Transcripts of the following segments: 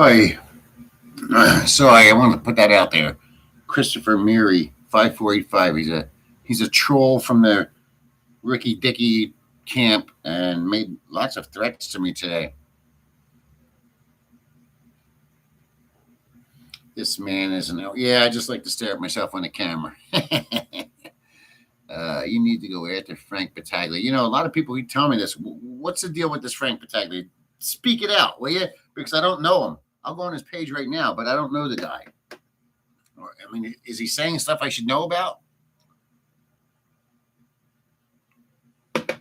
Hi. Sorry, I wanted to put that out there. Christopher Meary, 5485. He's a troll from the Ricky Dicky camp and made lots of threats to me today. This man isn't. Yeah, I just like to stare at myself on the camera. You need to go after Frank Battaglia. You know, a lot of people tell me this. What's the deal with this Frank Battaglia? Speak it out, will you? Because I don't know him. I'll go on his page right now, but I don't know the guy. I mean, is he saying stuff I should know about? I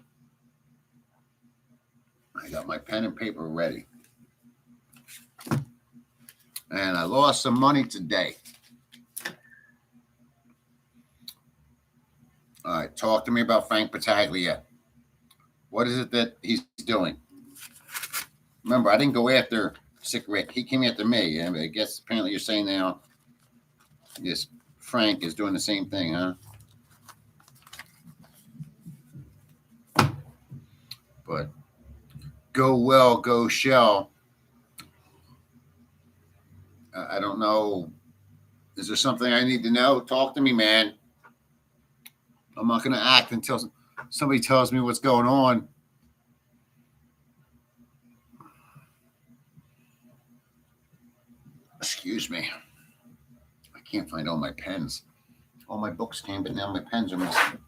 got my pen and paper ready. And I lost some money today. All right, talk to me about Frank Battaglia. What is it that he's doing? Remember, I didn't go after Sick Rick. He came after me. I guess apparently you're saying now this Frank is doing the same thing, huh? But go well, go shell. I don't know. Is there something I need to know? Talk to me, man. I'm not going to act until somebody tells me what's going on. Excuse me. I can't find all my pens. All my books came, but now my pens are missing.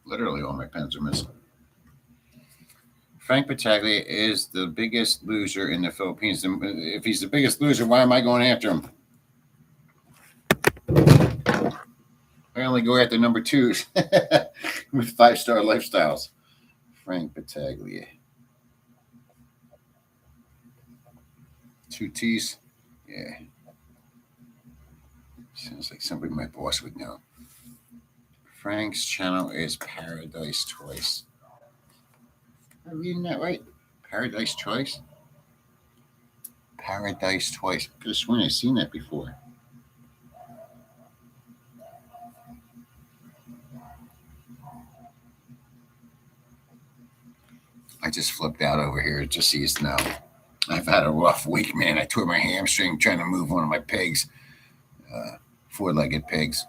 Literally all my pens are missing. Frank Battaglia is the biggest loser in the Philippines. If he's the biggest loser, why am I going after him? I only go after number twos with 5-star lifestyles. Frank Battaglia. 2 T's. Yeah. Sounds like somebody my boss would know. Frank's channel is Paradise Choice. Am I reading that right? Paradise Choice? Paradise Choice. I could have sworn I've seen that before. I just flipped out over here just so you know. I've had a rough week, man. I tore my hamstring trying to move one of my pigs, 4-legged pigs.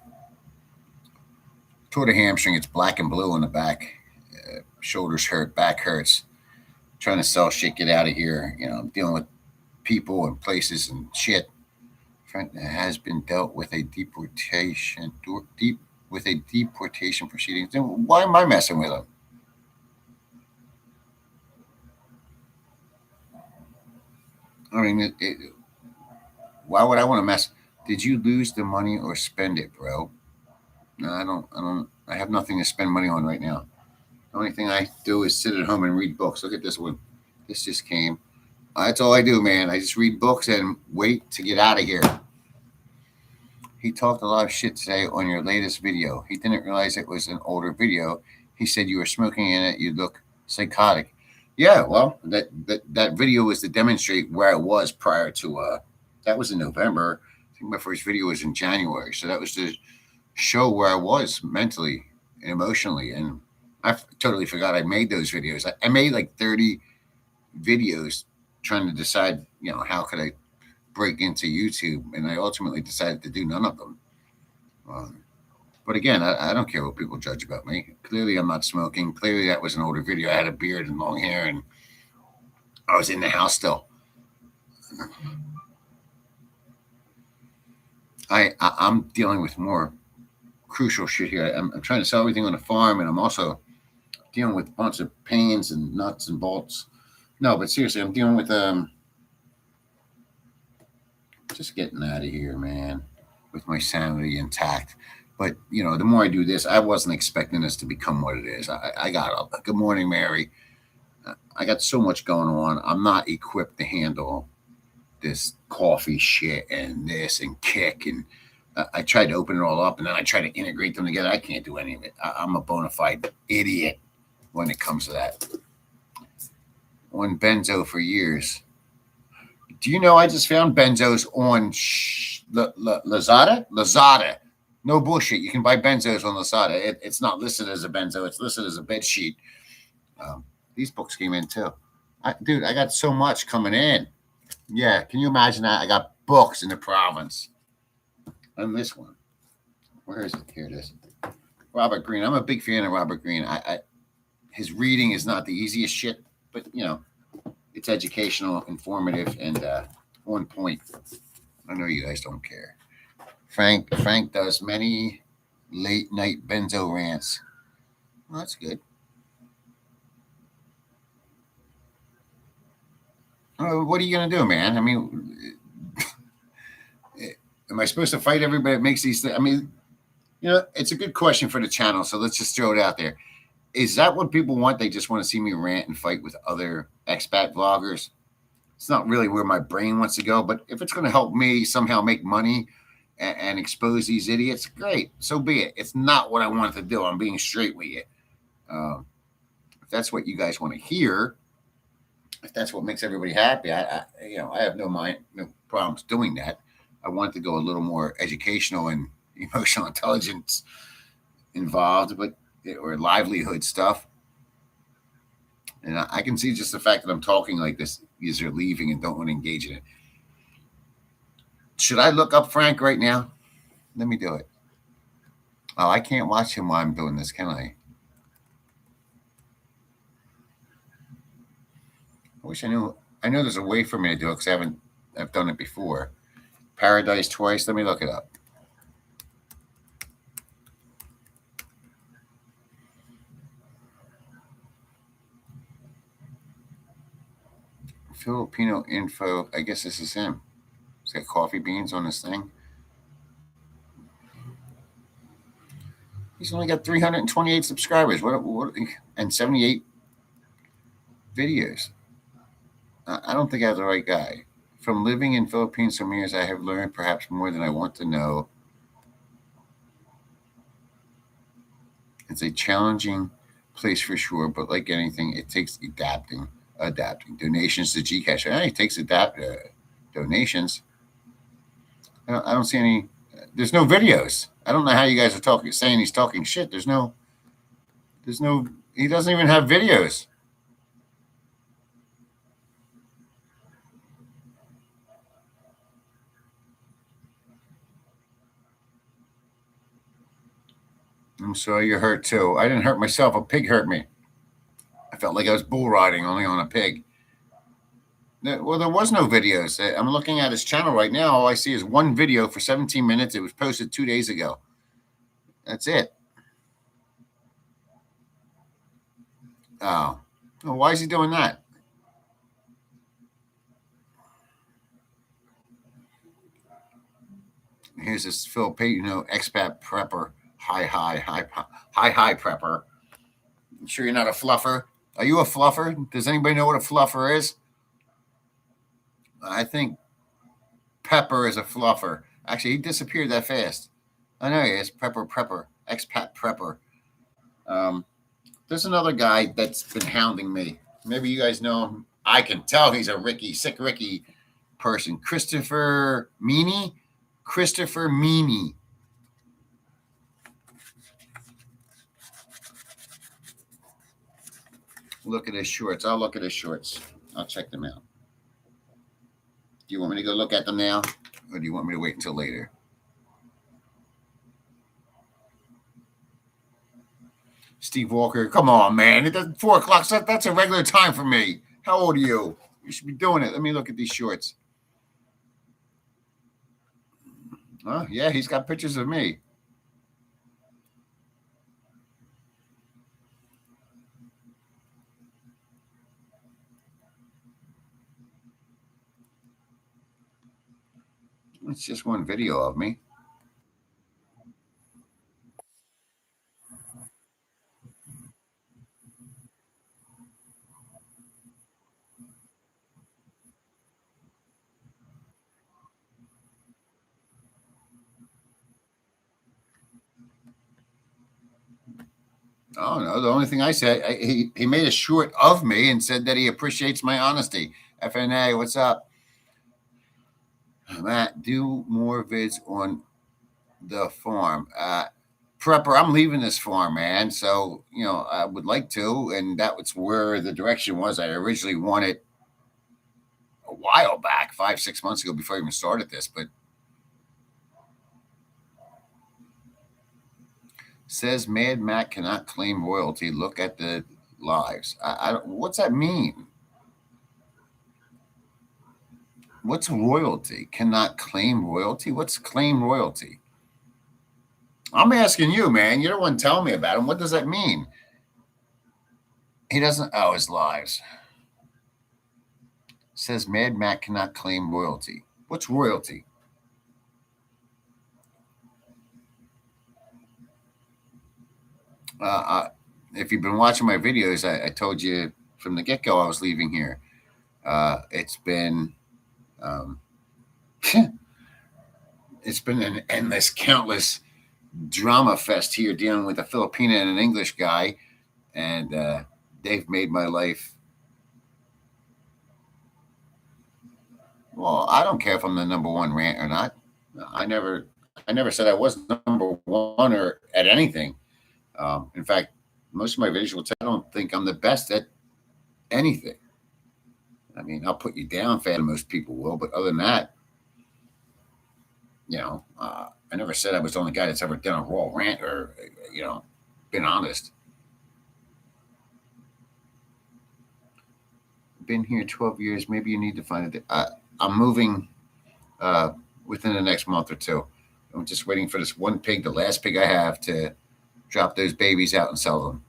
Tore the hamstring. It's black and blue on the back. Shoulders hurt, back hurts. Trying to sell shit, get out of here. You know, I'm dealing with people and places and shit. Frank has been dealt with a deportation proceedings. Then why am I messing with him? I mean, why would I want to mess? Did you lose the money or spend it, bro? No, I don't. I have nothing to spend money on right now. The only thing I do is sit at home and read books. Look at this one. This just came. That's all I do, man. I just read books and wait to get out of here. He talked a lot of shit today on your latest video. He didn't realize it was an older video. He said you were smoking in it. You look psychotic. Yeah, well, that video was to demonstrate where I was prior to. That was in November. I think my first video was in January. So that was to show where I was mentally and emotionally. And I totally forgot I made those videos. I made like 30 videos trying to decide, you know, how could I break into YouTube, and I ultimately decided to do none of them. But again, I don't care what people judge about me. Clearly, I'm not smoking. Clearly, that was an older video. I had a beard and long hair, and I was in the house still. I'm dealing with more crucial shit here. I'm trying to sell everything on the farm, and I'm also dealing with a bunch of pains and nuts and bolts. No, but seriously, I'm dealing with just getting out of here, man, with my sanity intact. But you know, the more I do this, I wasn't expecting this to become what it is. I got up. Good morning, Mary. I got so much going on. I'm not equipped to handle this coffee shit and this and kick and. I tried to open it all up and then I try to integrate them together. I can't do any of it. I'm a bona fide idiot when it comes to that. On benzo for years. Do you know I just found benzos on Lazada? Lazada. No bullshit. You can buy benzos on Lazada. It's not listed as a benzo. It's listed as a bed sheet. these books came in too. Dude, I got so much coming in. Yeah, can you imagine that? I got books in the province. And this one. Where is it? Here it is. Robert Greene. I'm a big fan of Robert Greene. His reading is not the easiest shit, but it's educational, informative, and on point. I know you guys don't care. Frank does many late night benzo rants. Well, that's good. What are you gonna do, man? I mean, am I supposed to fight everybody that makes these things? I mean, it's a good question for the channel. So let's just throw it out there. Is that what people want? They just want to see me rant and fight with other expat vloggers. It's not really where my brain wants to go. But if it's going to help me somehow make money and expose these idiots, great. So be it. It's not what I wanted to do. I'm being straight with you. If that's what you guys want to hear, if that's what makes everybody happy, I have no problems doing that. I want to go a little more educational and emotional intelligence involved, or livelihood stuff. And I can see just the fact that I'm talking like this, these are leaving and don't want to engage in it. Should I look up Frank right now? Let me do it. Oh, I can't watch him while I'm doing this, can I? I wish I knew. I know there's a way for me to do it because I've done it before. Paradise Twice. Let me look it up. Filipino info. I guess this is him. He's got coffee beans on this thing. He's only got 328 subscribers. What and 78 videos. I don't think I have the right guy. From living in Philippines for years, I have learned perhaps more than I want to know. It's a challenging place for sure, but like anything, it takes adapting. Donations to Gcash. It takes donations. I don't see any. There's no videos. I don't know how you guys are saying he's talking shit. There's no. He doesn't even have videos. I'm sorry you're hurt too. I didn't hurt myself. A pig hurt me. I felt like I was bull riding only on a pig. Well, there was no videos. I'm looking at his channel right now. All I see is one video for 17 minutes. It was posted 2 days ago. That's it. Oh. Well, why is he doing that? Here's this Filipino expat prepper. Hi prepper. You sure you're not a fluffer? Are you a fluffer? Does anybody know what a fluffer is? I think Pepper is a fluffer. Actually, he disappeared that fast. I know he is. Prepper. Expat prepper. There's another guy that's been hounding me. Maybe you guys know him. I can tell he's a sick Ricky person. Christopher Meany. Look at his shorts. I'll look at his shorts. I'll check them out. Do you want me to go look at them now? Or do you want me to wait until later? Steve Walker, come on, man. It doesn't 4 o'clock. That's a regular time for me. How old are you? You should be doing it. Let me look at these shorts. Oh, yeah, he's got pictures of me. It's just one video of me. Oh no! The only thing I said, he made a short of me and said that he appreciates my honesty. FNA, what's up, Matt? Do more vids on the farm. Prepper, I'm leaving this farm, man. So, I would like to. And that was where the direction was. I originally wanted a while back, 5, 6 months ago, before I even started this. But says Mad Matt cannot claim royalty. Look at the lives. I don't, what's that mean? What's royalty? Cannot claim royalty? What's claim royalty? I'm asking you, man. You're the one telling me about him. What does that mean? He doesn't. Oh, his lives. Says Mad Matt cannot claim royalty. What's royalty? If you've been watching my videos, I told you from the get go I was leaving here. It's been it's been an endless, countless drama fest here dealing with a Filipino and an English guy, and they've made my life. Well, I don't care if I'm the number one rant or not. I never, I never said I was number one or at anything. In fact, most of my videos will tell I don't think I'm the best at anything. I mean, I'll put you down, fan. Most people will, but other than that, I never said I was the only guy that's ever done a raw rant or, been honest. Been here 12 years. Maybe you need to find it. I'm moving uh, within the next month or two. I'm just waiting for this one pig, the last pig I have, to drop those babies out and sell them.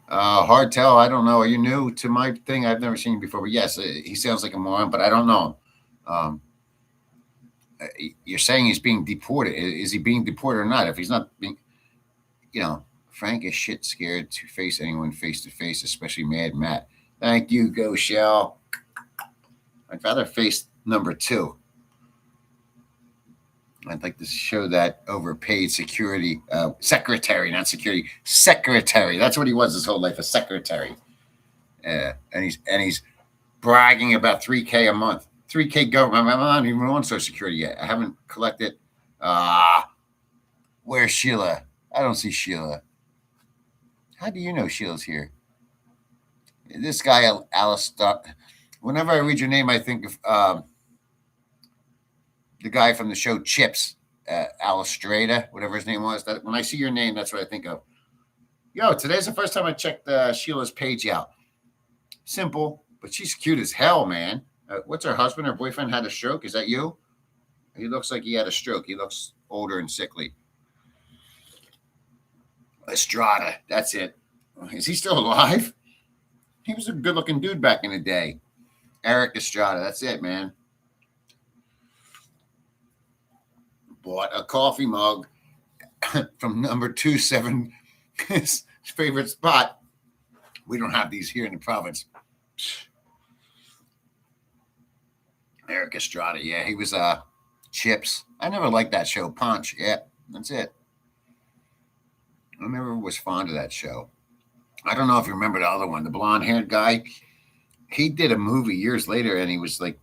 Hard tell. I don't know. Are you new to my thing? I've never seen you before. But yes, he sounds like a moron, but I don't know him. You're saying he's being deported. Is he being deported or not? If he's not being, Frank is shit scared to face anyone face to face, especially Mad Matt. Thank you, Go Shell. I'd rather face number two. I'd like to show that overpaid security secretary, not security, secretary. That's what he was his whole life, a secretary. And he's bragging about 3K a month. 3K government. I'm not even on Social Security yet. I haven't collected. Where's Sheila? I don't see Sheila. How do you know Sheila's here? This guy, Alice. Whenever I read your name, I think of the guy from the show Chips, Alistrada, whatever his name was. That when I see your name, that's what I think of. Yo, today's the first time I checked Sheila's page out. Simple, but she's cute as hell, man. What's her husband or boyfriend had a stroke? Is that you? He looks like he had a stroke. He looks older and sickly. Estrada, that's it. Is he still alive? He was a good-looking dude back in the day. Eric Estrada, that's it, man. Bought a coffee mug from number 27, his favorite spot. We don't have these here in the province. Eric Estrada, yeah, he was Chips. I never liked that show. Punch, yeah, that's it. I never was fond of that show. I don't know if you remember the other one, the blonde-haired guy. He did a movie years later, and he was like,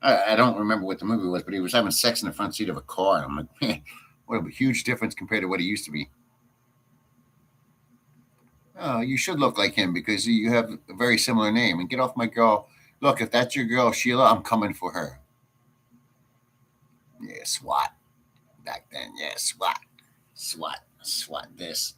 I don't remember what the movie was, but he was having sex in the front seat of a car. And I'm like, man, what a huge difference compared to what he used to be. Oh, you should look like him because you have a very similar name. And get off my girl. Look, if that's your girl, Sheila, I'm coming for her. Yeah, SWAT. Back then, yeah, SWAT. SWAT this.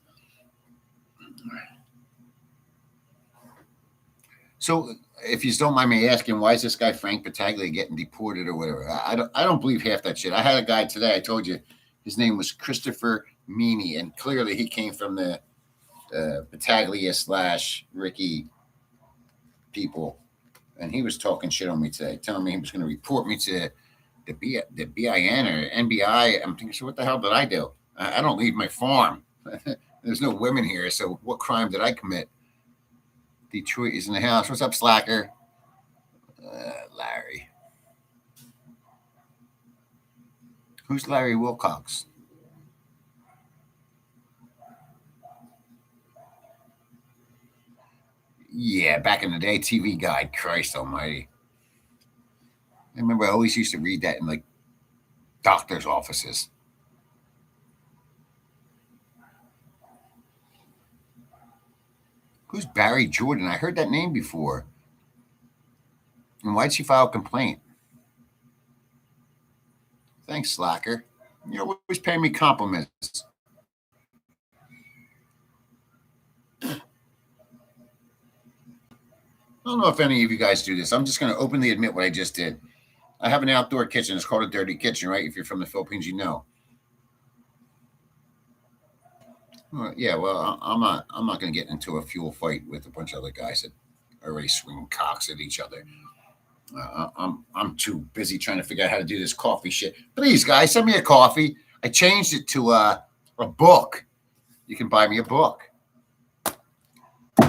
So, if you don't mind me asking, why is this guy Frank Battaglia getting deported or whatever? I don't believe half that shit. I had a guy today. I told you his name was Christopher Meany, and clearly he came from the Battaglia / Ricky people, and he was talking shit on me today, telling me he was going to report me to the BIN or NBI. I'm thinking, so what the hell did I do? I don't leave my farm. There's no women here, so what crime did I commit? Detroit is in the house. What's up, Slacker? Larry. Who's Larry Wilcox? Yeah, back in the day, TV Guide. Christ almighty. I remember I always used to read that in like doctor's offices. Who's Barry Jordan? I heard that name before. And why'd she file a complaint? Thanks, Slacker. You're always paying me compliments. I don't know if any of you guys do this. I'm just going to openly admit what I just did. I have an outdoor kitchen. It's called a dirty kitchen, right? If you're from the Philippines, you know. Well, yeah, well, I'm not going to get into a fuel fight with a bunch of other guys that are already swinging cocks at each other. I'm too busy trying to figure out how to do this coffee shit. Please, guys, send me a coffee. I changed it to a book. You can buy me a book.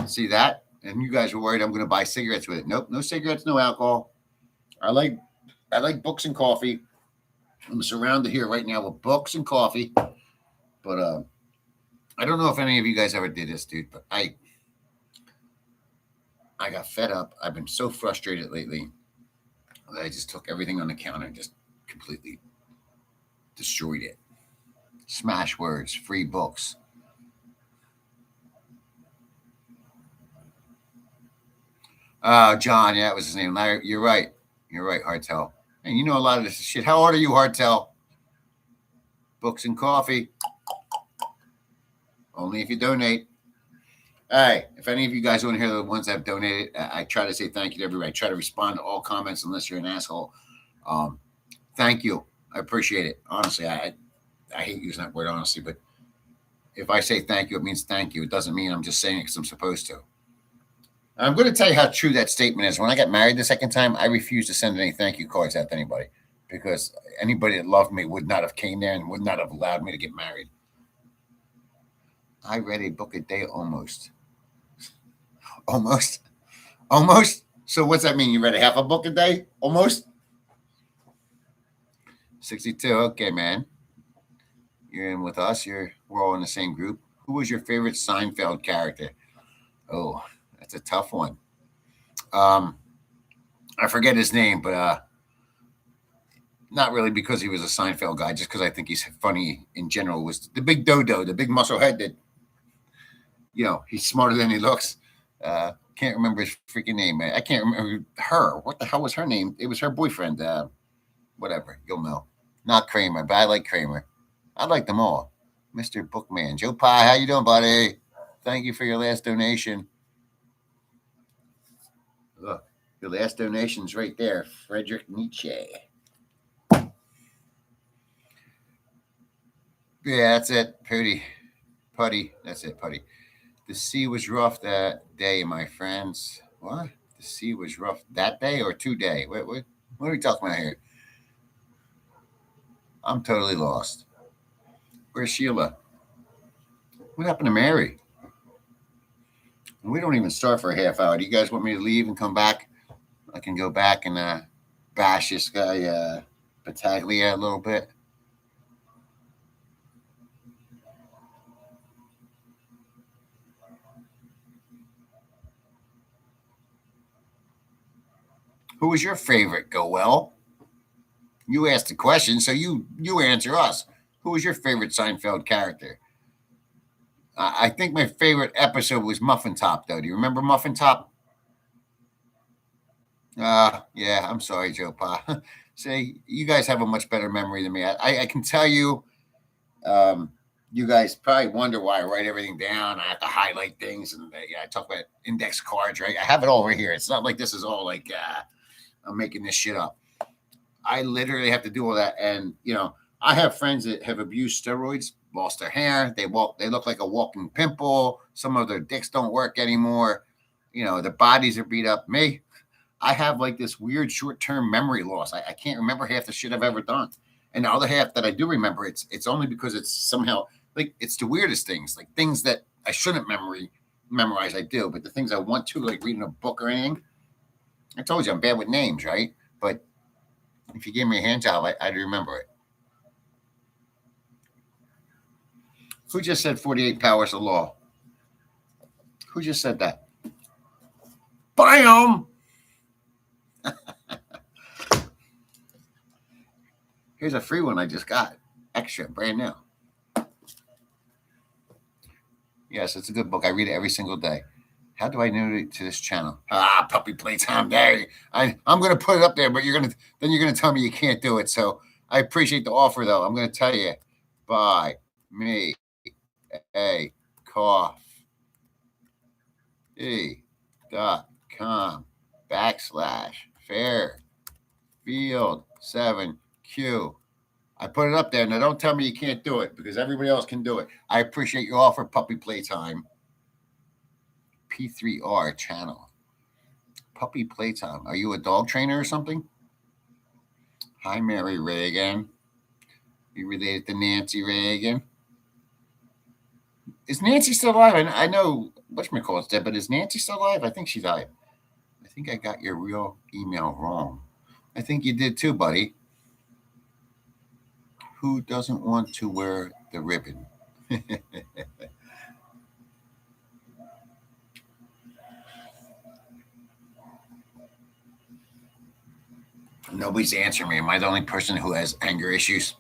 See that? And you guys were worried I'm going to buy cigarettes with it. Nope, no cigarettes, no alcohol. I like books and coffee. I'm surrounded here right now with books and coffee. But I don't know if any of you guys ever did this, dude. But I got fed up. I've been so frustrated lately that I just took everything on the counter and just completely destroyed it. Smash words, free books. John, yeah, that was his name. Larry, you're right. You're right, Hartel. And you know a lot of this shit. How old are you, Hartel? Books and coffee. Only if you donate. All right. If any of you guys want to hear the ones that have donated, I try to say thank you to everybody. I try to respond to all comments unless you're an asshole. Thank you. I appreciate it. Honestly, I hate using that word, honestly, but if I say thank you, it means thank you. It doesn't mean I'm just saying it because I'm supposed to. I'm going to tell you how true that statement is. When I got married the second time, I refused to send any thank you cards out to anybody because anybody that loved me would not have came there and would not have allowed me to get married. I read a book a day almost. Almost? Almost? So what's that mean? You read a half a book a day? Almost? 62. Okay, man. You're in with us. We're all in the same group. Who was your favorite Seinfeld character? Oh, that's a tough one. I forget his name, but not really because he was a Seinfeld guy, just because I think he's funny in general. Was the big dodo, the big muscle head that, he's smarter than he looks. Can't remember his freaking name. I can't remember her. What the hell was her name? It was her boyfriend. Whatever, you'll know. Not Kramer, but I like Kramer. I like them all. Mr. Bookman. Joe Pye, how you doing, buddy? Thank you for your last donation. Look, your last donation's right there. Frederick Nietzsche. Yeah, that's it. Putty. That's it, Putty. The sea was rough that day, my friends. What? The sea was rough that day or today? What are we talking about here? I'm totally lost. Where's Sheila? What happened to Mary? We don't even start for a half hour. Do you guys want me to leave and come back? I can go back and bash this guy Battaglia a little bit. Who was your favorite? Go well. You asked the question, so you answer us. Who was your favorite Seinfeld character? I think my favorite episode was Muffin Top, though. Do you remember Muffin Top? Yeah, I'm sorry, Joe Pa. See, you guys have a much better memory than me. I can tell you, you guys probably wonder why I write everything down. I have to highlight things, and I talk about index cards, right? I have it all right here. It's not like this is all like I'm making this shit up. I literally have to do all that, and I have friends that have abused steroids, lost their hair. They look like a walking pimple. Some of their dicks don't work anymore. Their bodies are beat up. Me, I have like this weird short-term memory loss. I can't remember half the shit I've ever done. And the other half that I do remember, it's only because it's somehow like it's the weirdest things, like things that I shouldn't memorize, I do. But the things I want to, like reading a book or anything, I told you I'm bad with names, right? But if you gave me a hand job, I'd remember it. Who just said 48 powers of law? Who just said that? Bam! Here's a free one I just got. Extra, brand new. Yes, it's a good book. I read it every single day. How do I donate to this channel? Puppy Playtime Day. I'm going to put it up there, but you're going to tell me you can't do it. So I appreciate the offer, though. I'm going to tell you, buy me a coffee.com/Fairfield7Q. I put it up there. Now, don't tell me you can't do it because everybody else can do it. I appreciate your offer, Puppy Playtime. P3R channel. Puppy Playtime. Are you a dog trainer or something? Hi, Mary Reagan. You related to Nancy Reagan? Is Nancy still alive? I know whatchamacallit's dead, but is Nancy still alive? I think she died. I think I got your real email wrong. I think you did too, buddy. Who doesn't want to wear the ribbon? Nobody's answering me. Am I the only person who has anger issues?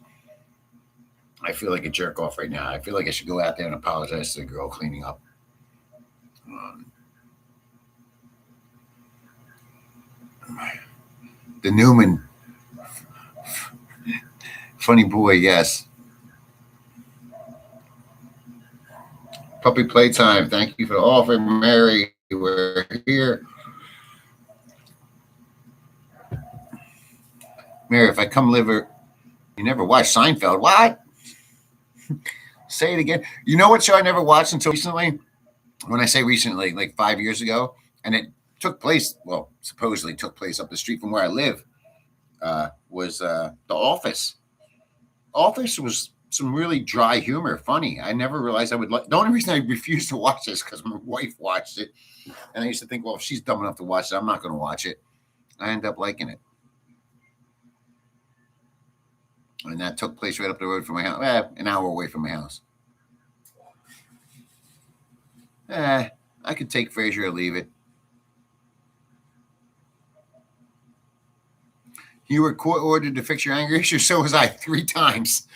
I feel like a jerk off right now. I feel like I should go out there and apologize to the girl cleaning up. The Newman. Funny boy, yes. Puppy Playtime. Thank you for the offer, Mary. We're here. Mary, if I come live here, you never watched Seinfeld. What? Say it again. You know what show I never watched until recently? When I say recently, like 5 years ago, and it took place, well, supposedly took place up the street from where I live, was The Office. Office was some really dry humor, funny. I never realized I would like. The only reason I refused to watch this because my wife watched it, and I used to think, well, if she's dumb enough to watch it, I'm not going to watch it. I ended up liking it, and that took place right up the road from my house, an hour away from my house. I could take Frasier or leave it. You were court ordered to fix your anger issue. So was I 3 times.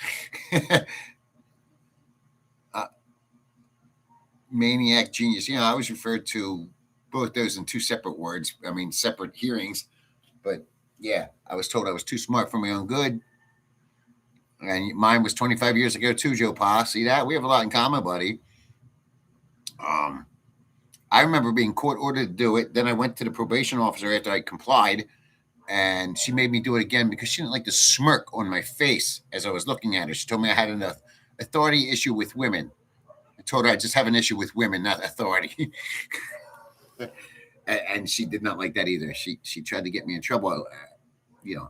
Maniac genius. Yeah, I was referred to both those in 2 separate words. I mean, separate hearings. But yeah, I was told I was too smart for my own good. And mine was 25 years ago too, Joe Pa. See that? We have a lot in common, buddy. I remember being court ordered to do it. Then I went to the probation officer after I complied, and she made me do it again because she didn't like the smirk on my face as I was looking at her. She told me I had an authority issue with women. I told her I just have an issue with women, not authority. And she did not like that either. She tried to get me in trouble. You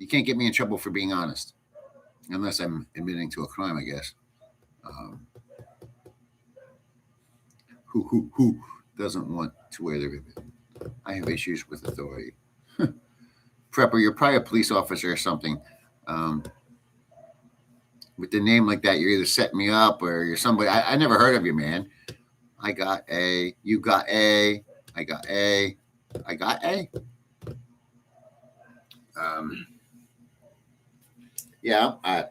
can't get me in trouble for being honest, unless I'm admitting to a crime, I guess. Who doesn't want to wear the ribbon? I have issues with authority. Prepper, you're probably a police officer or something. With the name like that, you're either setting me up or you're somebody. I never heard of you, man. I got A. You got A. I got A. I got A. Yeah, I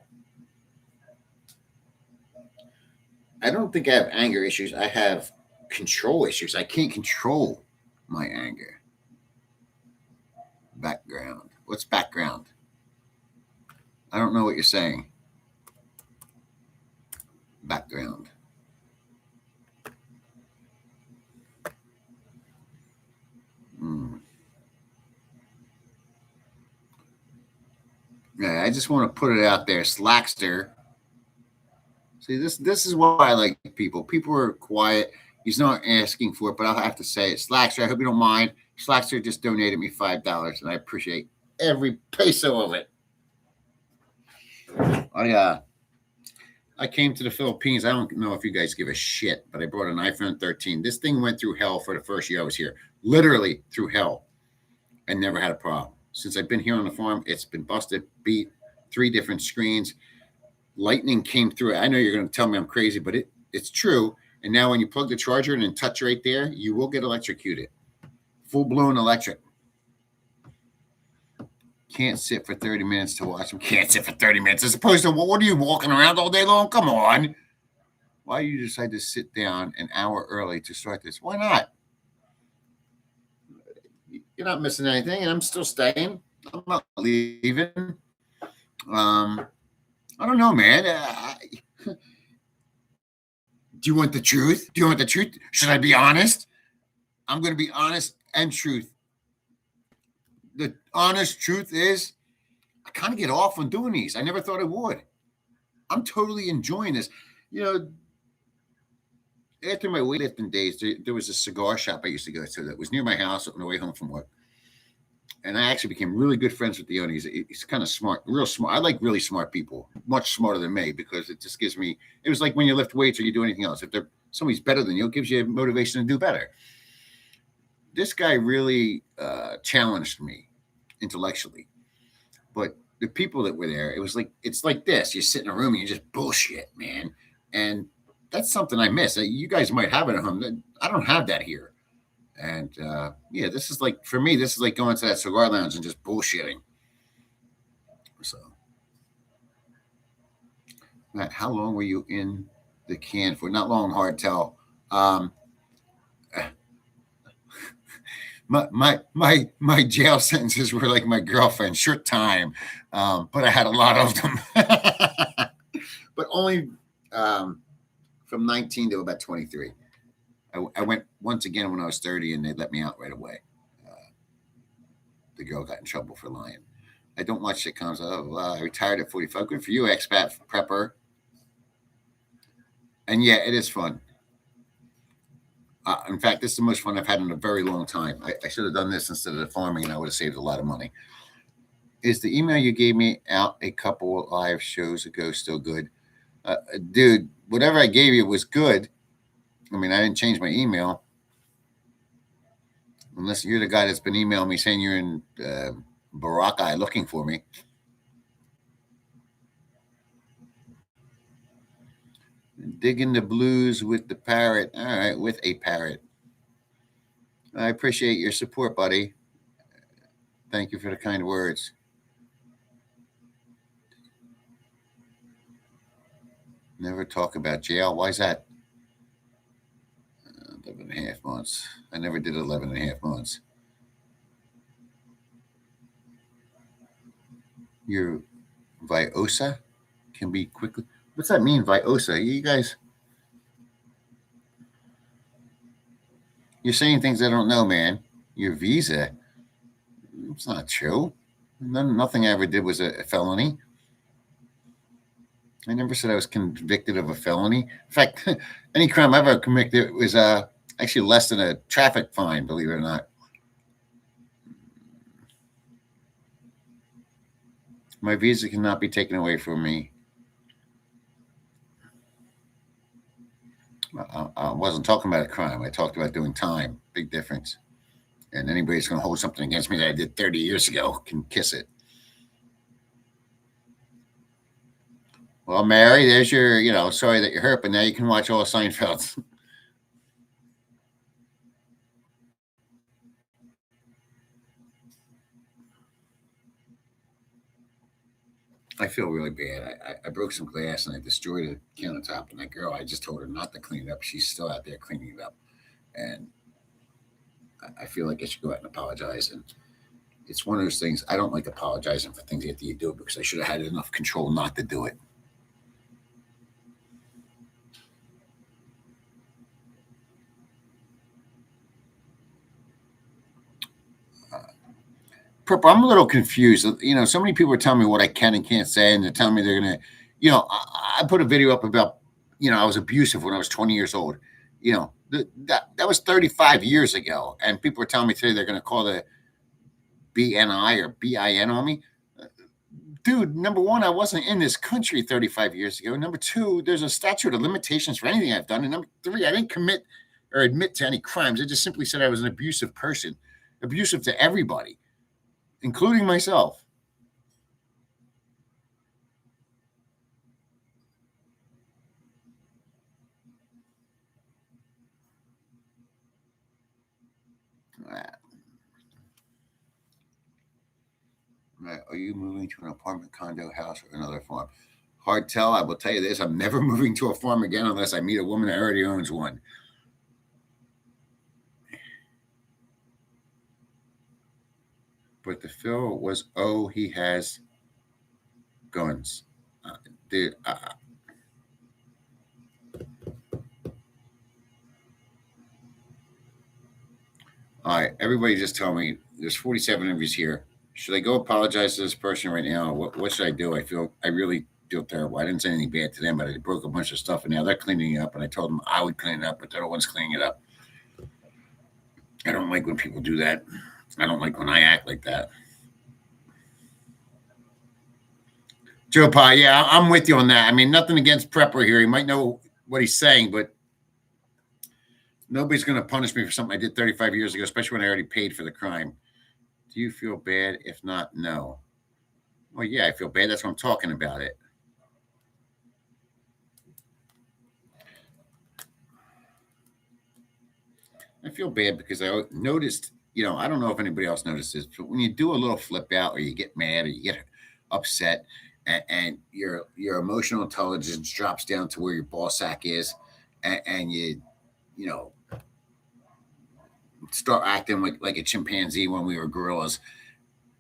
don't think I have anger issues. I have control issues. I can't control my anger. Background. What's background? I don't know what you're saying. Background. Yeah, I just want to put it out there. Slackster. See, this is why I like people. People are quiet. He's not asking for it, but I'll have to say it. Slackster, I hope you don't mind. Slackster just donated me $5, and I appreciate every peso of it. I came to the Philippines. I don't know if you guys give a shit, but I brought an iPhone 13. This thing went through hell for the first year I was here. Literally through hell. I never had a problem. Since I've been here on the farm, it's been busted, beat, 3 different screens. Lightning came through it. I know you're going to tell me I'm crazy, but it's true. And now when you plug the charger in and touch right there, you will get electrocuted. Full-blown electric. Can't sit for 30 minutes to watch them. Can't sit for 30 minutes. As opposed to, well, what are you walking around all day long? Come on. Why you decide to sit down an hour early to start this? Why not? You're not missing anything, and I'm still staying. I'm not leaving. Um, I don't know, man. Do you want the truth? Do you want the truth? Should I be honest? I'm going to be honest and truth. The honest truth is, I kind of get off on doing these. I never thought I would. I'm totally enjoying this. You know, after my weightlifting days, there was a cigar shop I used to go to that was near my house on the way home from work. And I actually became really good friends with the owner. He's kind of smart, real smart. I like really smart people, much smarter than me, because it just gives me. It was like when you lift weights or you do anything else. If somebody's better than you, it gives you motivation to do better. This guy really challenged me intellectually, but the people that were there, it's like this: you sit in a room and you just bullshit, man, and that's something I miss. You guys might have it at home. I don't have that here. And yeah, this is like for me. This is like going to that cigar lounge and just bullshitting. So, Matt, how long were you in the can for? Not long, hard tell. Um, my jail sentences were like my girlfriend, short time, but I had a lot of them. But only from 19 to about 23. I went once again when I was 30, and they let me out right away. Uh, the girl got in trouble for lying. I don't watch sitcoms. Oh, I retired at 45. Good for you, expat prepper. And yeah, it is fun. In fact, this is the most fun I've had in a very long time. I should have done this instead of the farming, and I would have saved a lot of money. Is the email you gave me out a couple of live shows ago still good? Dude, whatever I gave you was good. I mean, I didn't change my email. Unless you're the guy that's been emailing me saying you're in Baraka looking for me. Digging the blues with the parrot. All right, with a parrot. I appreciate your support, buddy. Thank you for the kind words. Never talk about jail. Why is that? 11 and a half months. I never did 11 and a half months. Your Viosa can be quickly. What's that mean, Viosa? You guys, you're saying things I don't know, man. Your visa. It's not true. Nothing I ever did was a felony. I never said I was convicted of a felony. In fact, any crime I've ever committed was actually less than a traffic fine, believe it or not. My visa cannot be taken away from me. I wasn't talking about a crime. I talked about doing time. Big difference. And anybody that's going to hold something against me that I did 30 years ago can kiss it. Well, Mary, there's your, sorry that you're hurt, but now you can watch all of Seinfeld. I feel really bad. I broke some glass and I destroyed a countertop. And that girl, I just told her not to clean it up. She's still out there cleaning it up. And I feel like I should go out and apologize. And it's one of those things. I don't like apologizing for things after you do it because I should have had enough control not to do it. Purple, I'm a little confused. So many people are telling me what I can and can't say, and they're telling me they're gonna, I put a video up about, I was abusive when I was 20 years old. That was 35 years ago, and people are telling me today they're gonna call the BNI or BIN on me. Dude, number one, I wasn't in this country 35 years ago. Number two, there's a statute of limitations for anything I've done. And number three, I didn't commit or admit to any crimes. I just simply said I was an abusive person, abusive to everybody, including myself. Are you moving to an apartment, condo, house, or another farm? Hard tell. I will tell you this: I'm never moving to a farm again unless I meet a woman that already owns one. But the fill was, oh, he has guns. Dude, all right, everybody just tell me there's 47 of you here. Should I go apologize to this person right now? What should I do? I really feel terrible. I didn't say anything bad to them, but I broke a bunch of stuff and now they're cleaning it up. And I told them I would clean it up, but they're the ones cleaning it up. I don't like when people do that. I don't like when I act like that. Joe Pa, yeah, I'm with you on that. I mean, nothing against Prepper here. He might know what he's saying, but nobody's going to punish me for something I did 35 years ago, especially when I already paid for the crime. Do you feel bad? If not, no. Well, yeah, I feel bad. That's what I'm talking about it. I feel bad because I noticed, I don't know if anybody else noticed this, but when you do a little flip out or you get mad or you get upset and your emotional intelligence drops down to where your ball sack is and you know, start acting like a chimpanzee when we were gorillas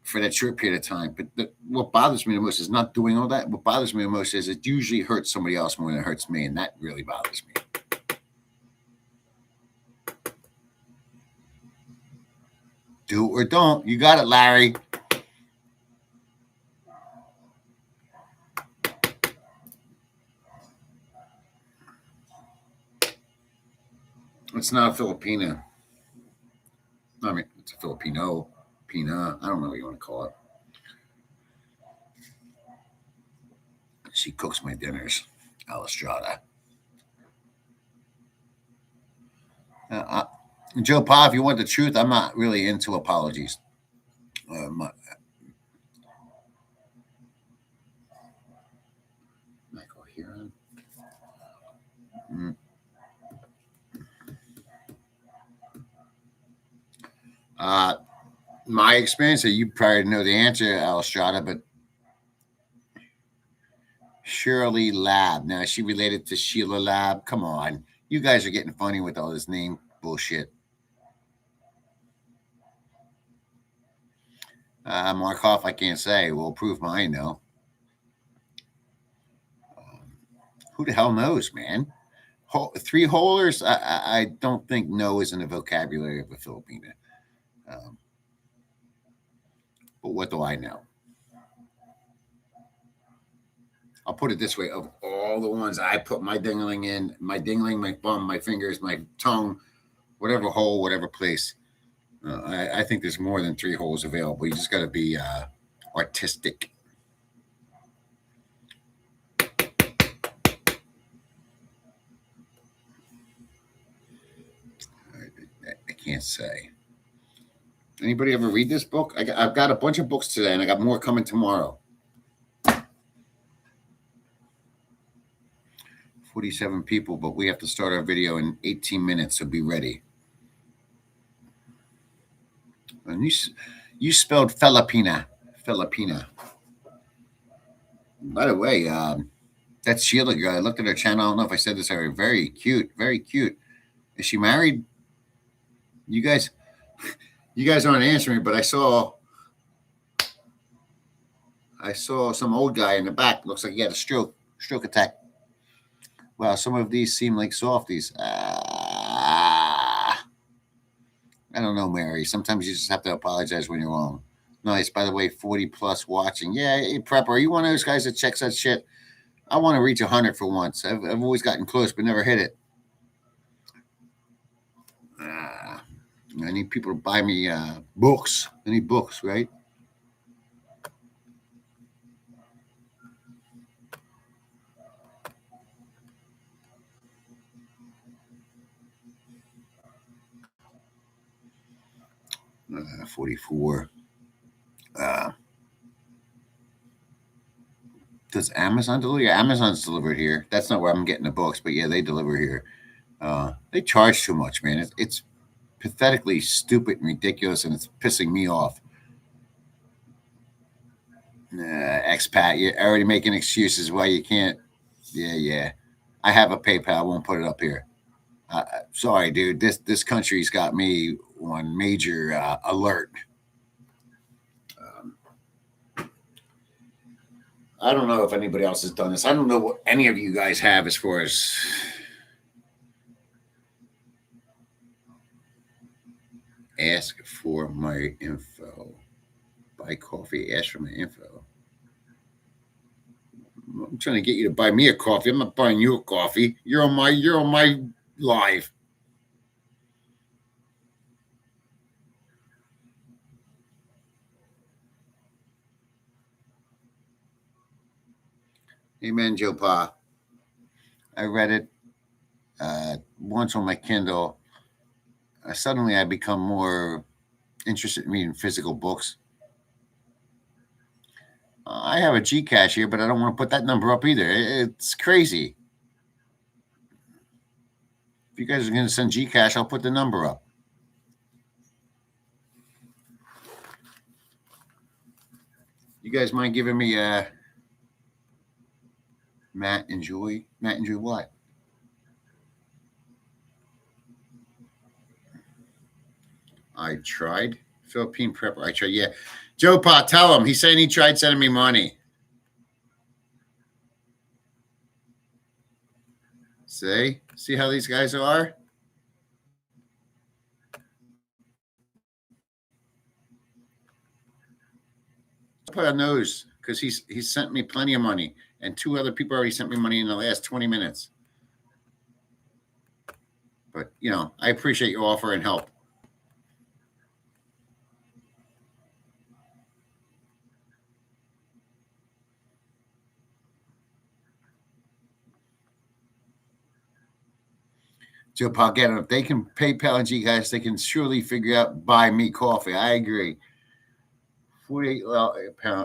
for that short period of time. But what bothers me the most is not doing all that. What bothers me the most is it usually hurts somebody else more than it hurts me, and that really bothers me. Do or don't. You got it, Larry. It's not a Filipina. I mean, it's a Filipino, Pina. I don't know what you want to call it. She cooks my dinners, Alistrada. Uh, Joe Pa, if you want the truth, I'm not really into apologies. Michael Huron. Mm. Uh, my experience, you probably know the answer, Alistrada, but Shirley Lab. Now, is she related to Sheila Lab? Come on. You guys are getting funny with all this name bullshit. Markov, I can't say. We'll prove mine, though. Who the hell knows, man? Three holers? I don't think no is in the vocabulary of a Filipina. Um, but what do I know? I'll put it this way: of all the ones I put my dingling in, my bum, my fingers, my tongue, whatever hole, whatever place, I think there's more than three holes available. You just got to be artistic. I can't say. Anybody ever read this book? I've got a bunch of books today, and I got more coming tomorrow. 47 people, but we have to start our video in 18 minutes, so be ready. And you spelled Filipina. By the way, that Sheila girl, I looked at her channel. I don't know if I said this already. Very cute, very cute. Is she married? You guys aren't answering, but I saw some old guy in the back. Looks like he had a stroke attack. Wow, some of these seem like softies. I don't know, Mary. Sometimes you just have to apologize when you're wrong. Nice. By the way, 40 plus watching. Yeah, hey, Prepper, are you one of those guys that checks that shit? I want to reach 100 for once. I've always gotten close, but never hit it. I need people to buy me books. I need books, right? Uh, 44. Does Amazon deliver? Yeah, Amazon's delivered here. That's not where I'm getting the books, but yeah, they deliver here. They charge too much, man. It's pathetically stupid and ridiculous, and it's pissing me off. Expat, you're already making excuses why you can't. Yeah, yeah. I have a PayPal. I won't put it up here. Sorry, dude. This country's got me on major alert. Um, I don't know if anybody else has done this. I don't know what any of you guys have as far as ask for my info. Buy coffee. Ask for my info. I'm trying to get you to buy me a coffee. I'm not buying you a coffee. You're on my live. Amen, Joe Pa. I read it once on my Kindle. Suddenly, I become more interested in reading physical books. I have a Gcash here, but I don't want to put that number up either. It's crazy. If you guys are going to send Gcash, I'll put the number up. You guys mind giving me a Matt enjoy what? I tried. Philippine prepper. I tried. Yeah. Joe Pa, tell him. He's saying he tried sending me money. See how these guys are? Put a nose because he's sent me plenty of money, and two other people already sent me money in the last 20 minutes. But I appreciate your offer and help. Joe Pa, get it. If they can PayPal and G guys, they can surely figure out buy me coffee. I agree. 48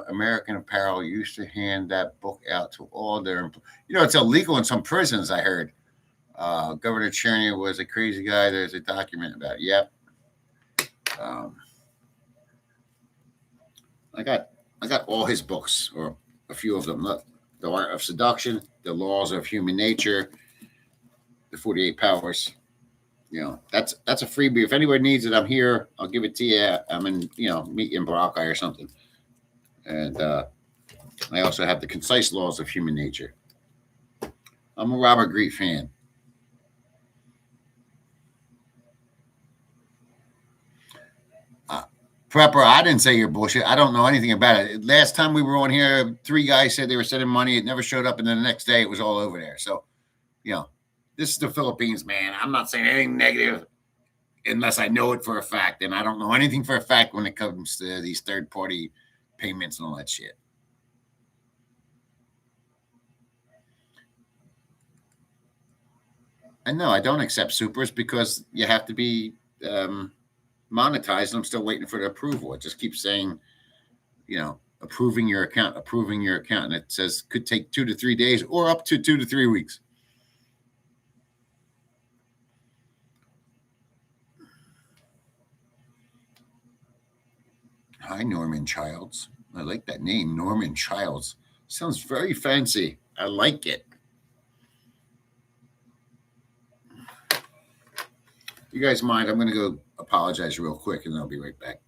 American Apparel used to hand that book out to all their. It's illegal in some prisons. I heard. Governor Cherny was a crazy guy. There's a document about it. Yep. Um, I got all his books, or a few of them. The Art of Seduction, The Laws of Human Nature, The 48 Powers. That's a freebie. If anybody needs it, I'm here. I'll give it to you. I'm in, meet you in Boracay or something. And I also have The Concise Laws of Human Nature. I'm a Robert Greene fan. Prepper, I didn't say you're bullshit. I don't know anything about it. Last time we were on here, 3 guys said they were sending money. It never showed up, and then the next day it was all over there. So, this is the Philippines, man. I'm not saying anything negative unless I know it for a fact, and I don't know anything for a fact when it comes to these third-party payments and all that shit. And no, I don't accept supers because you have to be monetized, and I'm still waiting for the approval. It just keeps saying, approving your account, and it says could take 2 to 3 days or up to 2 to 3 weeks. Hi, Norman Childs. I like that name, Norman Childs. Sounds very fancy. I like it. You guys mind? I'm going to go apologize real quick, and I'll be right back.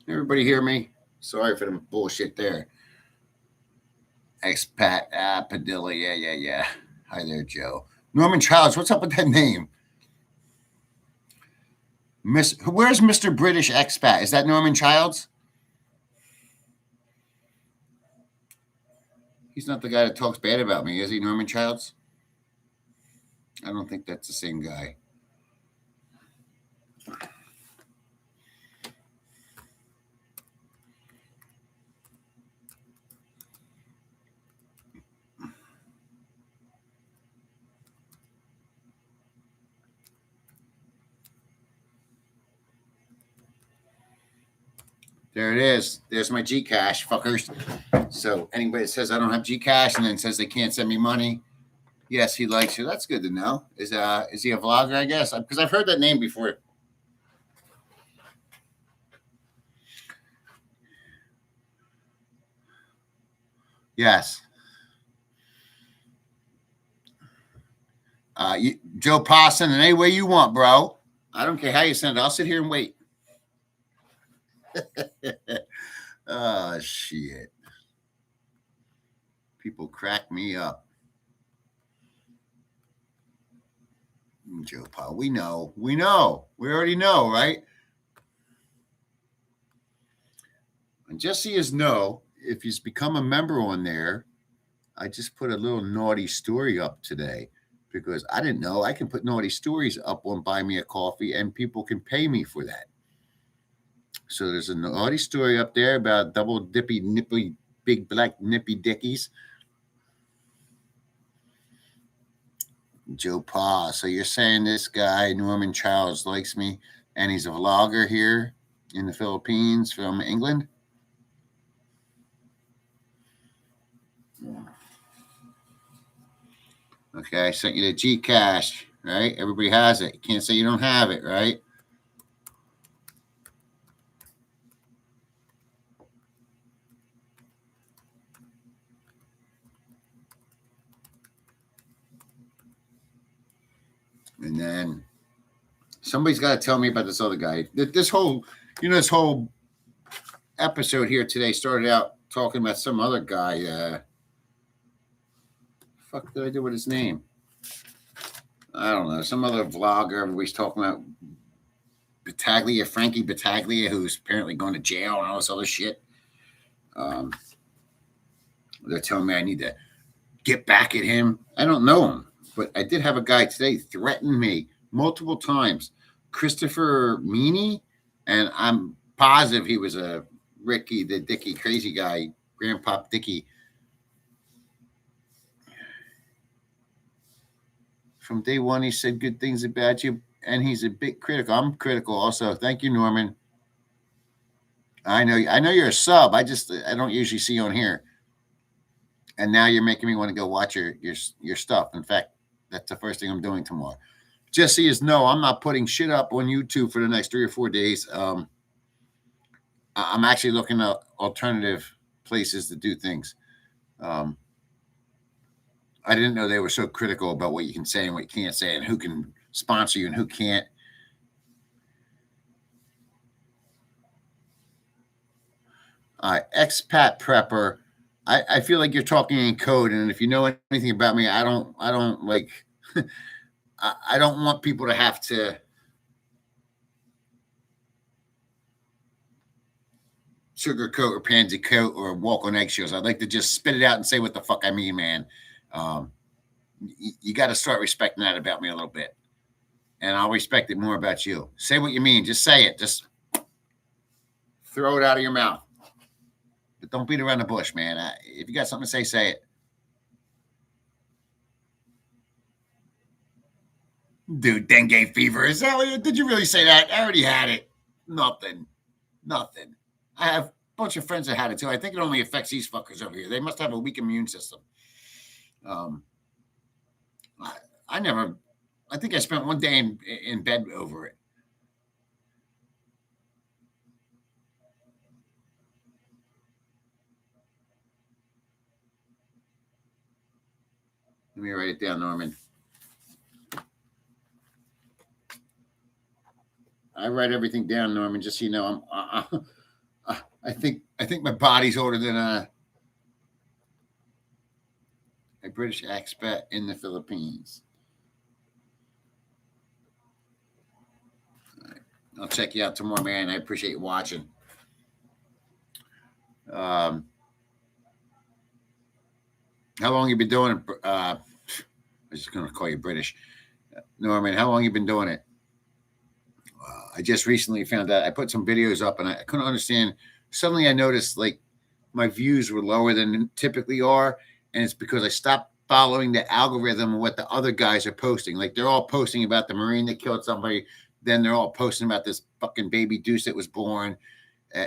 Everybody hear me? Sorry for the bullshit there. Expat Padilla. Yeah. Hi there, Joe. Norman Childs. What's up with that name? Where's Mr. British expat? Is that Norman Childs? He's not the guy that talks bad about me, is he, Norman Childs? I don't think that's the same guy. There it is. There's my Gcash, fuckers. So anybody that says I don't have Gcash and then says they can't send me money, yes, he likes you. That's good to know. Is he a vlogger? I guess because I've heard that name before. Yes. Joe Posson, in any way you want, bro. I don't care how you send it. I'll sit here and wait. Oh, shit. People crack me up. Joe Paul, we know. We already know, right? And just so you know, if he's become a member on there, I just put a little naughty story up today because I didn't know I can put naughty stories up on Buy Me a Coffee and people can pay me for that. So there's a naughty story up there about double dippy, nippy, big black nippy dickies. Joe Pa. So you're saying this guy, Norman Childs, likes me and he's a vlogger here in the Philippines from England? Okay, I sent you the Gcash, right? Everybody has it. You can't say you don't have it, right? And then somebody's got to tell me about this other guy. This whole episode here today started out talking about some other guy. Fuck did I do with his name? I don't know. Some other vlogger. Everybody's talking about Battaglia, Frankie Battaglia, who's apparently going to jail and all this other shit. They're telling me I need to get back at him. I don't know him, but I did have a guy today threaten me multiple times. Christopher Meany, and I'm positive he was a Ricky the Dicky crazy guy, Grandpa Dicky. From day one, he said good things about you, and he's a bit critical. I'm critical also. Thank you, Norman. I know you're a sub. I don't usually see you on here. And now you're making me want to go watch your stuff. In fact, that's the first thing I'm doing tomorrow. Just so you know, I'm not putting shit up on YouTube for the next 3 or 4 days. I'm actually looking at alternative places to do things. I didn't know they were so critical about what you can say and what you can't say and who can sponsor you and who can't. Expat prepper. I feel like you're talking in code, and if you know anything about me, I don't like. I don't want people to have to sugarcoat or pansy coat or walk on eggshells. I'd like to just spit it out and say what the fuck I mean, man. You got to start respecting that about me a little bit, and I'll respect it more about you. Say what you mean. Just say it. Just throw it out of your mouth. But don't beat around the bush, man. If you got something to say it. Dude, dengue fever. Is that what, did you really say that? I already had it. Nothing. I have a bunch of friends that had it too. I think it only affects these fuckers over here. They must have a weak immune system. I think I spent one day in bed over it. Let me write it down, Norman. I write everything down, Norman, just so you know. I think my body's older than a British expat in the Philippines. I'll check you out tomorrow, man. I appreciate you watching. How long you been doing it? I was just gonna call you British, Norman. How long you been doing it? I just recently found out. I put some videos up, and I couldn't understand. Suddenly, I noticed like my views were lower than typically are, and it's because I stopped following the algorithm of what the other guys are posting. Like they're all posting about the Marine that killed somebody, then they're all posting about this fucking baby Deuce that was born,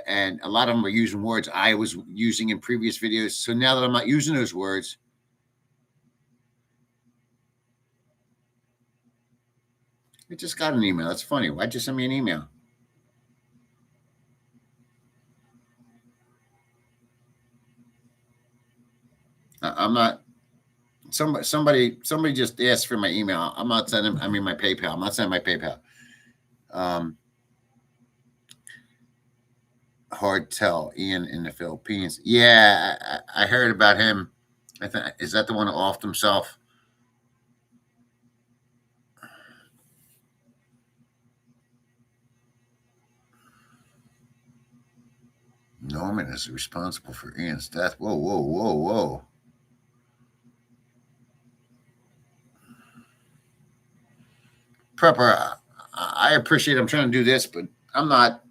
and a lot of them are using words I was using in previous videos. So now that I'm not using those words, I just got an email. That's funny. Why'd you send me an email? I'm not. Somebody just asked for my email. I'm not sending. I mean my PayPal. I'm not sending my PayPal. Um, Hard tell. Ian in the Philippines. Yeah, I heard about him. I think is that the one who offed himself. Norman is responsible for Ian's death. Whoa, whoa, whoa, whoa. Prepper, I appreciate I'm trying to do this, but I'm not.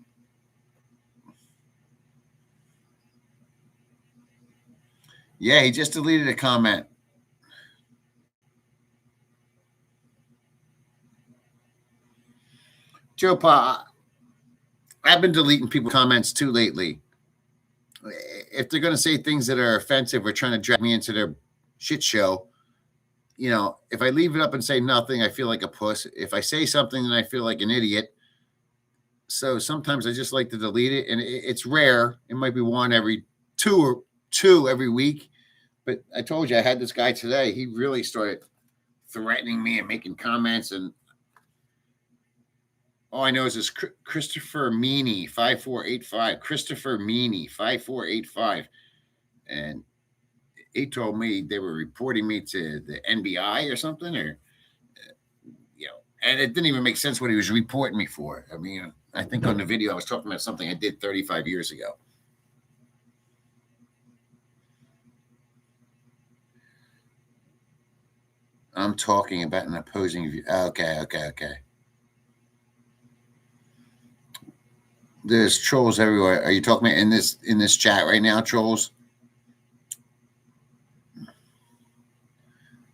Yeah, he just deleted a comment. Joe Pa, I've been deleting people's comments too lately. If they're going to say things that are offensive or trying to drag me into their shit show, if I leave it up and say nothing, I feel like a puss. If I say something, then I feel like an idiot. So sometimes I just like to delete it, and it's rare. It might be one every two every week. But I told you I had this guy today. He really started threatening me and making comments, and all I know is this Christopher Meany 5485. Christopher Meany 5485, and he told me they were reporting me to the NBI or something, or and it didn't even make sense what he was reporting me for. I mean, I think on the video I was talking about something I did 35 years ago. I'm talking about an opposing view. Okay. There's trolls everywhere. Are you talking about in this chat right now, trolls?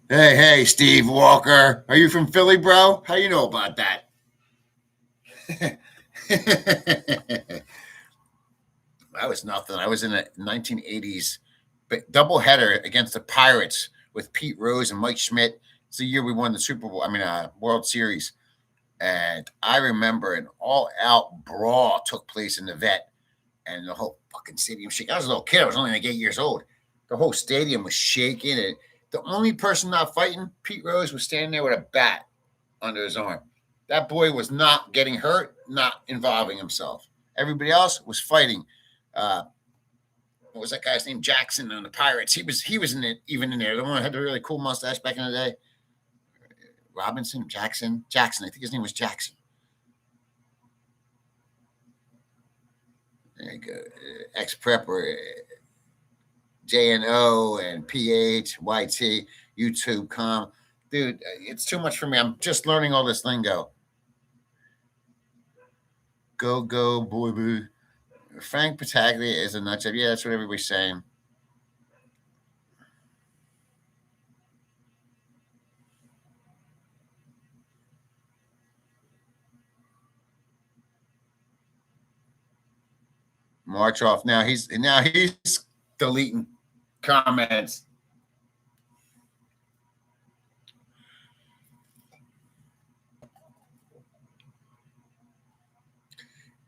Hey, Steve Walker. Are you from Philly, bro? How you know about that? That was nothing. I was in the 1980s doubleheader against the Pirates with Pete Rose and Mike Schmidt. It's the year we won the Super Bowl. I mean, World Series. And I remember an all-out brawl took place in the vet, and the whole fucking stadium shaking. I was a little kid. I was only like 8 years old. The whole stadium was shaking, and the only person not fighting, Pete Rose, was standing there with a bat under his arm. That boy was not getting hurt, not involving himself. Everybody else was fighting. What was that guy's name? Jackson on the Pirates. He was in it, even in there. The one who had the really cool mustache back in the day. Robinson, Jackson. I think his name was Jackson. There you go. Ex-prepper, JNO and PH, YT, YouTube, com. Dude, it's too much for me. I'm just learning all this lingo. Go, boy, boo. Frank Pataglia is a nut job. Yeah, that's what everybody's saying. March off. Now he's deleting comments.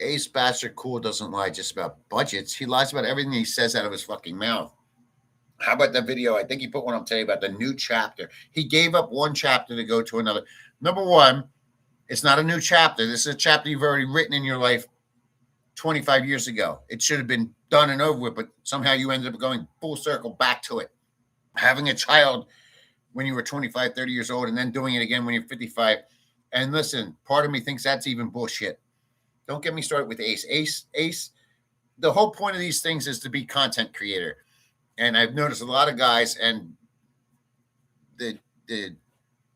Ace Bastard Cool doesn't lie just about budgets. He lies about everything he says out of his fucking mouth. How about that video? I think he put one up today about the new chapter. He gave up one chapter to go to another. Number one, it's not a new chapter. This is a chapter you've already written in your life 25 years ago. It should have been done and over with, but somehow you ended up going full circle back to it. Having a child when you were 25, 30 years old, and then doing it again when you're 55. And listen, part of me thinks that's even bullshit. Don't get me started with Ace. The whole point of these things is to be content creator. And I've noticed a lot of guys, and the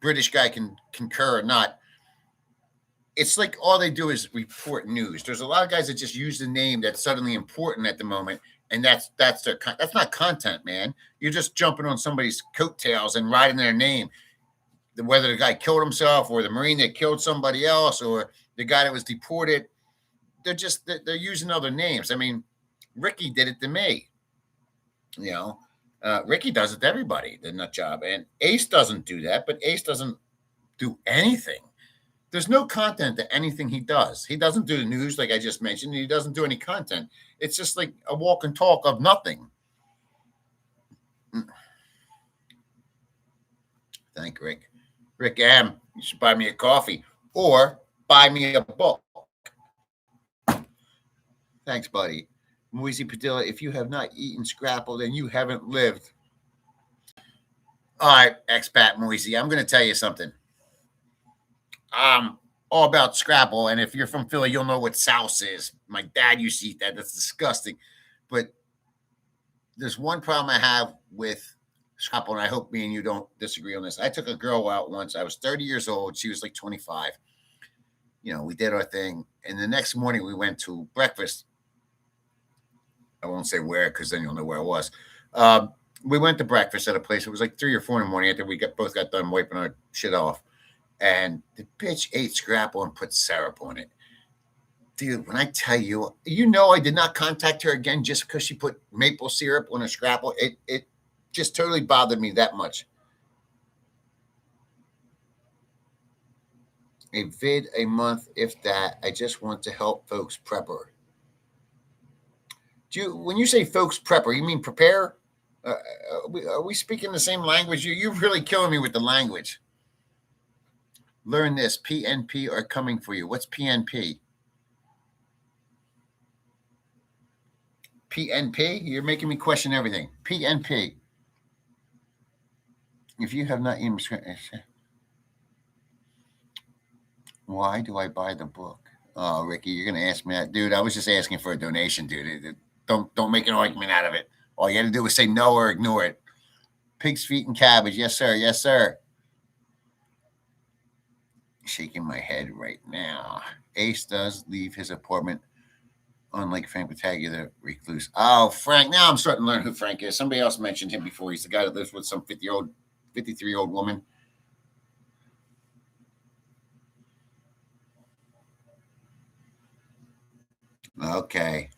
British guy can concur or not. It's like all they do is report news. There's a lot of guys that just use the name that's suddenly important at the moment, and that's not content, man. You're just jumping on somebody's coattails and riding their name. Whether the guy killed himself, or the Marine that killed somebody else, or the guy that was deported, they're using other names. I mean, Ricky did it to me. Ricky does it to everybody, the nut job. And Ace doesn't do that, but Ace doesn't do anything. There's no content to anything he does. He doesn't do the news like I just mentioned. He doesn't do any content. It's just like a walk and talk of nothing. Thank Rick. Rick M., you should buy me a coffee or buy me a book. Thanks, buddy. Moisey Padilla, if you have not eaten Scrapple, then you haven't lived. All right, expat Moisey, I'm going to tell you something. All about Scrapple, and if you're from Philly, you'll know what souse is. My dad used to eat that. That's disgusting. But there's one problem I have with Scrapple, and I hope me and you don't disagree on this. I took a girl out once. I was 30 years old. She was like 25. We did our thing, and the next morning we went to breakfast. I won't say where, because then you'll know where it was. We went to breakfast at a place. It was like 3 or 4 in the morning after we both got done wiping our shit off. And the bitch ate Scrapple and put syrup on it. Dude, when I tell you, I did not contact her again just because she put maple syrup on a Scrapple. It just totally bothered me that much. A vid a month, if that. I just want to help folks prepper. When you say folks prepper, you mean prepare? Are we speaking the same language? You're really killing me with the language. Learn this. PNP are coming for you. What's PNP? PNP? You're making me question everything. PNP. If you have not even... Why do I buy the book? Oh, Ricky, you're going to ask me that. Dude, I was just asking for a donation, dude. Don't make an argument out of it. All you got to do is say no or ignore it. Pig's feet and cabbage. Yes, sir. Yes, sir. Shaking my head right now. Ace does leave his apartment, unlike Frank Battaglia, the recluse. Oh, Frank. Now I'm starting to learn who Frank is. Somebody else mentioned him before. He's the guy that lives with some 53-year-old woman. Okay.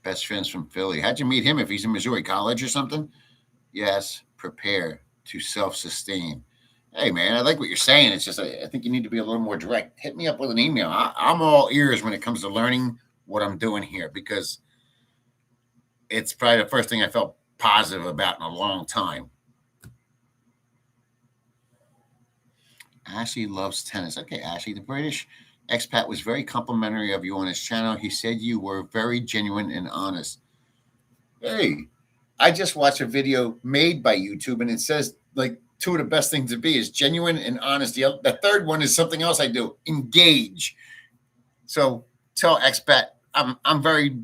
Best friends from Philly. How'd you meet him if he's in Missouri College or something? Yes, prepare to self-sustain. Hey, man, I like what you're saying. It's just I think you need to be a little more direct. Hit me up with an email. I'm all ears when it comes to learning what I'm doing here, because it's probably the first thing I felt positive about in a long time. Ashley loves tennis. Okay, Ashley, the British expat was very complimentary of you on his channel. He said you were very genuine and honest. Hey, I just watched a video made by YouTube, and it says like 2 of the best things to be is genuine and honesty. The third one is something else I do, engage. So tell expat, I'm very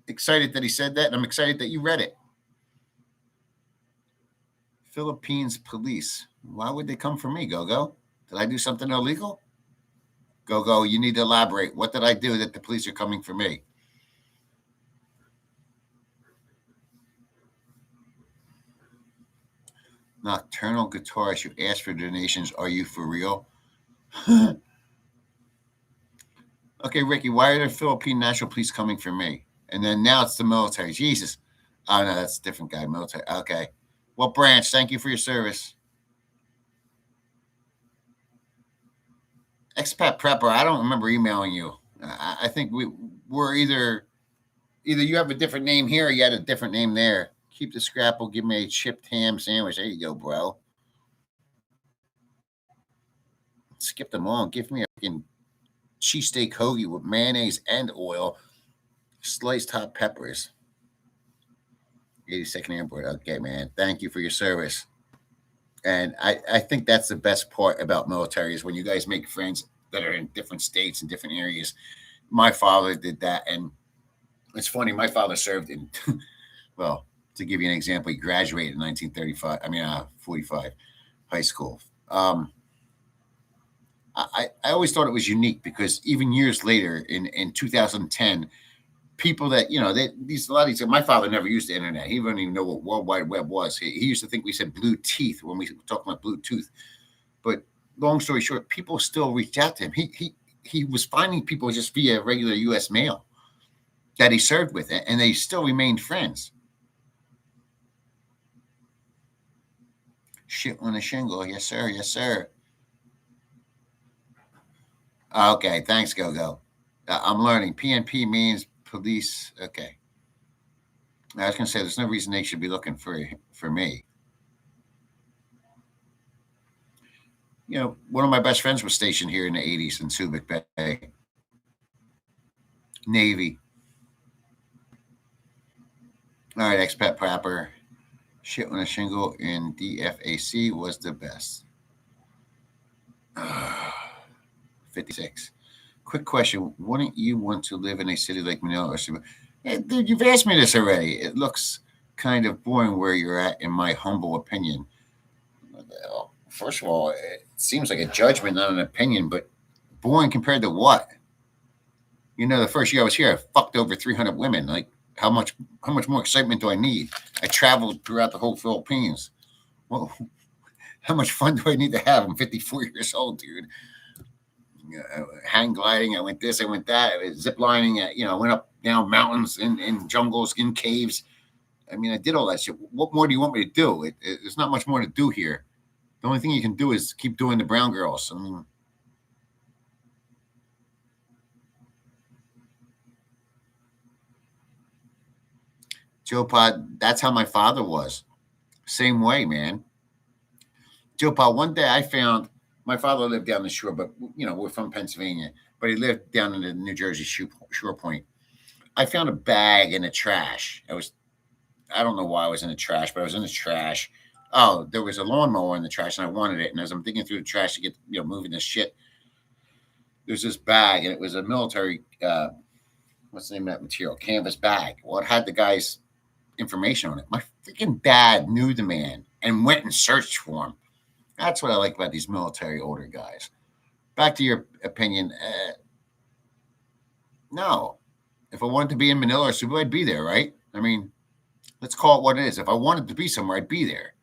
excited that he said that, and I'm excited that you read it. Philippines police. Why would they come for me, Go-Go? Did I do something illegal? Go, you need to elaborate. What did I do that the police are coming for me? Nocturnal guitarist, you asked for donations. Are you for real? Okay, Ricky, why are the Philippine National Police coming for me? And then now it's the military. Jesus. Oh, no, that's a different guy. Military. Okay. Well, Branch, thank you for your service. Expat Prepper, I don't remember emailing you. I think we're either you have a different name here or you had a different name there. Keep the Scrapple. Give me a chipped ham sandwich. There you go, bro. Skip them all. Give me a fucking cheesesteak hoagie with mayonnaise and oil. Sliced hot peppers. 82nd Airport. Okay, man. Thank you for your service. And I think that's the best part about military is when you guys make friends that are in different states and different areas. My father did that. And it's funny, my father served in, well, to give you an example, he graduated in 1935, 45, high school. I always thought it was unique because even years later, in 2010, people that these a lot of these. My father never used the internet. He didn't even know what World Wide Web was. He used to think we said blue teeth when we were talking about Bluetooth. But long story short, people still reach out to him. He was finding people just via regular U.S. mail that he served with, and they still remained friends. Shit on a shingle, yes sir, yes sir. Okay, thanks, Go. I'm learning. PNP means police. Okay. I was going to say, there's no reason they should be looking for me. One of my best friends was stationed here in the 80s in Subic Bay. Navy. All right, expat proper. Shit on a shingle in DFAC was the best. 56. Quick question. Wouldn't you want to live in a city like Manila or Cebu? Hey, dude, you've asked me this already. It looks kind of boring where you're at, in my humble opinion. Well, first of all, it seems like a judgment, not an opinion, but boring compared to what? The first year I was here, I fucked over 300 women. Like, how much more excitement do I need? I traveled throughout the whole Philippines. Well, how much fun do I need to have? I'm 54 years old, dude. Hang gliding. I went this, I went that. I was zip lining. I went up down mountains, in jungles, in caves. I did all that shit. What more do you want me to do? There's not much more to do here. The only thing you can do is keep doing the brown girls. Joe Pod, that's how my father was. Same way, man. Joe Pod, one day I found my father lived down the shore, but we're from Pennsylvania, but he lived down in the New Jersey shore point. I found a bag in the trash. I don't know why I was in the trash, but I was in the trash. Oh, there was a lawnmower in the trash and I wanted it. And as I'm digging through the trash to get, moving this shit, there's this bag and it was a military, what's the name of that material? Canvas bag. Well, it had the guy's information on it. My freaking dad knew the man and went and searched for him. That's what I like about these military older guys. Back to your opinion. No. If I wanted to be in Manila or Cebu, I'd be there, right? Let's call it what it is. If I wanted to be somewhere, I'd be there.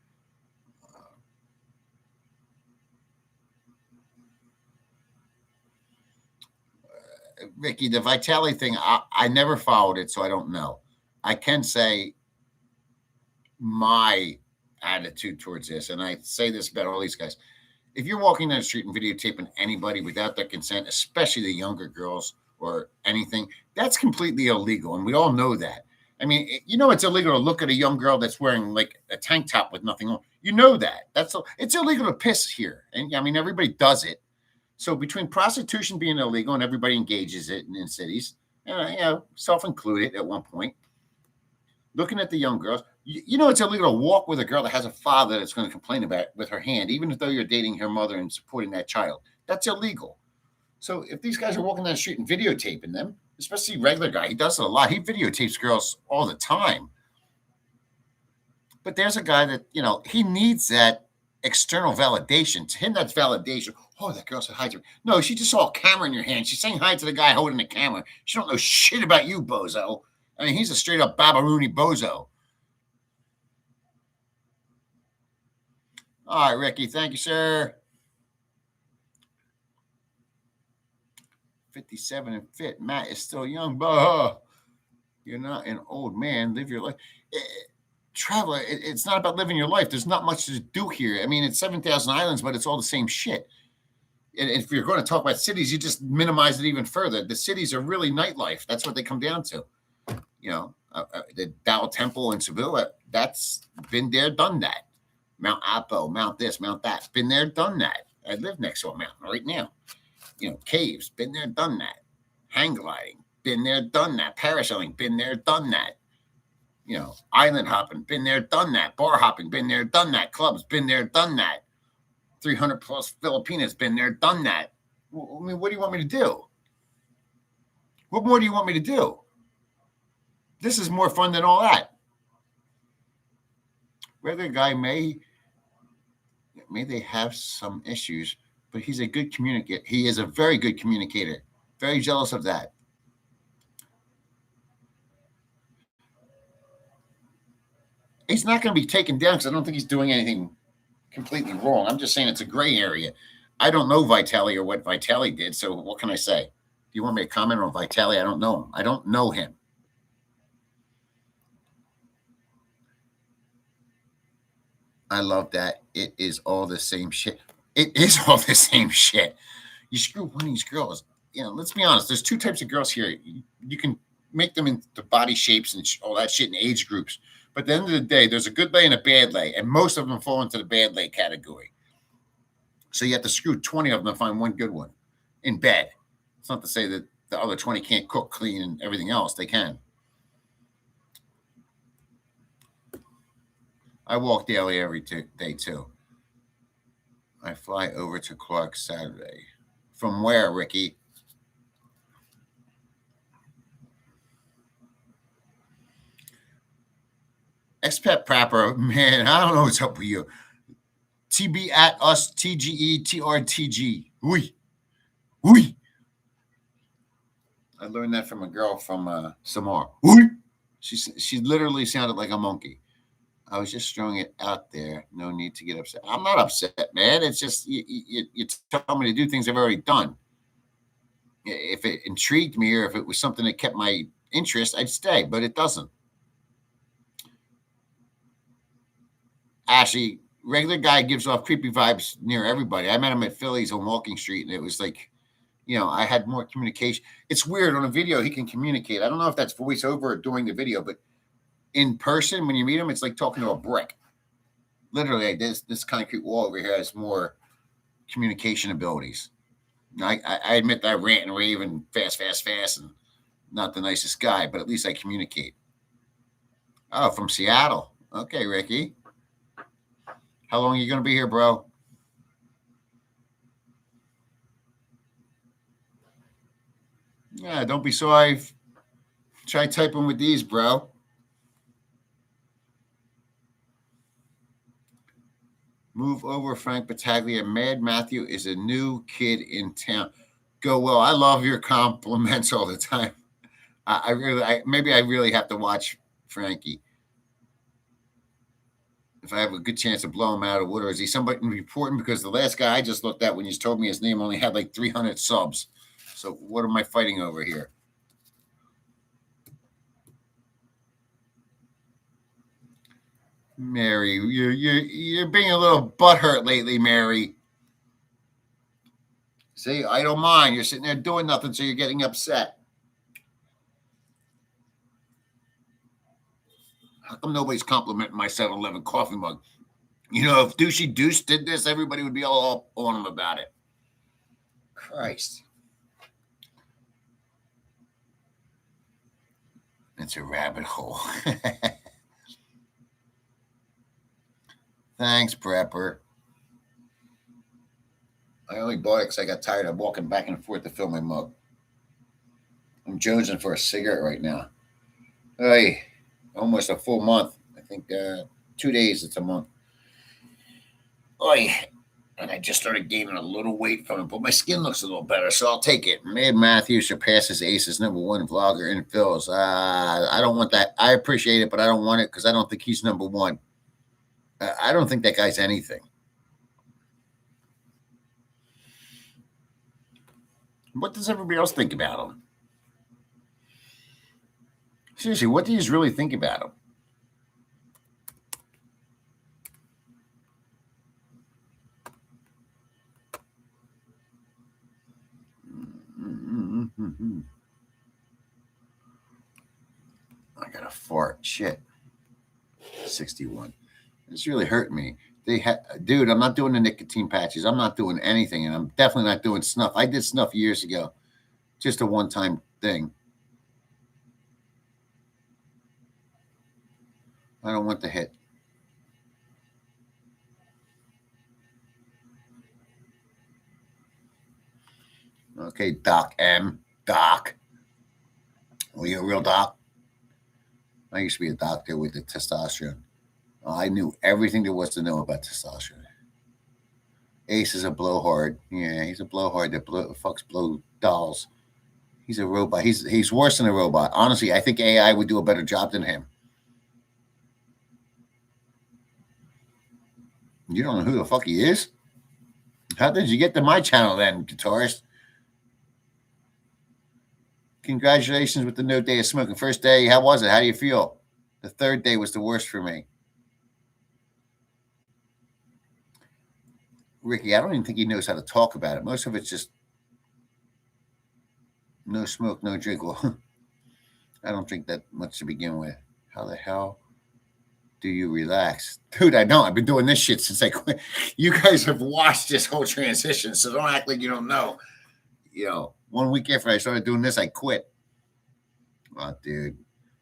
Ricky, the Vitali thing, I never followed it, so I don't know. I can say my attitude towards this, and I say this about all these guys. If you're walking down the street and videotaping anybody without their consent, especially the younger girls or anything, that's completely illegal. And we all know that. It's illegal to look at a young girl that's wearing like a tank top with nothing on. You know that. It's illegal to piss here. And everybody does it. So between prostitution being illegal and everybody engages it in cities, self-included at one point, looking at the young girls, it's illegal to walk with a girl that has a father that's going to complain about it with her hand, even though you're dating her mother and supporting that child. That's illegal. So if these guys are walking down the street and videotaping them, especially regular guy, he does it a lot. He videotapes girls all the time. But there's a guy that, he needs that external validation. To him, that's validation. Oh, that girl said hi to me. No, she just saw a camera in your hand. She's saying hi to the guy holding the camera. She don't know shit about you, bozo. He's a straight up babaroony bozo. All right, Ricky. Thank you, sir. 57 and fit. Matt is still young, but you're not an old man. Live your life. Traveler, it's not about living your life. There's not much to do here. It's 7,000 islands, but it's all the same shit. And if you're going to talk about cities, you just minimize it even further. The cities are really nightlife. That's what they come down to. The Tao Temple in Cebu, that's been there, done that. Mount Apo, Mount this, Mount that. Been there, done that. I live next to a mountain right now. Caves, been there, done that. Hang gliding, been there, done that. Parasailing, been there, done that. You know, island hopping, been there, done that. Bar hopping, been there, done that. Clubs, been there, done that. 300 plus Filipinas, been there, done that. I mean, what do you want me to do? What more do you want me to do? This is more fun than all that. Whether a guy may they have some issues, but he's a good communicator. He is a very good communicator. Very jealous of that. He's not going to be taken down because I don't think he's doing anything completely wrong. I'm just saying it's a gray area. I don't know Vitali or what Vitali did, so what can I say? Do you want me to comment on Vitali? I don't know him. I don't know him. I love that. It is all the same shit. It is all the same shit. You screw one of these girls. You know, let's be honest. There's two types of girls here. You can make them into body shapes and all that shit in age groups. But at the end of the day, there's a good lay and a bad lay, and most of them fall into the bad lay category. So you have to screw 20 of them to find one good one in bed. It's not to say that the other 20 can't cook, clean, and everything else. They can. I walk daily every day, too. I fly over to Clark Saturday. From where, Ricky? Expat Prapper, man, I don't know what's up with you. TB at us, TGETRTG. Oui. Oui. I learned that from a girl from Samar. Oui. She literally sounded like a monkey. I was just throwing it out there. No need to get upset. I'm not upset, man. It's just you tell me to do things I've already done. If it intrigued me or if it was something that kept my interest, I'd stay, but it doesn't. Ashley, regular guy gives off creepy vibes near everybody. I met him at Philly's on Walking Street, and it was like, you know, I had more communication. It's weird on a video, he can communicate. I don't know if that's voiceover or doing the video, but in person, when you meet him, it's like talking to a brick. Literally, like this concrete wall over here has more communication abilities. I admit that I rant and rave and fast, and not the nicest guy, but at least I communicate. Oh, from Seattle. Okay, Ricky. How long are you going to be here, bro? Yeah, don't be sorry. Try typing with these, bro. Move over, Frank Battaglia. Mad Matthew is a new kid in town. Go well. I love your compliments all the time. I really have to watch Frankie. If I have a good chance of blowing him out of water, is he somebody important? Because the last guy I just looked at when you told me his name only had like 300 subs. So what am I fighting over here? Mary, you're being a little butthurt lately, Mary. See, I don't mind. You're sitting there doing nothing, so you're getting upset. How come nobody's complimenting my 7-Eleven coffee mug? You know, if Douchey Deuce did this, everybody would be all up on him about it. Christ. It's a rabbit hole. Thanks, Prepper. I only bought it because I got tired of walking back and forth to fill my mug. I'm jonesing for a cigarette right now. Hey, almost a full month. I think 2 days, it's a month. Oy. And I just started gaining a little weight from it, but my skin looks a little better, so I'll take it. Mad Matthews surpasses Ace's #1 vlogger in Phil's. I don't want that. I appreciate it, but I don't want it because I don't think he's #1. I don't think that guy's anything. What does everybody else think about him? Seriously, what do you really think about him? I got a fart. Shit. 61. It's really hurting me. Dude, I'm not doing the nicotine patches. I'm not doing anything, and I'm definitely not doing snuff. I did snuff years ago, just a one-time thing. I don't want the hit. Okay, Doc M. Doc. Were you a real doc? I used to be a doctor with the testosterone. I knew everything there was to know about testosterone. Ace is a blowhard. Yeah, he's a blowhard that fucks blow dolls. He's a robot. He's worse than a robot. Honestly, I think AI would do a better job than him. You don't know who the fuck he is? How did you get to my channel then, guitarist? Congratulations with the no day of smoking. First day, how was it? How do you feel? The third day was the worst for me. Ricky, I don't even think he knows how to talk about it. Most of it's just no smoke, no drink. Well, I don't drink that much to begin with. How the hell do you relax? Dude, I don't. I've been doing this shit since I quit. You guys have watched this whole transition, so don't act like you don't know. 1 week after I started doing this, I quit. Oh, dude,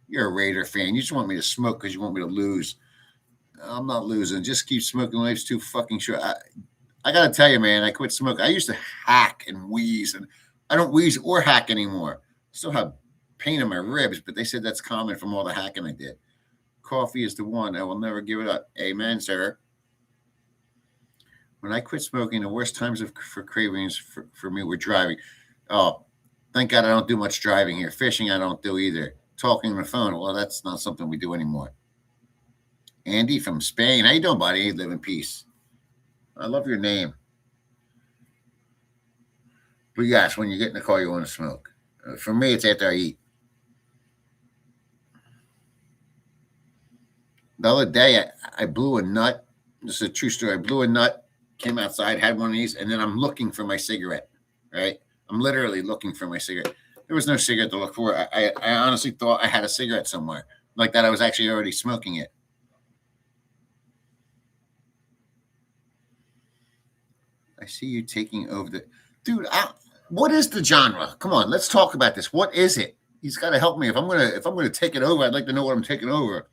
you're a Raider fan. You just want me to smoke because you want me to lose. I'm not losing. Just keep smoking. Life's too fucking short. I got to tell you, man, I quit smoking. I used to hack and wheeze, and I don't wheeze or hack anymore. Still have pain in my ribs, but they said that's common from all the hacking I did. Coffee is the one. I will never give it up. Amen, sir. When I quit smoking, the worst times for cravings for me were driving. Oh, thank God I don't do much driving here. Fishing, I don't do either. Talking on the phone, well, that's not something we do anymore. Andy from Spain. How you doing, buddy? Live in peace. I love your name. But yes, when you get in the car, you want to smoke. For me, it's after I eat. The other day, I blew a nut. This is a true story. I blew a nut, came outside, had one of these, and then I'm looking for my cigarette, right? I'm literally looking for my cigarette. There was no cigarette to look for. I honestly thought I had a cigarette somewhere. Like that I was actually already smoking it. I see you taking over the... Dude, what is the genre? Come on, let's talk about this. What is it? He's got to help me. If I'm gonna take it over, I'd like to know what I'm taking over.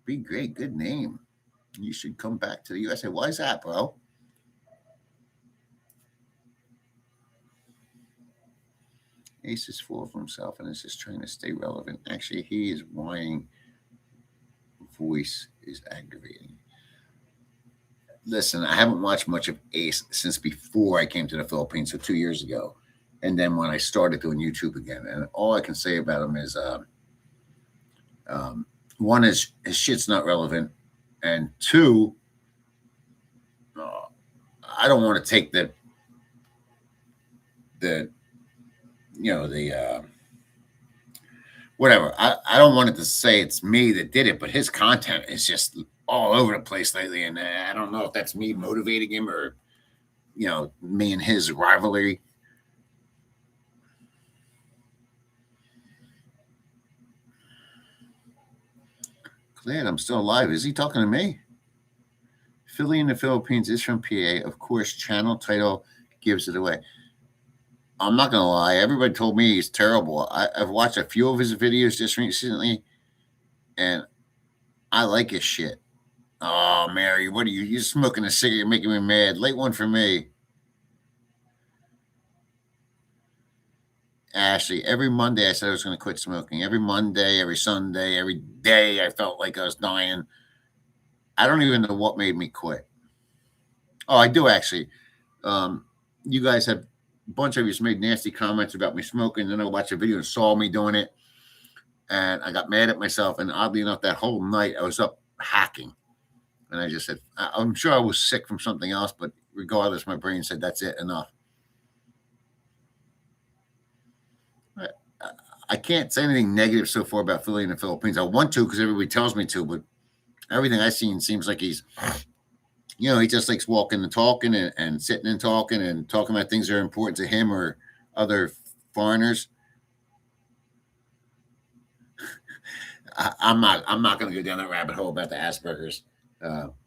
Be great, good name. You should come back to the USA. Why is that, bro? Ace is full of himself and is just trying to stay relevant. Actually, he is whining. Voice is aggravating. Listen, I haven't watched much of Ace since before I came to the Philippines, so 2 years ago. And then when I started doing YouTube again, and all I can say about him is, one is his shit's not relevant, and two, I don't want to take the whatever. I don't want it to say it's me that did it, but his content is just all over the place lately, and I don't know if that's me motivating him or me and his rivalry. Glad I'm still alive. Is he talking to me? Philly in the Philippines is from PA. Of course, channel title gives it away. I'm not going to lie. Everybody told me he's terrible. I've watched a few of his videos just recently, and I like his shit. Oh, Mary, what are you? You're smoking a cigarette, making me mad. Late one for me. Ashley, every Monday I said I was going to quit smoking. Every Monday, every Sunday, every day I felt like I was dying. I don't even know what made me quit. Oh, I do actually. You guys have a bunch of you made nasty comments about me smoking. Then I watched a video and saw me doing it, and I got mad at myself. And oddly enough, that whole night I was up hacking, and I just said, I'm sure I was sick from something else, but regardless, my brain said, that's it, enough. I can't say anything negative so far about Philly in the Philippines. I want to because everybody tells me to, but everything I've seen seems like he's, he just likes walking and talking and sitting and talking about things that are important to him or other foreigners. I'm not going to go down that rabbit hole about the Asperger's,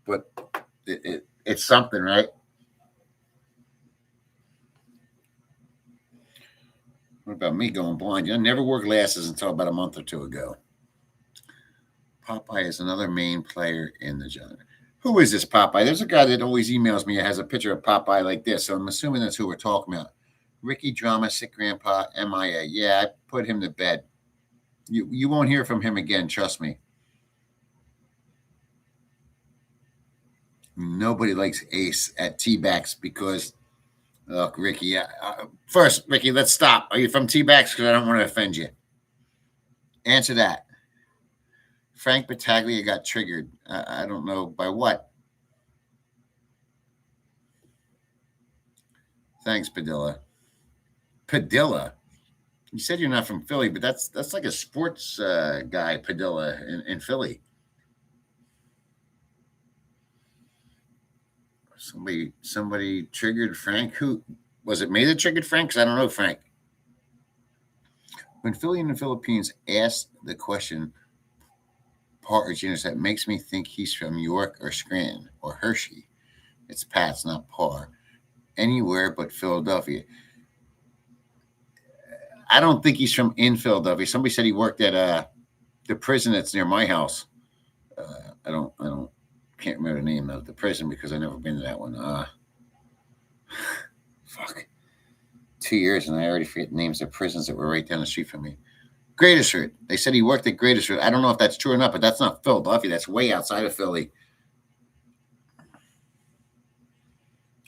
but it's something, right? What about me going blind? I never wore glasses until about a month or two ago. Popeye is another main player in the genre. Who is this Popeye? There's a guy that always emails me that has a picture of Popeye like this, so I'm assuming that's who we're talking about. Ricky Drama, Sick Grandpa, MIA. Yeah, I put him to bed. You won't hear from him again, trust me. Nobody likes Ace at T-Backs because, look, Ricky, first, Ricky, let's stop. Are you from T-Backs? Because I don't want to offend you. Answer that. Frank Battaglia got triggered. I don't know by what. Thanks, Padilla. Padilla? You said you're not from Philly, but that's like a sports guy, Padilla, in Philly. Somebody triggered Frank. Who was it? Me that triggered Frank? Because I don't know Frank. When Philly in the Philippines asked the question, Partridge, that makes me think he's from York or Scranton or Hershey. It's Pat's, not Parr. Anywhere but Philadelphia. I don't think he's from in Philadelphia. Somebody said he worked at the prison that's near my house. Can't remember the name of the prison because I've never been to that one. Fuck. 2 years and I already forget names of prisons that were right down the street from me. Greatersford. They said he worked at Greatersford. I don't know if that's true or not, but that's not Philadelphia. That's way outside of Philly.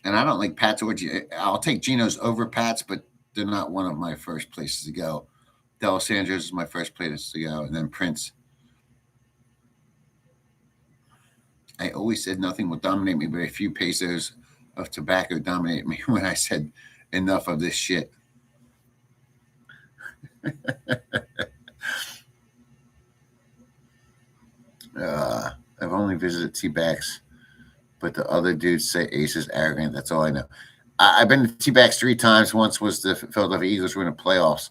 And I don't like Pat's or I'll take Geno's over Pat's, but they're not one of my first places to go. D'Alessandro's is my first place to go, and then Prince. I always said nothing will dominate me, but a few pesos of tobacco dominated me when I said enough of this shit. I've only visited T-Backs, but the other dudes say Ace is arrogant. That's all I know. I've been to T-Backs 3 times. Once was the Philadelphia Eagles were in the playoffs.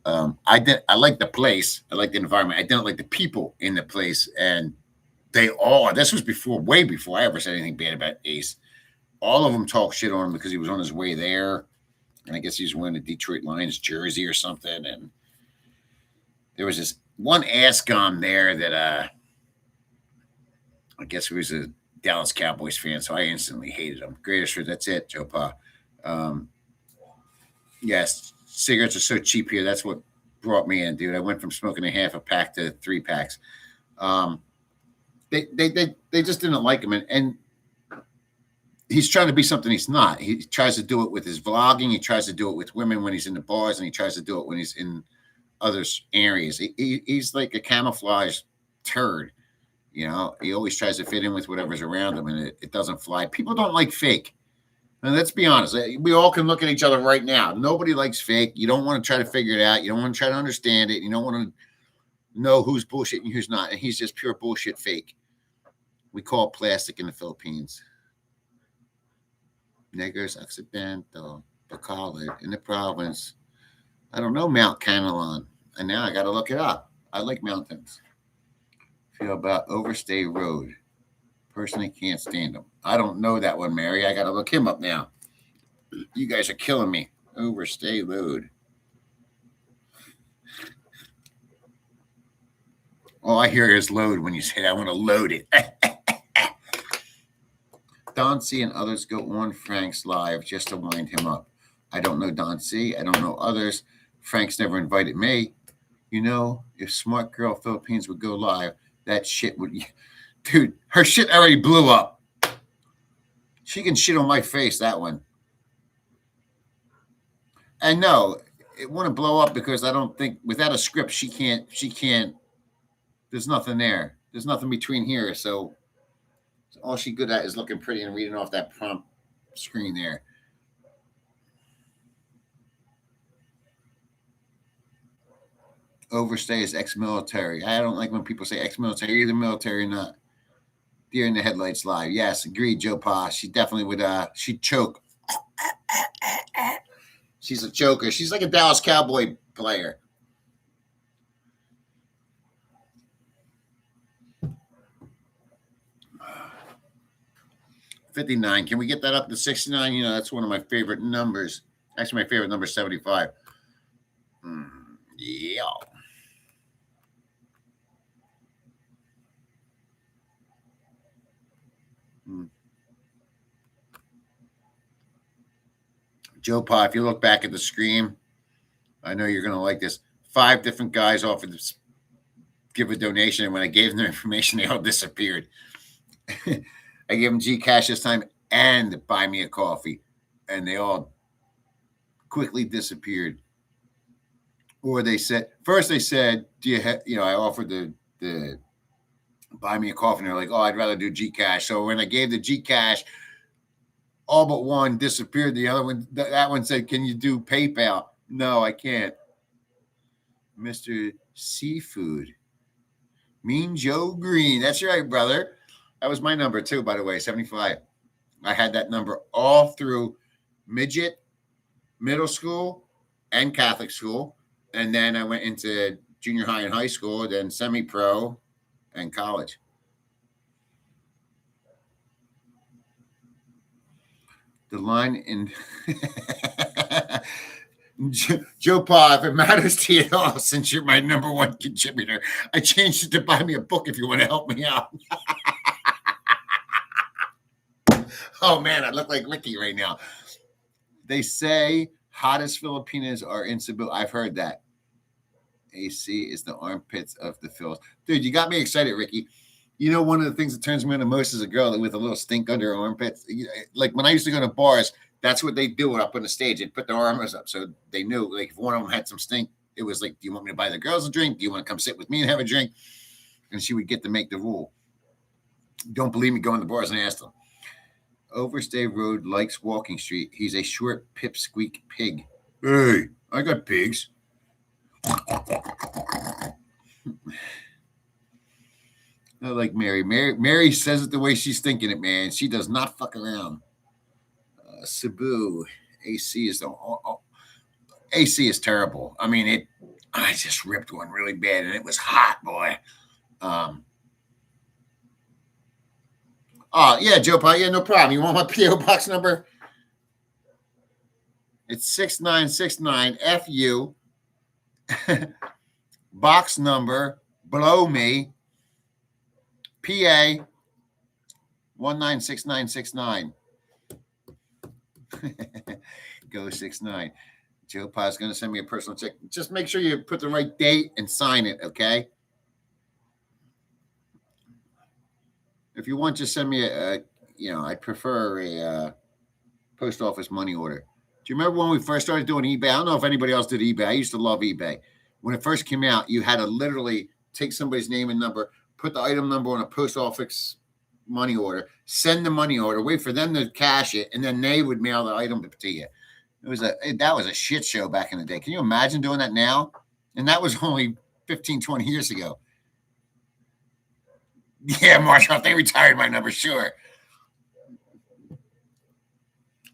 I like the place. I like the environment. I didn't like the people in the place, and this was way before I ever said anything bad about Ace. All of them talked shit on him because he was on his way there. And I guess he was wearing a Detroit Lions jersey or something. And there was this one ass gum there that I guess he was a Dallas Cowboys fan, so I instantly hated him. Greatest, that's it, Joe Pa. Yes, cigarettes are so cheap here. That's what brought me in, dude. I went from smoking a half a pack to 3 packs. They just didn't like him, and he's trying to be something he's not. He tries to do it with his vlogging. He tries to do it with women when he's in the bars, and he tries to do it when he's in other areas. He's like a camouflage turd. He always tries to fit in with whatever's around him, and it doesn't fly. People don't like fake. And let's be honest. We all can look at each other right now. Nobody likes fake. You don't want to try to figure it out. You don't want to try to understand it. You don't want to know who's bullshit and who's not. And he's just pure bullshit fake. We call it plastic in the Philippines. Negros Occidental, Bacolod, in the province. I don't know Mount Canelon. And now I got to look it up. I like mountains. Feel about Overstay Road. Personally can't stand them. I don't know that one, Mary. I got to look him up now. You guys are killing me. Overstay Road. All I hear is load when you say I want to load it. Don C and others go on Frank's live just to wind him up. I don't know Don C. I don't know others. Frank's never invited me. If Smart Girl Philippines would go live, that shit would... Dude, her shit already blew up. She can shit on my face, that one. And no, it wouldn't blow up because I don't think... Without a script, she can't... There's nothing there. There's nothing between here, so... All she's good at is looking pretty and reading off that prompt screen there. Overstay is ex-military. I don't like when people say ex-military, either military or not. Deer in the headlights live. Yes, agreed, Joe Pa. She definitely would, she'd choke. She's a choker. She's like a Dallas Cowboy player. $59. Can we get that up to 69? That's one of my favorite numbers. Actually, my favorite number is 75. Yeah. Joe Pa, if you look back at the screen, I know you're going to like this. 5 different guys offered to give a donation, and when I gave them their information, they all disappeared. I gave them Gcash this time and buy me a coffee, and they all quickly disappeared. Or they said, first they said, do you have, I offered the buy me a coffee, and they're like, oh, I'd rather do Gcash. So when I gave the Gcash, all but one disappeared. The other one, that one said, can you do PayPal? No, I can't. Mr. Seafood. Mean Joe Green. That's right, brother. That was my number too, by the way, 75. I had that number all through midget, middle school, and Catholic school. And then I went into junior high and high school, then semi-pro and college. The line in Joe Pa, if it matters to you at all, since you're my number one contributor, I changed it to buy me a book if you want to help me out. Oh, man, I look like Ricky right now. They say hottest Filipinas are in Cebu. I've heard that. AC is the armpits of the Phils. Dude, you got me excited, Ricky. You know, one of the things that turns me on the most is a girl with a little stink under her armpits. Like when I used to go to bars, that's what they do up on the stage. They'd put their arms up so they knew, like, if one of them had some stink, it was like, do you want me to buy the girls a drink? Do you want to come sit with me and have a drink? And she would get to make the rule. Don't believe me, go in the bars and ask them. Overstay Road likes Walking Street. He's a short pipsqueak pig. Hey, I got pigs. I like Mary. Mary says it the way she's thinking it, man. She does not fuck around. Cebu. AC is AC is terrible. I mean, I just ripped one really bad, and it was hot, boy. Oh, yeah, Joe Pa. Yeah, no problem. You want my P.O. Box number? It's 6969 FU. Box number, below me, PA 196969. Go 69. Joe Pa's going to send me a personal check. Just make sure you put the right date and sign it, okay? If you want, just send me I prefer a post office money order. Do you remember when we first started doing eBay? I don't know if anybody else did eBay. I used to love eBay. When it first came out, you had to literally take somebody's name and number, put the item number on a post office money order, send the money order, wait for them to cash it, and then they would mail the item to you. That was a shit show back in the day. Can you imagine doing that now? And that was only 15, 20 years ago. Yeah, Marshall, if they retired my number, sure.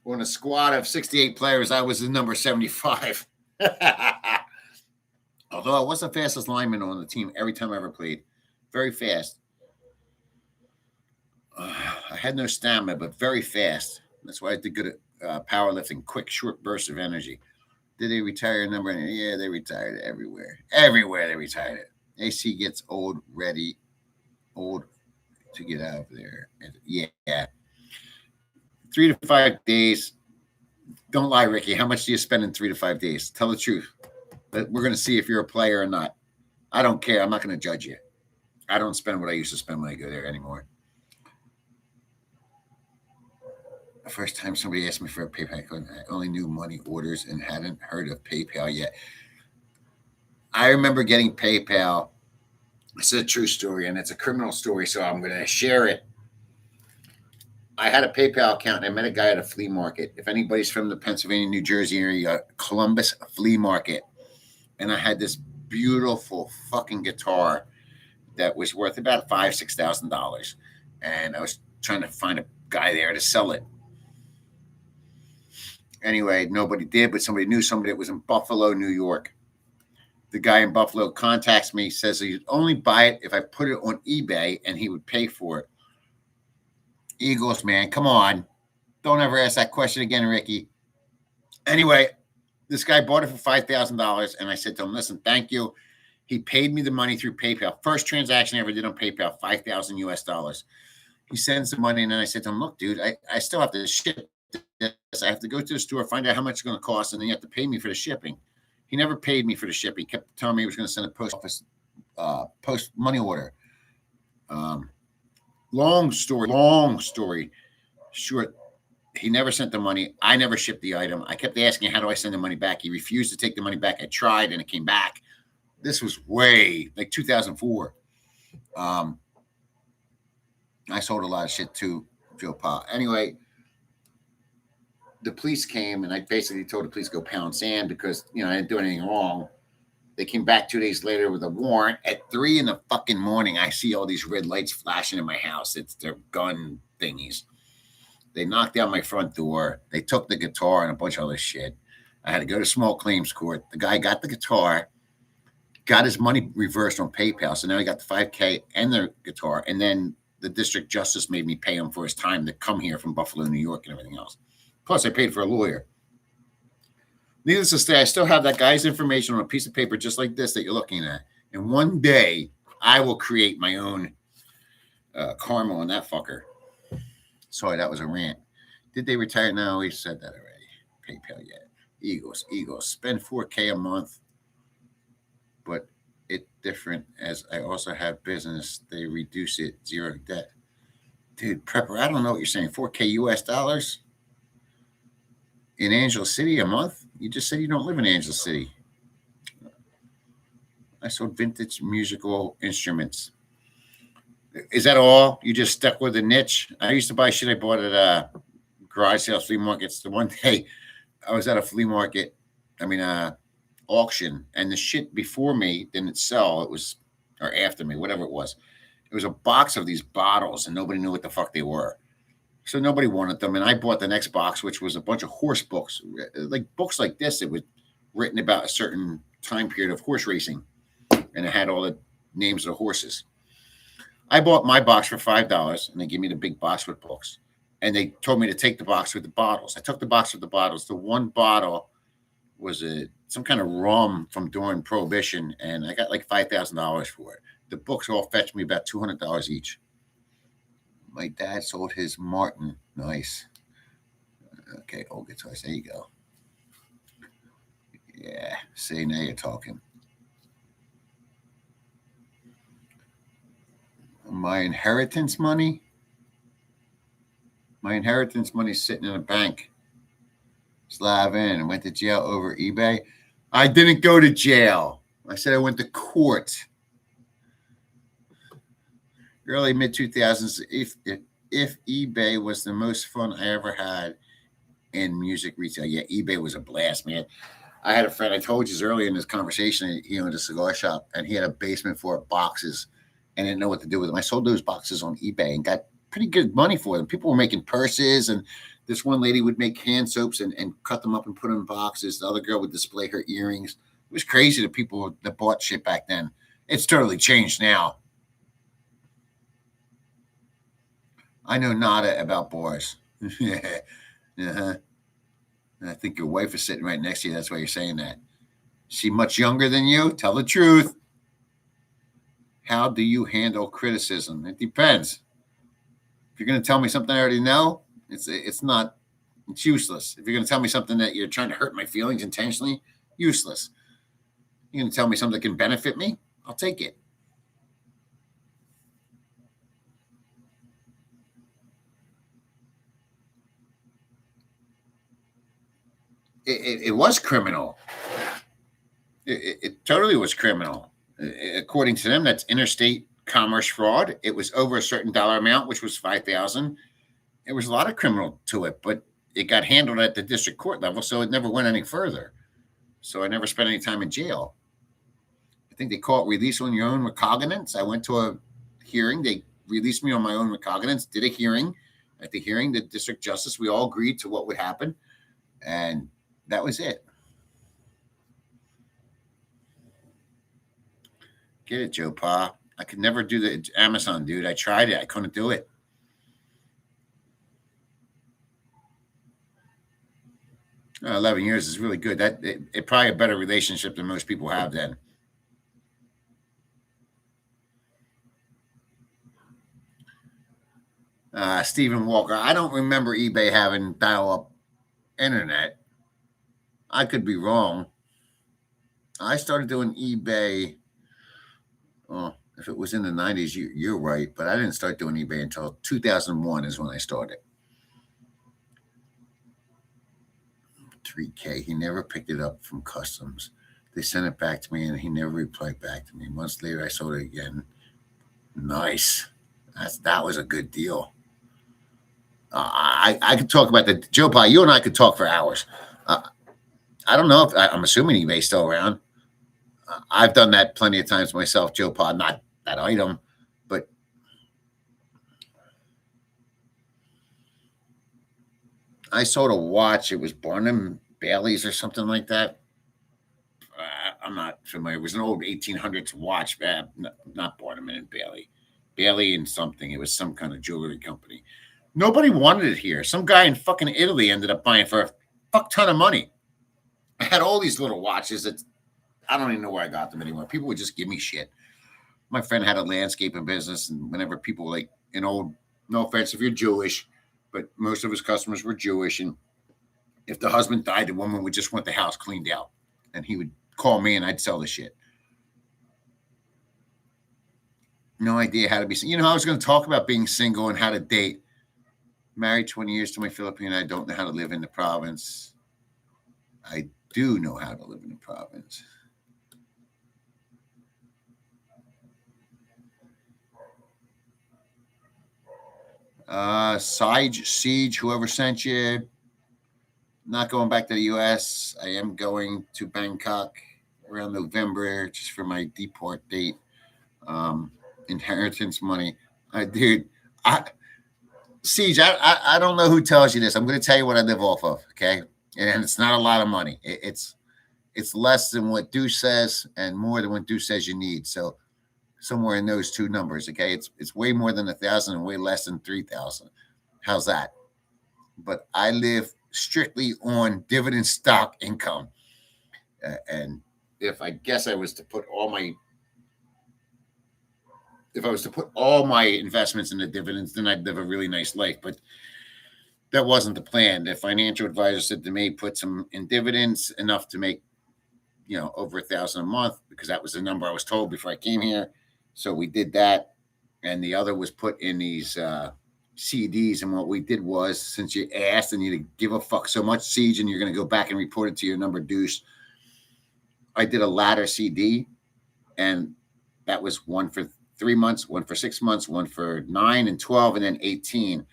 On a squad of 68 players, I was the number 75. Although I was the fastest lineman on the team every time I ever played. Very fast. I had no stamina, but very fast. That's why I did good at powerlifting. Quick, short bursts of energy. Did they retire a number? Yeah, they retired everywhere. Everywhere they retired it. AC gets old to get out of there. Yeah. 3 to 5 days. Don't lie, Ricky. How much do you spend in 3 to 5 days? Tell the truth. But we're going to see if you're a player or not. I don't care. I'm not going to judge you. I don't spend what I used to spend when I go there anymore. The first time somebody asked me for a PayPal, I only knew money orders and hadn't heard of PayPal yet. I remember getting PayPal. It's a true story, and it's a criminal story, so I'm going to share it. I had a PayPal account, and I met a guy at a flea market. If anybody's from the Pennsylvania, New Jersey area, Columbus Flea Market, and I had this beautiful fucking guitar that was worth about $5,000, $6,000, and I was trying to find a guy there to sell it. Anyway, nobody did, but somebody knew somebody that was in Buffalo, New York. The guy in Buffalo contacts me, says he'd only buy it if I put it on eBay, and he would pay for it. Eagles, man, come on. Don't ever ask that question again, Ricky. Anyway, this guy bought it for $5,000, and I said to him, listen, thank you. He paid me the money through PayPal. First transaction I ever did on PayPal, $5,000 US. He sends the money, and then I said to him, look, dude, I still have to ship this I have to go to the store, find out how much it's going to cost, and then you have to pay me for the shipping. He never paid me for the shipping. He kept telling me he was going to send a post office post money order. Long story short, he never sent the money. I never shipped the item. I kept asking, how do I send the money back? He refused to take the money back. I tried and it came back. This was way like 2004. I sold a lot of shit too, Joe Pa. Anyway, the police came and I basically told the police to go pound sand because, I didn't do anything wrong. They came back 2 days later with a warrant. At 3 in the fucking morning, I see all these red lights flashing in my house. It's their gun thingies. They knocked down my front door. They took the guitar and a bunch of other shit. I had to go to small claims court. The guy got the guitar, got his money reversed on PayPal. So now he got the $5K and the guitar. And then the district justice made me pay him for his time to come here from Buffalo, New York, and everything else. Plus, I paid for a lawyer. Needless to say, I still have that guy's information on a piece of paper just like this that you're looking at. And one day, I will create my own karma on that fucker. Sorry, that was a rant. Did they retire? No, we said that already. PayPal yet. Eagles. Spend $4K a month, but it's different as I also have business. They reduce it, zero debt. Dude, Prepper, I don't know what you're saying. 4K US dollars in Angel City a month? You just said you don't live in Angel City. I sold vintage musical instruments. Is that all? You just stuck with a niche? I used to buy shit I bought at garage sales, flea markets. The one day I was at a flea market, auction, and the shit before me didn't sell. It was, or after me, whatever it was. It was a box of these bottles, and nobody knew what the fuck they were. So nobody wanted them, and I bought the next box, which was a bunch of horse books, like books like this. It was written about a certain time period of horse racing, and it had all the names of the horses. I bought my box for $5, and they gave me the big box with books. And they told me to take the box with the bottles. I took the box with the bottles. The one bottle was some kind of rum from during Prohibition, and I got like $5,000 for it. The books all fetched me about $200 each. My dad sold his Martin. Nice. Okay, old guitars. There you go. Yeah, see, now you're talking. My inheritance money? My inheritance money's sitting in a bank. Slav in and went to jail over eBay. I didn't go to jail. I said I went to court. Early mid 2000s. If eBay was the most fun I ever had in music retail, yeah, eBay was a blast, man. I had a friend. I told you earlier in this conversation. He owned a cigar shop, and he had a basement full of boxes, and didn't know what to do with them. I sold those boxes on eBay and got pretty good money for them. People were making purses, and this one lady would make hand soaps and cut them up and put them in boxes. The other girl would display her earrings. It was crazy to people that bought shit back then. It's totally changed now. I know nada about bars. uh-huh. I think your wife is sitting right next to you. That's why you're saying that. She much younger than you? Tell the truth. How do you handle criticism? It depends. If you're going to tell me something I already know, it's useless. If you're going to tell me something that you're trying to hurt my feelings intentionally, useless. You're going to tell me something that can benefit me, I'll take it. It was criminal. It totally was criminal. According to them, that's interstate commerce fraud. It was over a certain dollar amount, which was $5,000. There was a lot of criminal to it, but it got handled at the district court level, so it never went any further. So I never spent any time in jail. I think they call it release on your own recognizance. I went to a hearing. They released me on my own recognizance, did a hearing. At the hearing, the district justice, we all agreed to what would happen, and that was it. Get it, Joe Pa. I could never do the Amazon, dude. I tried it. I couldn't do it. 11 years is really good. It probably a better relationship than most people have then. Stephen Walker. I don't remember eBay having dial-up internet. I could be wrong. I started doing eBay. Well, if it was in the 90s, you're right. But I didn't start doing eBay until 2001 is when I started. 3K. He never picked it up from customs. They sent it back to me, and he never replied back to me. Months later, I sold it again. Nice. That was a good deal. I could talk about the Joe Pie. You and I could talk for hours. I don't know if I'm assuming eBay's still around. I've done that plenty of times myself, Joe Pod. Not that item, but I sold a watch. It was Barnum Bailey's or something like that. I'm not familiar. It was an old 1800s watch. Not Barnum and Bailey. Bailey and something. It was some kind of jewelry company. Nobody wanted it here. Some guy in fucking Italy ended up buying it for a fuck ton of money. I had all these little watches that I don't even know where I got them anymore. People would just give me shit. My friend had a landscaping business, and whenever people like an old, no offense if you're Jewish, but most of his customers were Jewish, and if the husband died, the woman would just want the house cleaned out, and he would call me, and I'd sell the shit. No idea how to be. You know, I was going to talk about being single and how to date. Married 20 years to my Filipino. I don't know how to live in the province. I do know how to live in the province. Siege, whoever sent you. Not going back to the U.S. I am going to Bangkok around November just for my deport date. Inheritance money. Dude, Siege, I don't know who tells you this. I'm going to tell you what I live off of, okay? And it's not a lot of money. It's less than what Deuce says and more than what Deuce says you need. So somewhere in those two numbers, okay? It's way more than 1,000 and way less than 3,000. How's that? But I live strictly on dividend stock income. And if I guess I was to put all my investments into dividends, then I'd live a really nice life. But that wasn't the plan. The financial advisor said to me, put some in dividends, enough to make, over 1,000 a month, because that was the number I was told before I came here. So we did that. And the other was put in these CDs. And what we did was, since you asked and you give a fuck so much, Siege, and you're going to go back and report it to your number, Deuce, I did a ladder CD. And that was one for 3 months, one for 6 months, one for 9 and 12, and then 18.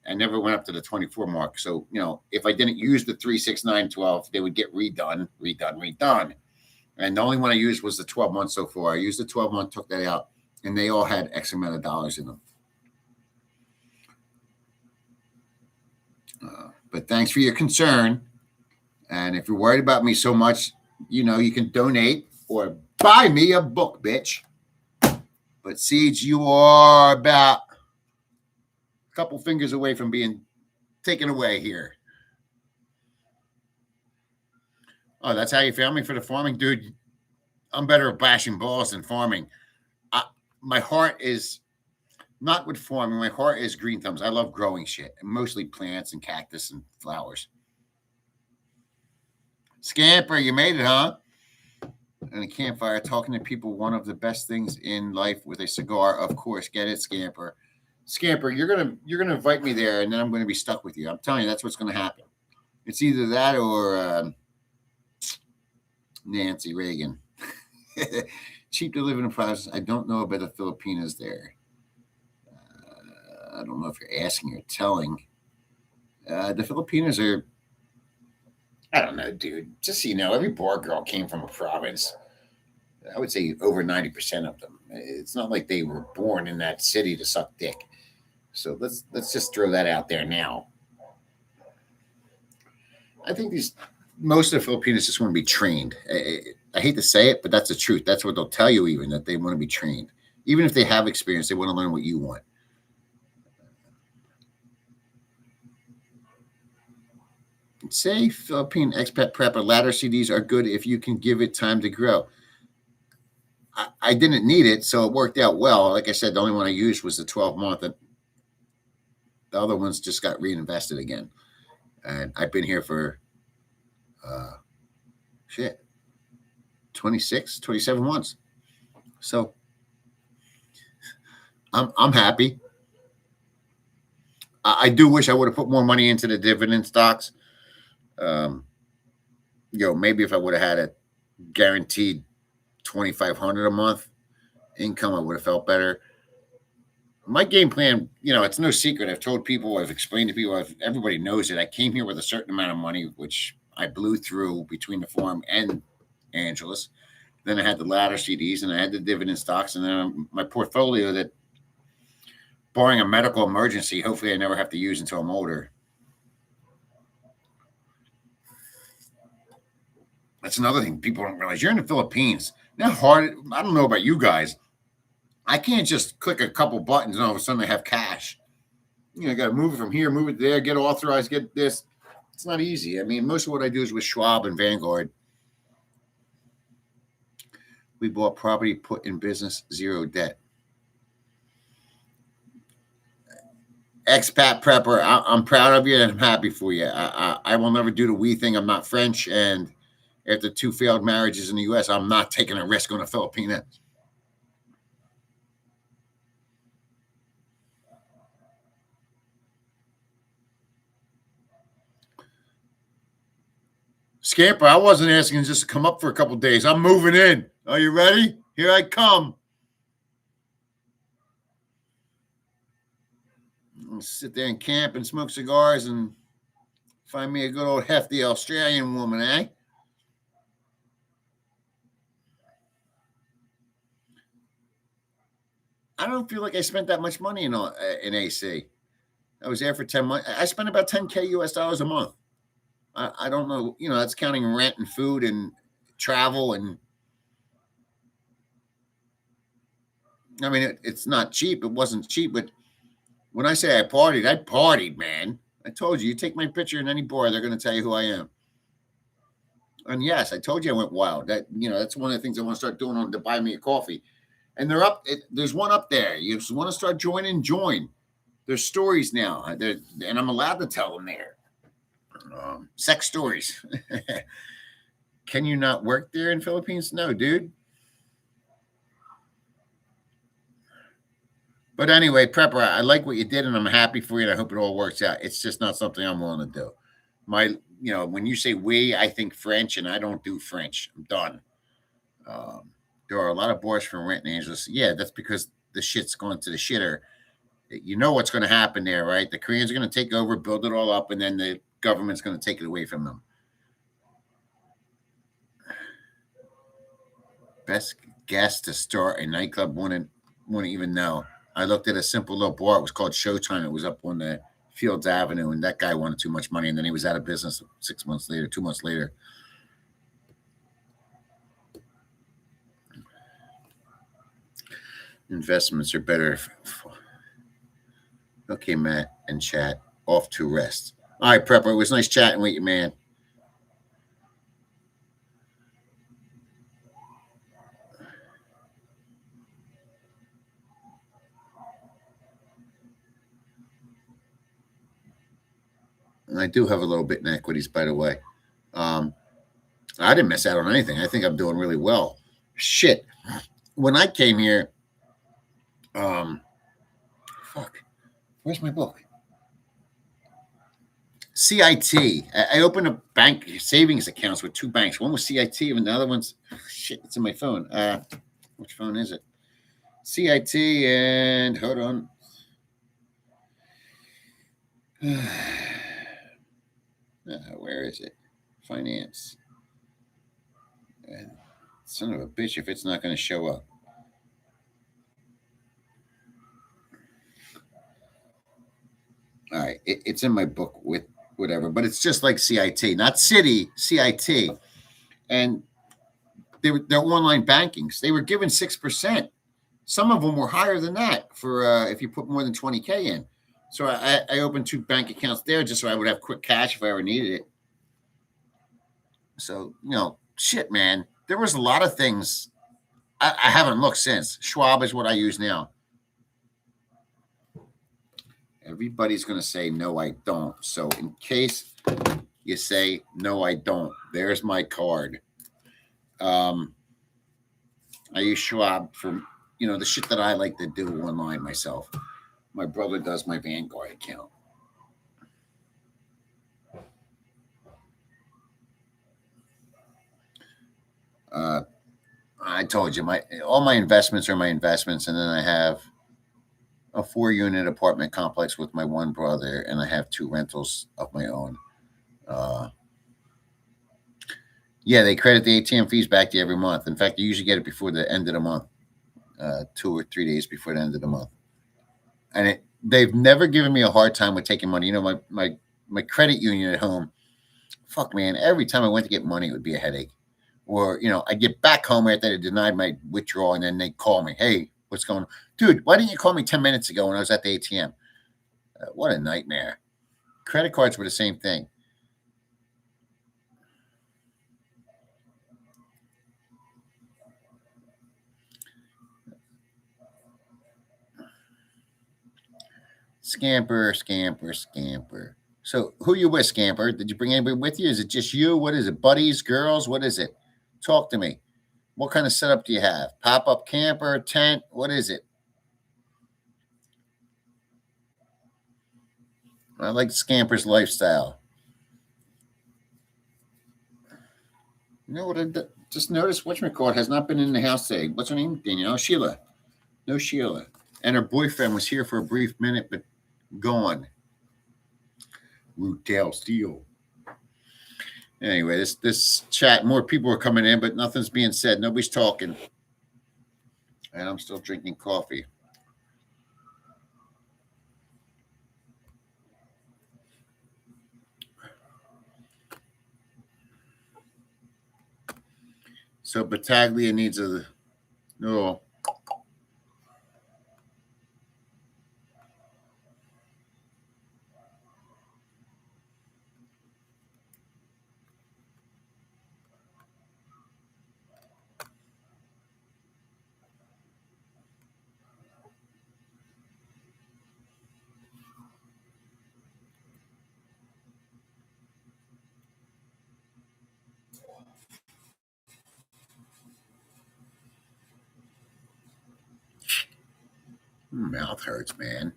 I never went up to the 24 mark. So, if I didn't use the 3, 6, 9, 12, they would get redone. And the only one I used was the 12 months so far. I used the 12 month, took that out, and they all had X amount of dollars in them. But thanks for your concern. And if you're worried about me so much, you can donate or buy me a book, bitch. But Siege, you are about a couple fingers away from being taken away here. Oh, that's how you found me for the farming? Dude, I'm better at bashing balls than farming. My heart is not with farming. My heart is green thumbs. I love growing shit, mostly plants and cactus and flowers. Scamper, you made it, huh? And a campfire, talking to people, one of the best things in life with a cigar. Of course, get it, Scamper. Scamper, you're gonna invite me there, and then I'm going to be stuck with you. I'm telling you, that's what's going to happen. It's either that or Nancy Reagan. Cheap to live in a province. I don't know about the Filipinos there. I don't know if you're asking or telling. The Filipinos are, I don't know, dude. Just so you know, every bar girl came from a province. I would say over 90% of them. It's not like they were born in that city to suck dick. So let's just throw that out there now. I think most of the Filipinos just want to be trained. I hate to say it, but that's the truth. That's what they'll tell you, even, that they want to be trained. Even if they have experience, they want to learn what you want. Say Philippine expat prepper ladder CDs are good if you can give it time to grow. I didn't need it, so it worked out well. Like I said, the only one I used was the 12 month. The other ones just got reinvested again. And I've been here for uh, shit 26, 27 months. So I'm happy. I do wish I would have put more money into the dividend stocks. Um, maybe if I would have had a guaranteed 2,500 a month income, I would have felt better. My game plan, it's no secret. I've told people, I've explained to people, everybody knows it. I came here with a certain amount of money, which I blew through between the farm and Angeles. Then I had the ladder CDs and I had the dividend stocks, and then my portfolio that, barring a medical emergency, hopefully I never have to use until I'm older. That's another thing people don't realize. You're in the Philippines. Now, hard. I don't know about you guys. I can't just click a couple buttons and all of a sudden I have cash. I got to move it from here, move it there, get authorized, get this. It's not easy. I mean, most of what I do is with Schwab and Vanguard. We bought property, put in business, zero debt. Expat prepper, I'm proud of you and I'm happy for you. I will never do the we thing. I'm not French, and after 2 failed marriages in the U.S., I'm not taking a risk on a Filipina. Scamper, I wasn't asking just to come up for a couple days. I'm moving in. Are you ready? Here I come. I'll sit there and camp and smoke cigars and find me a good old hefty Australian woman, eh? I don't feel like I spent that much money in AC. I was there for 10 months. I spent about 10K US dollars a month. I don't know. That's counting rent and food and travel. And I mean, it's not cheap. It wasn't cheap. But when I say I partied, man. I told you take my picture in any bar, they're going to tell you who I am. And yes, I told you I went wild. That's one of the things I want to start doing to buy me a coffee. And they're up. There's one up there. You just want to start join. There's stories now. And I'm allowed to tell them there. Sex stories. Can you not work there in Philippines? No, dude. But anyway, Prepper, I like what you did, and I'm happy for you. And I hope it all works out. It's just not something I'm willing to do. When you say we, I think French, and I don't do French. I'm done. There are a lot of boys from Renton, Angeles. Yeah, that's because the shit's going to the shitter. You know what's going to happen there, right? The Koreans are going to take over, build it all up, and then the government's going to take it away from them. Best guest to start a nightclub, wouldn't even know. I looked at a simple little bar. It was called Showtime. It was up on the Fields Avenue, and that guy wanted too much money, and then he was out of business 2 months later. Investments are better. Okay, Matt and chat. Off to rest. All right, Prepper. It was nice chatting with you, man. And I do have a little bit in equities, by the way. I didn't miss out on anything. I think I'm doing really well. Shit. When I came here, fuck. Where's my book? CIT. I opened a bank savings accounts with 2 banks. One was CIT, and the other one's shit. It's in my phone. Which phone is it? CIT, and hold on. Where is it? Finance. Son of a bitch! If it's not going to show up. All right, it's in my book with whatever, but it's just like CIT, not Citi, CIT, and they're online bankings. They were given 6%. Some of them were higher than that for if you put more than 20K in. So I opened 2 bank accounts there just so I would have quick cash if I ever needed it. So shit, man, there was a lot of things. I haven't looked since. Schwab is what I use now. Everybody's going to say, no, I don't. So in case You say, no, I don't. There's my card. I use Schwab for, the shit that I like to do online myself. My brother does my Vanguard account. I told you, all my investments are my investments, and then I have a 4-unit apartment complex with my one brother, and I have 2 rentals of my own. Yeah, they credit the ATM fees back to you every month. In fact, you usually get it before the end of the month, 2 or 3 days before the end of the month. And they've never given me a hard time with taking money. My credit union at home, fuck man, every time I went to get money, it would be a headache. Or, I'd get back home after they denied my withdrawal, and then they'd call me, hey, what's going on? Dude, why didn't you call me 10 minutes ago when I was at the ATM? What a nightmare. Credit cards were the same thing. Scamper, scamper, scamper. So who you with, Scamper? Did you bring anybody with you? Is it just you? What is it? Buddies, girls? What is it? Talk to me. What kind of setup do you have? Pop-up camper, tent? What is it? I like Scamper's lifestyle. You know what? Just noticed whatchamacallit has not been in the house today. What's her name? Danielle? Sheila. No Sheila. And her boyfriend was here for a brief minute, but gone. Rootdale Steel. Anyway, this chat, more people are coming in, but nothing's being said. Nobody's talking. And I'm still drinking coffee. So Battaglia needs a no. Mouth hurts, man.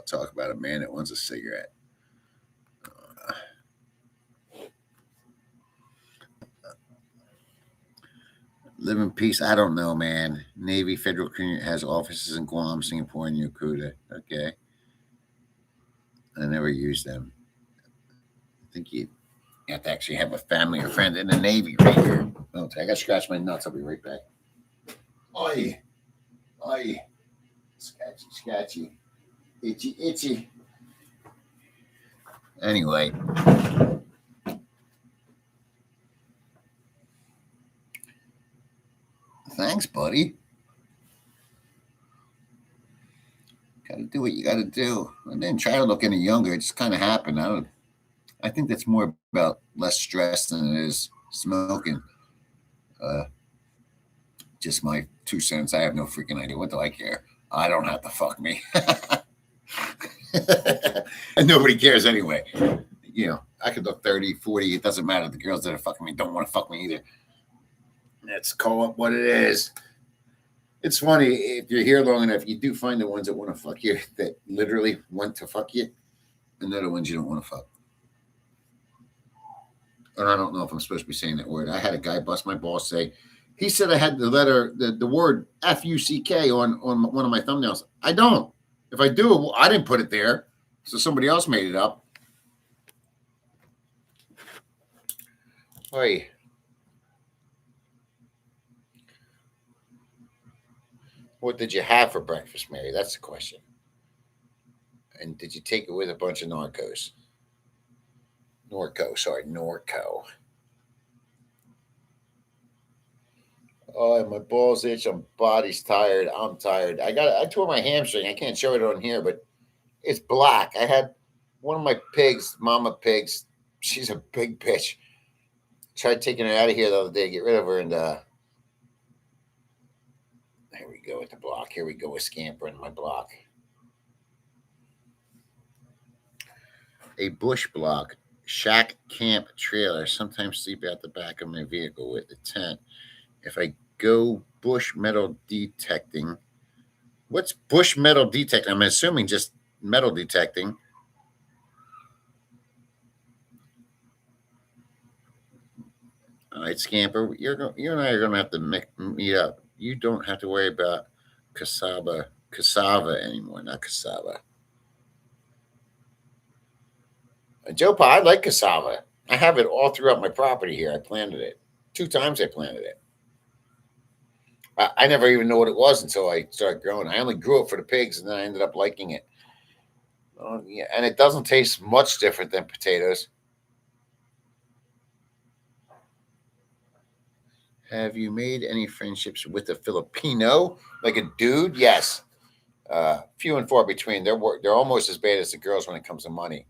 Talk about a man that wants a cigarette. Live in peace. I don't know, man. Navy Federal Community has offices in Guam, Singapore, and Yakuta. Okay. I never used them. I think you have to actually have a family or friend in the Navy right here. Okay, I got to scratch my nuts. I'll be right back. Oi. Oi. Scratchy, scratchy. Itchy, itchy. Anyway. Thanks, buddy. Got to do what you got to do. I didn't try to look any younger. It just kind of happened. I think that's more about less stress than it is smoking. Uh, just my 2 cents. I have no freaking idea. What do I care? I don't have to fuck me. And nobody cares anyway. I could look 30, 40. It doesn't matter. The girls that are fucking me don't want to fuck me either. Let's call it what it is. It's funny, if you're here long enough, you do find the ones that want to fuck you, that literally want to fuck you, and they're the ones you don't want to fuck. And I don't know if I'm supposed to be saying that word. I had a guy bust my balls say, he said I had the word F-U-C-K on one of my thumbnails. I don't. If I do, I didn't put it there. So somebody else made it up. Oi. What did you have for breakfast, Mary? That's the question. And did you take it with a bunch of Norco? Norco. Oh, my balls itch. My body's tired. I'm tired. I tore my hamstring. I can't show it on here, but it's black. I had one of my pigs, mama pigs. She's a big bitch. Tried taking her out of here the other day, get rid of her, and here we go with the block. Here we go with Scamper in my block. A bush block, shack camp trailer. Sometimes sleep out the back of my vehicle with a tent. If I go bush metal detecting, what's bush metal detecting? I'm assuming just metal detecting. All right, Scamper, you and I are going to have to meet up. You don't have to worry about cassava anymore, not cassava. Joe Pa, I like cassava. I have it all throughout my property here. I planted it 2 times. I planted it. I never even knew what it was until I started growing. I only grew it for the pigs, and then I ended up liking it. Yeah, and it doesn't taste much different than potatoes. Have you made any friendships with a Filipino, like a dude? Yes, few and far between. They're almost as bad as the girls when it comes to money.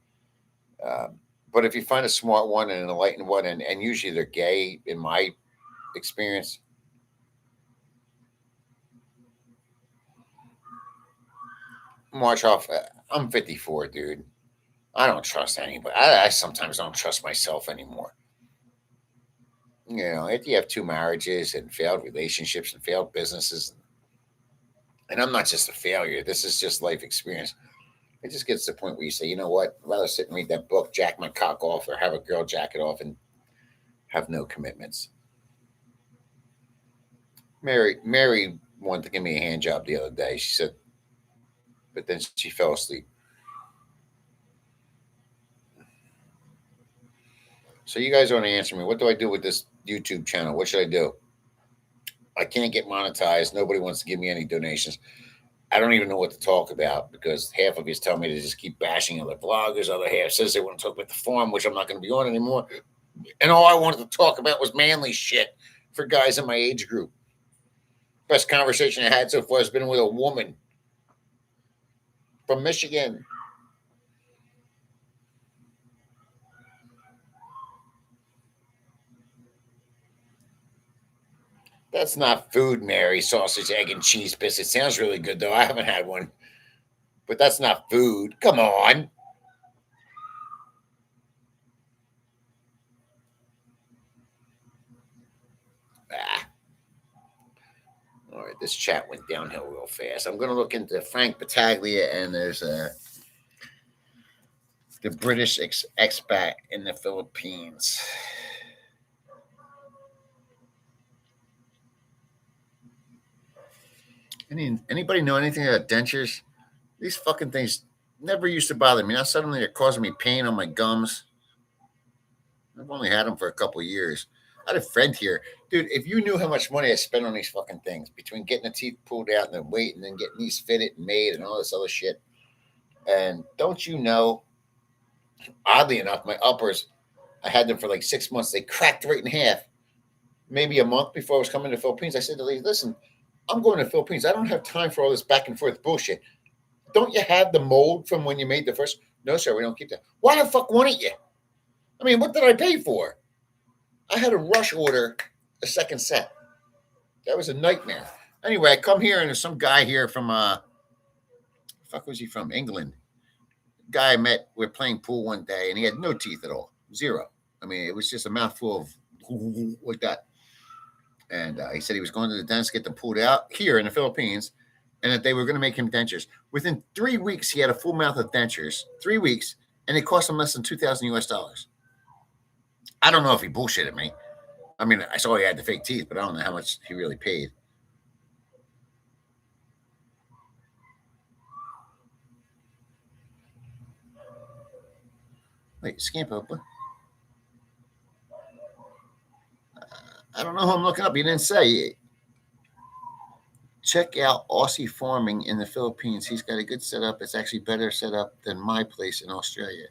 But if you find a smart one and an enlightened one, and usually they're gay, in my experience. March off. I'm 54, dude. I don't trust anybody. I sometimes don't trust myself anymore. If you have 2 marriages and failed relationships and failed businesses, and I'm not just a failure, this is just life experience. It just gets to the point where you say, you know what? I'd rather sit and read that book, jack my cock off, or have a girl jack it off and have no commitments. Mary wanted to give me a hand job the other day. She said, but then she fell asleep. So you guys want to answer me. What do I do with this YouTube channel? What should I do? I can't get monetized. Nobody wants to give me any donations. I don't even know what to talk about because half of you tell me to just keep bashing other bloggers. Other half says they want to talk about the farm, which I'm not going to be on anymore. And all I wanted to talk about was manly shit for guys in my age group. Best conversation I had so far has been with a woman from Michigan. That's not food, Mary. Sausage, egg, and cheese biscuit. Sounds really good, though. I haven't had one. But that's not food. Come on. Ah. All right, this chat went downhill real fast. I'm going to look into Frank Battaglia, and there's the British expat in the Philippines. Anybody know anything about dentures? These fucking things never used to bother me. Now suddenly they're causing me pain on my gums. I've only had them for a couple of years. I had a friend here, dude. If you knew how much money I spent on these fucking things, between getting the teeth pulled out and then wait, and then getting these fitted and made and all this other shit, and don't you know? Oddly enough, my uppers, I had them for like 6 months. They cracked right in half. Maybe a month before I was coming to the Philippines, I said to Lee, "Listen, I'm going to the Philippines. I don't have time for all this back and forth bullshit. Don't you have the mold from when you made the first?" "No, sir, we don't keep that." "Why the fuck wouldn't you? I mean, what did I pay for?" I had to rush order a second set. That was a nightmare. Anyway, I come here and there's some guy here from fuck was he from? England. Guy I met, we're playing pool one day and he had no teeth at all. Zero. I mean, it was just a mouthful of like that. And he said he was going to the dentist to get them pulled out here in the Philippines and that they were going to make him dentures. Within 3 weeks, he had a full mouth of dentures. 3 weeks, and it cost him less than 2,000 US dollars. I don't know if he bullshitted me. I mean, I saw he had the fake teeth, but I don't know how much he really paid. Wait, Scampo, I don't know who I'm looking up. You didn't say. Check out Aussie Farming in the Philippines. He's got a good setup. It's actually better set up than my place in Australia.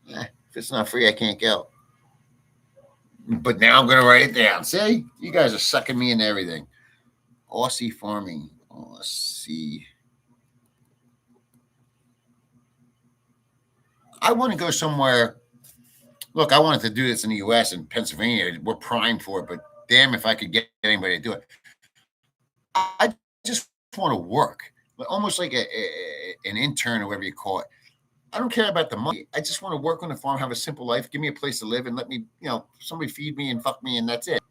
If it's not free, I can't go. But now I'm going to write it down. See? You guys are sucking me into everything. Aussie Farming. Aussie. I want to go somewhere Look, I wanted to do this in the U.S. and Pennsylvania. We're primed for it, but damn if I could get anybody to do it. I just want to work, almost like an intern or whatever you call it. I don't care about the money. I just want to work on the farm, have a simple life, give me a place to live, and let me, somebody feed me and fuck me, and that's it.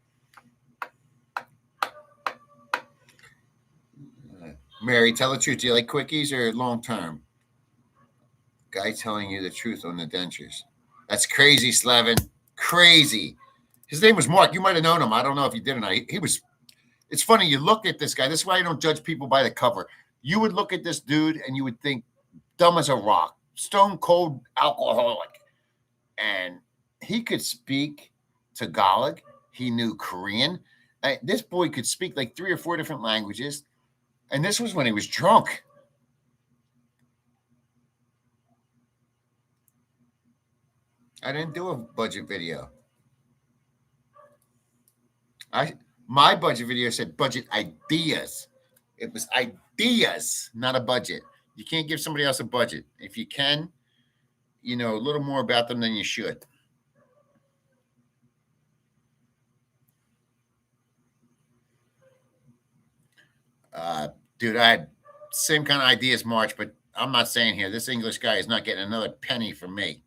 Mary, tell the truth. Do you like quickies or long term? Guy telling you the truth on the dentures. That's crazy, Slevin. Crazy. His name was Mark. You might have known him. I don't know if you did or not. He was. It's funny. You look at this guy. This is why I don't judge people by the cover. You would look at this dude and you would think dumb as a rock, stone cold alcoholic. And he could speak Tagalog. He knew Korean. This boy could speak like 3 or 4 different languages. And this was when he was drunk. I didn't do a budget video. My budget video said budget ideas. It was ideas, not a budget. You can't give somebody else a budget. If you can, you know a little more about them than you should. Dude, I had same kind of idea as March, but I'm not saying here. This English guy is not getting another penny from me.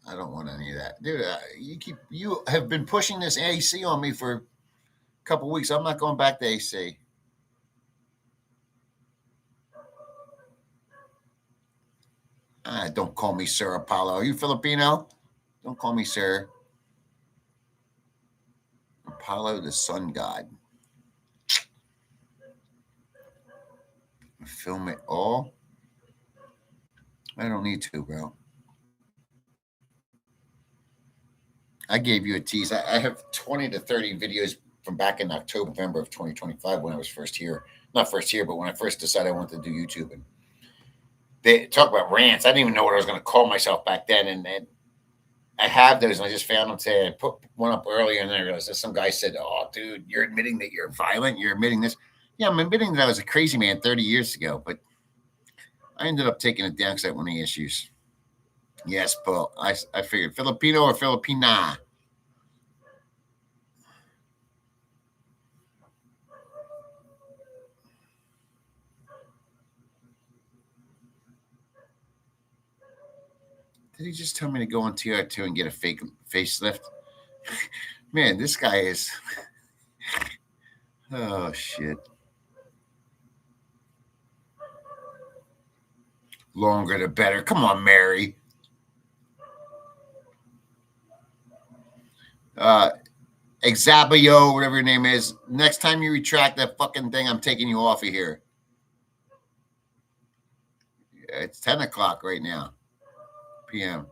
I don't want any of that, dude. You have been pushing this AC on me for a couple weeks. I'm not going back to AC. Don't call me Sir Apollo. Are you Filipino? Don't call me Sir. Apollo, the sun god. Film it all. I don't need to, bro. I gave you a tease. I have 20 to 30 videos from back in October, November of 2025 when I was first here. Not first here, but when I first decided I wanted to do YouTube. And they talk about rants. I didn't even know what I was going to call myself back then. And I have those, and I just found them today. I put one up earlier, and then I realized that some guy said, "Oh, dude, you're admitting that you're violent. You're admitting this." Yeah, I'm admitting that I was a crazy man 30 years ago, but I ended up taking it down because I had one of the issues. Yes, Paul. I figured Filipino or Filipina. Did he just tell me to go on TR2 and get a fake facelift? Man, this guy is. Oh, shit. Longer the better. Come on, Mary. Exabio, whatever your name is. Next time you retract that fucking thing, I'm taking you off of here. It's 10 o'clock right now, p.m.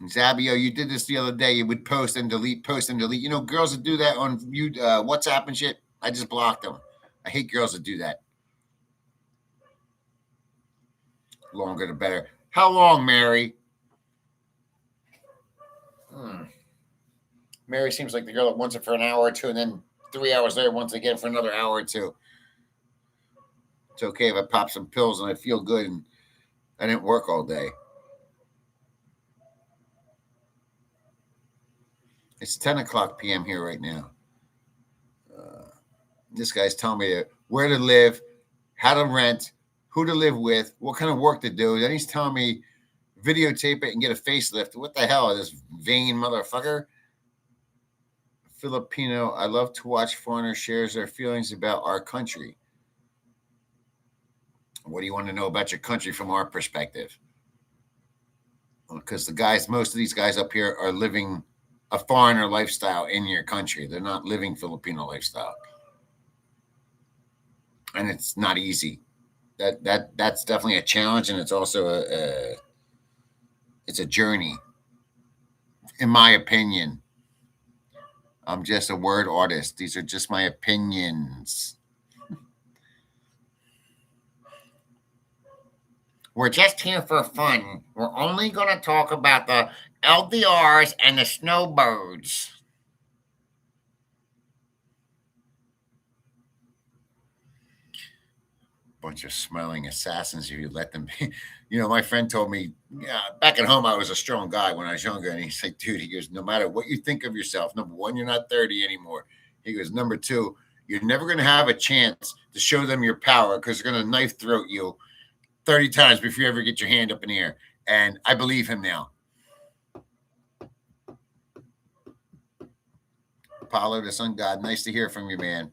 Zabio, you did this the other day. You would post and delete, post and delete. You know, girls that do that on WhatsApp and shit. I just blocked them. I hate girls that do that. Longer the better. How long, Mary? Mary seems like the girl that wants it for an hour or two, and then 3 hours later wants it again for another hour or two. It's okay if I pop some pills and I feel good and I didn't work all day. It's 10 o'clock p.m. here right now. This guy's telling me where to live, how to rent, who to live with, what kind of work to do. Then he's telling me videotape it and get a facelift. What the hell is this vain motherfucker? Filipino, I love to watch foreigners share their feelings about our country. What do you want to know about your country from our perspective? Because most of these guys up here are living a foreigner lifestyle in your country. They're not living Filipino lifestyle. And it's not easy. That's definitely a challenge, and it's also it's a journey. In my opinion, I'm just a word artist. These are just my opinions. We're just here for fun. We're only going to talk about the LDRs and the snowbirds. Bunch of smiling assassins if you let them be. My friend told me, yeah, back at home, I was a strong guy when I was younger. And he's like, dude, he goes, no matter what you think of yourself, number one, you're not 30 anymore. He goes, number two, you're never going to have a chance to show them your power because they're going to knife throat you 30 times before you ever get your hand up in the air. And I believe him now. Apollo, the sun god, nice to hear from you, man.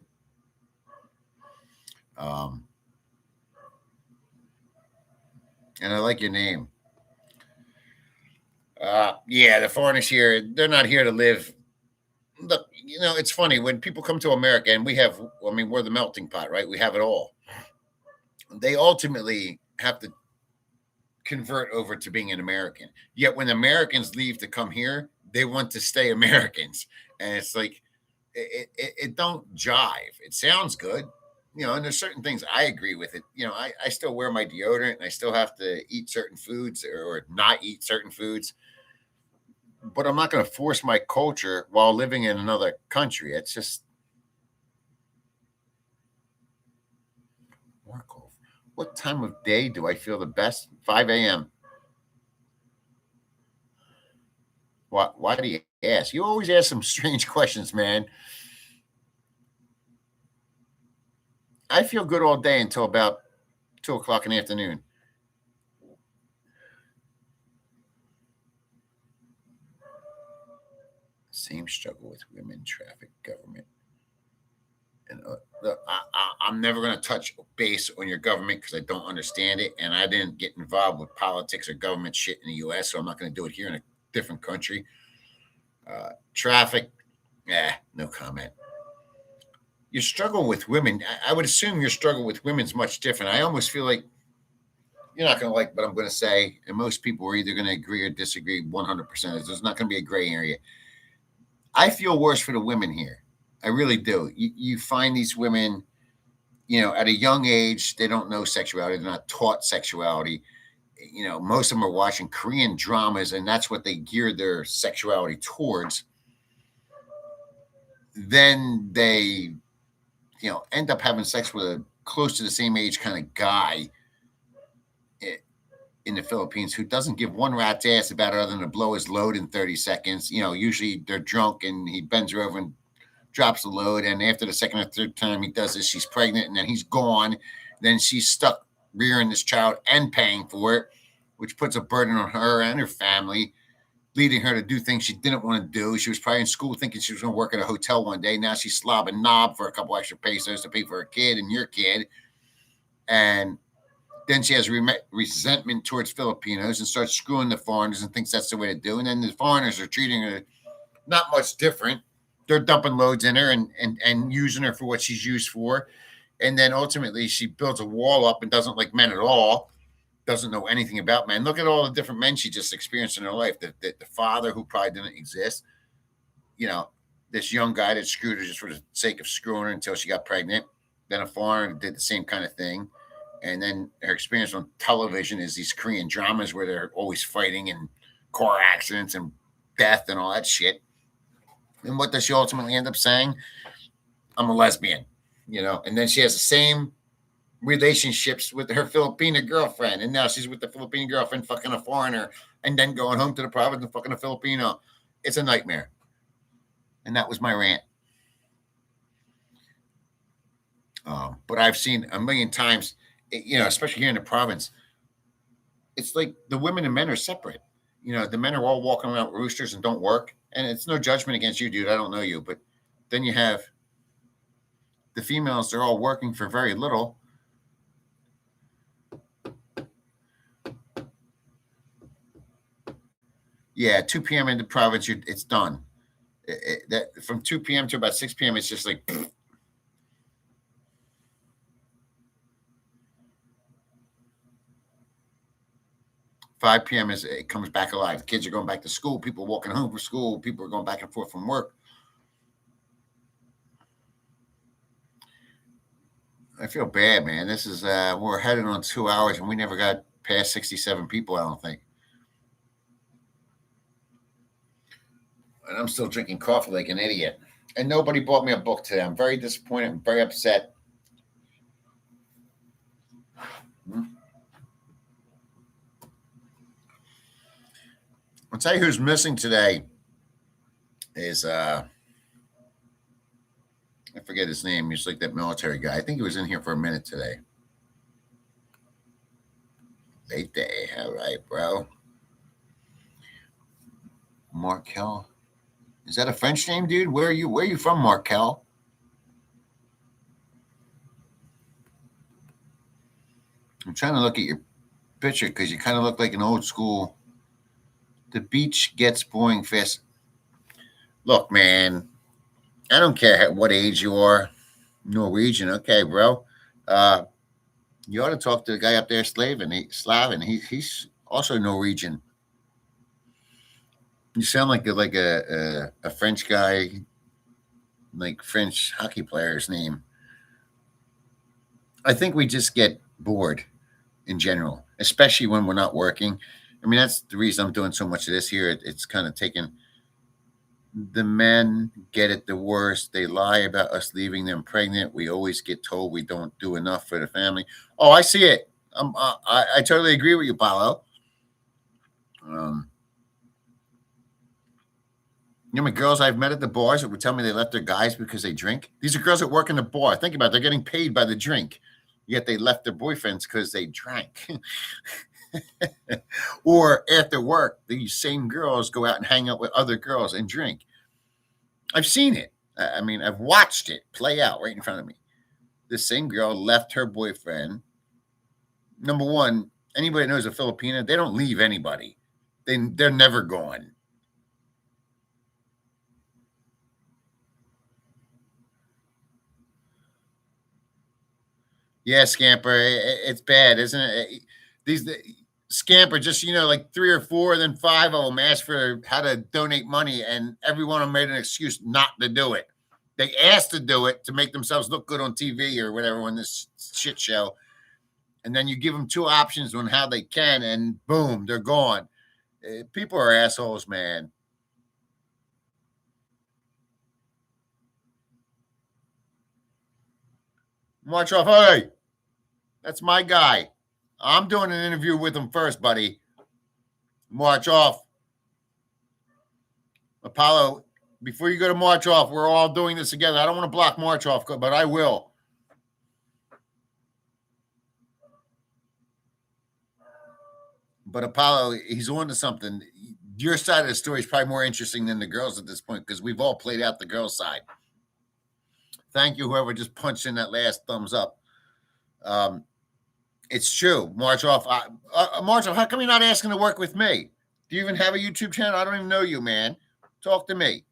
And I like your name. Yeah, the foreigners here, they're not here to live. Look, it's funny when people come to America and we're the melting pot, right? We have it all. They ultimately have to convert over to being an American. Yet when Americans leave to come here, they want to stay Americans. And it's like, it don't jive. It sounds good. And there's certain things I agree with it. I still wear my deodorant and I still have to eat certain foods or not eat certain foods. But I'm not going to force my culture while living in another country. It's just Markov. What time of day do I feel the best? 5 a.m. Why do you ask? You always ask some strange questions, man. I feel good all day until about 2 o'clock in the afternoon. Same struggle with women, traffic, government. And I'm never going to touch base on your government because I don't understand it. And I didn't get involved with politics or government shit in the U.S., so I'm not going to do it here in a different country. Traffic, no comment. Your struggle with women, I would assume your struggle with women is much different. I almost feel like you're not going to like what I'm going to say, and most people are either going to agree or disagree 100%. There's not going to be a gray area. I feel worse for the women here. I really do. You find these women, at a young age, they don't know sexuality. They're not taught sexuality. Most of them are watching Korean dramas, and that's what they gear their sexuality towards. Then they, end up having sex with a close to the same age kind of guy in the Philippines who doesn't give one rat's ass about it other than to blow his load in 30 seconds. Usually they're drunk and he bends her over and drops the load. And after the second or third time he does this, she's pregnant and then he's gone. Then she's stuck rearing this child and paying for it, which puts a burden on her and her family, leading her to do things she didn't want to do. She was probably in school thinking she was going to work at a hotel one day. Now she's slobbing knob for a couple extra pesos to pay for her kid and your kid. And then she has resentment towards Filipinos and starts screwing the foreigners and thinks that's the way to do. And then the foreigners are treating her not much different. They're dumping loads in her and using her for what she's used for. And then ultimately she builds a wall up and doesn't like men at all, doesn't know anything about men. Look at all the different men she just experienced in her life. The father who probably didn't exist, this young guy that screwed her just for the sake of screwing her until she got pregnant. Then a foreigner did the same kind of thing. And then her experience on television is these Korean dramas where they're always fighting and car accidents and death and all that shit. And what does she ultimately end up saying? I'm a lesbian, and then she has the same relationships with her Filipino girlfriend. And now she's with the Filipino girlfriend, fucking a foreigner, and then going home to the province and fucking a Filipino. It's a nightmare. And that was my rant. But I've seen a million times, especially here in the province, it's like the women and men are separate. The men are all walking around with roosters and don't work. And it's no judgment against you, dude. I don't know you. But then you have the females, they're all working for very little. Yeah, 2 p.m. in the province, it's done. That from 2 p.m. to about 6 p.m., it's just like... 5 p.m. it comes back alive. Kids are going back to school. People are walking home from school. People are going back and forth from work. I feel bad, man. This is we're headed on 2 hours and we never got past 67 people, I don't think. And I'm still drinking coffee like an idiot. And nobody bought me a book today. I'm very disappointed. I'm very upset. I'll tell you who's missing today is I forget his name. He's like that military guy. I think he was in here for a minute today. Late day. All right, bro. Markel. Is that a French name, dude? Where are you? Where are you from, Markel? I'm trying to look at your picture because you kind of look like an old school. The beach gets boring fast. Look, man, I don't care what age you are. Norwegian, okay, bro. Uh, you ought to talk to the guy up there, Slavin. He's also Norwegian. You sound like a French guy, like French hockey player's name. I think we just get bored in general, especially when we're not working. I mean, that's the reason I'm doing so much of this here. It's kind of taken the men get it the worst. They lie about us leaving them pregnant. We always get told we don't do enough for the family. Oh, I see it. I totally agree with you, Paulo. Um, you know, my girls I've met at the bars that would tell me they left their guys because they drink. These are girls that work in the bar. Think about it. They're getting paid by the drink, yet they left their boyfriends because they drank. Or after work, these same girls go out and hang out with other girls and drink. I've seen it. I mean, I've watched it play out right in front of me. This same girl left her boyfriend. Number one, anybody that knows a Filipina, they don't leave anybody. They're never gone. Yeah, Scamper, it's bad, isn't it? These Scamper, just like three or four, then five of them asked for how to donate money, and every one of them made an excuse not to do it. They asked to do it to make themselves look good on TV or whatever on this shit show, and then you give them two options on how they can, and boom, they're gone. People are assholes, man. March off, hey, that's my guy. I'm doing an interview with him first, buddy. March off. Apollo, before you go to March off, we're all doing this together. I don't want to block March off, but I will. But Apollo, he's on to something. Your side of the story is probably more interesting than the girls at this point because we've all played out the girls' side. Thank you, whoever just punched in that last thumbs up. Um, it's true. March off. March off, how come you're not asking to work with me? Do you even have a YouTube channel? I don't even know you, man. Talk to me.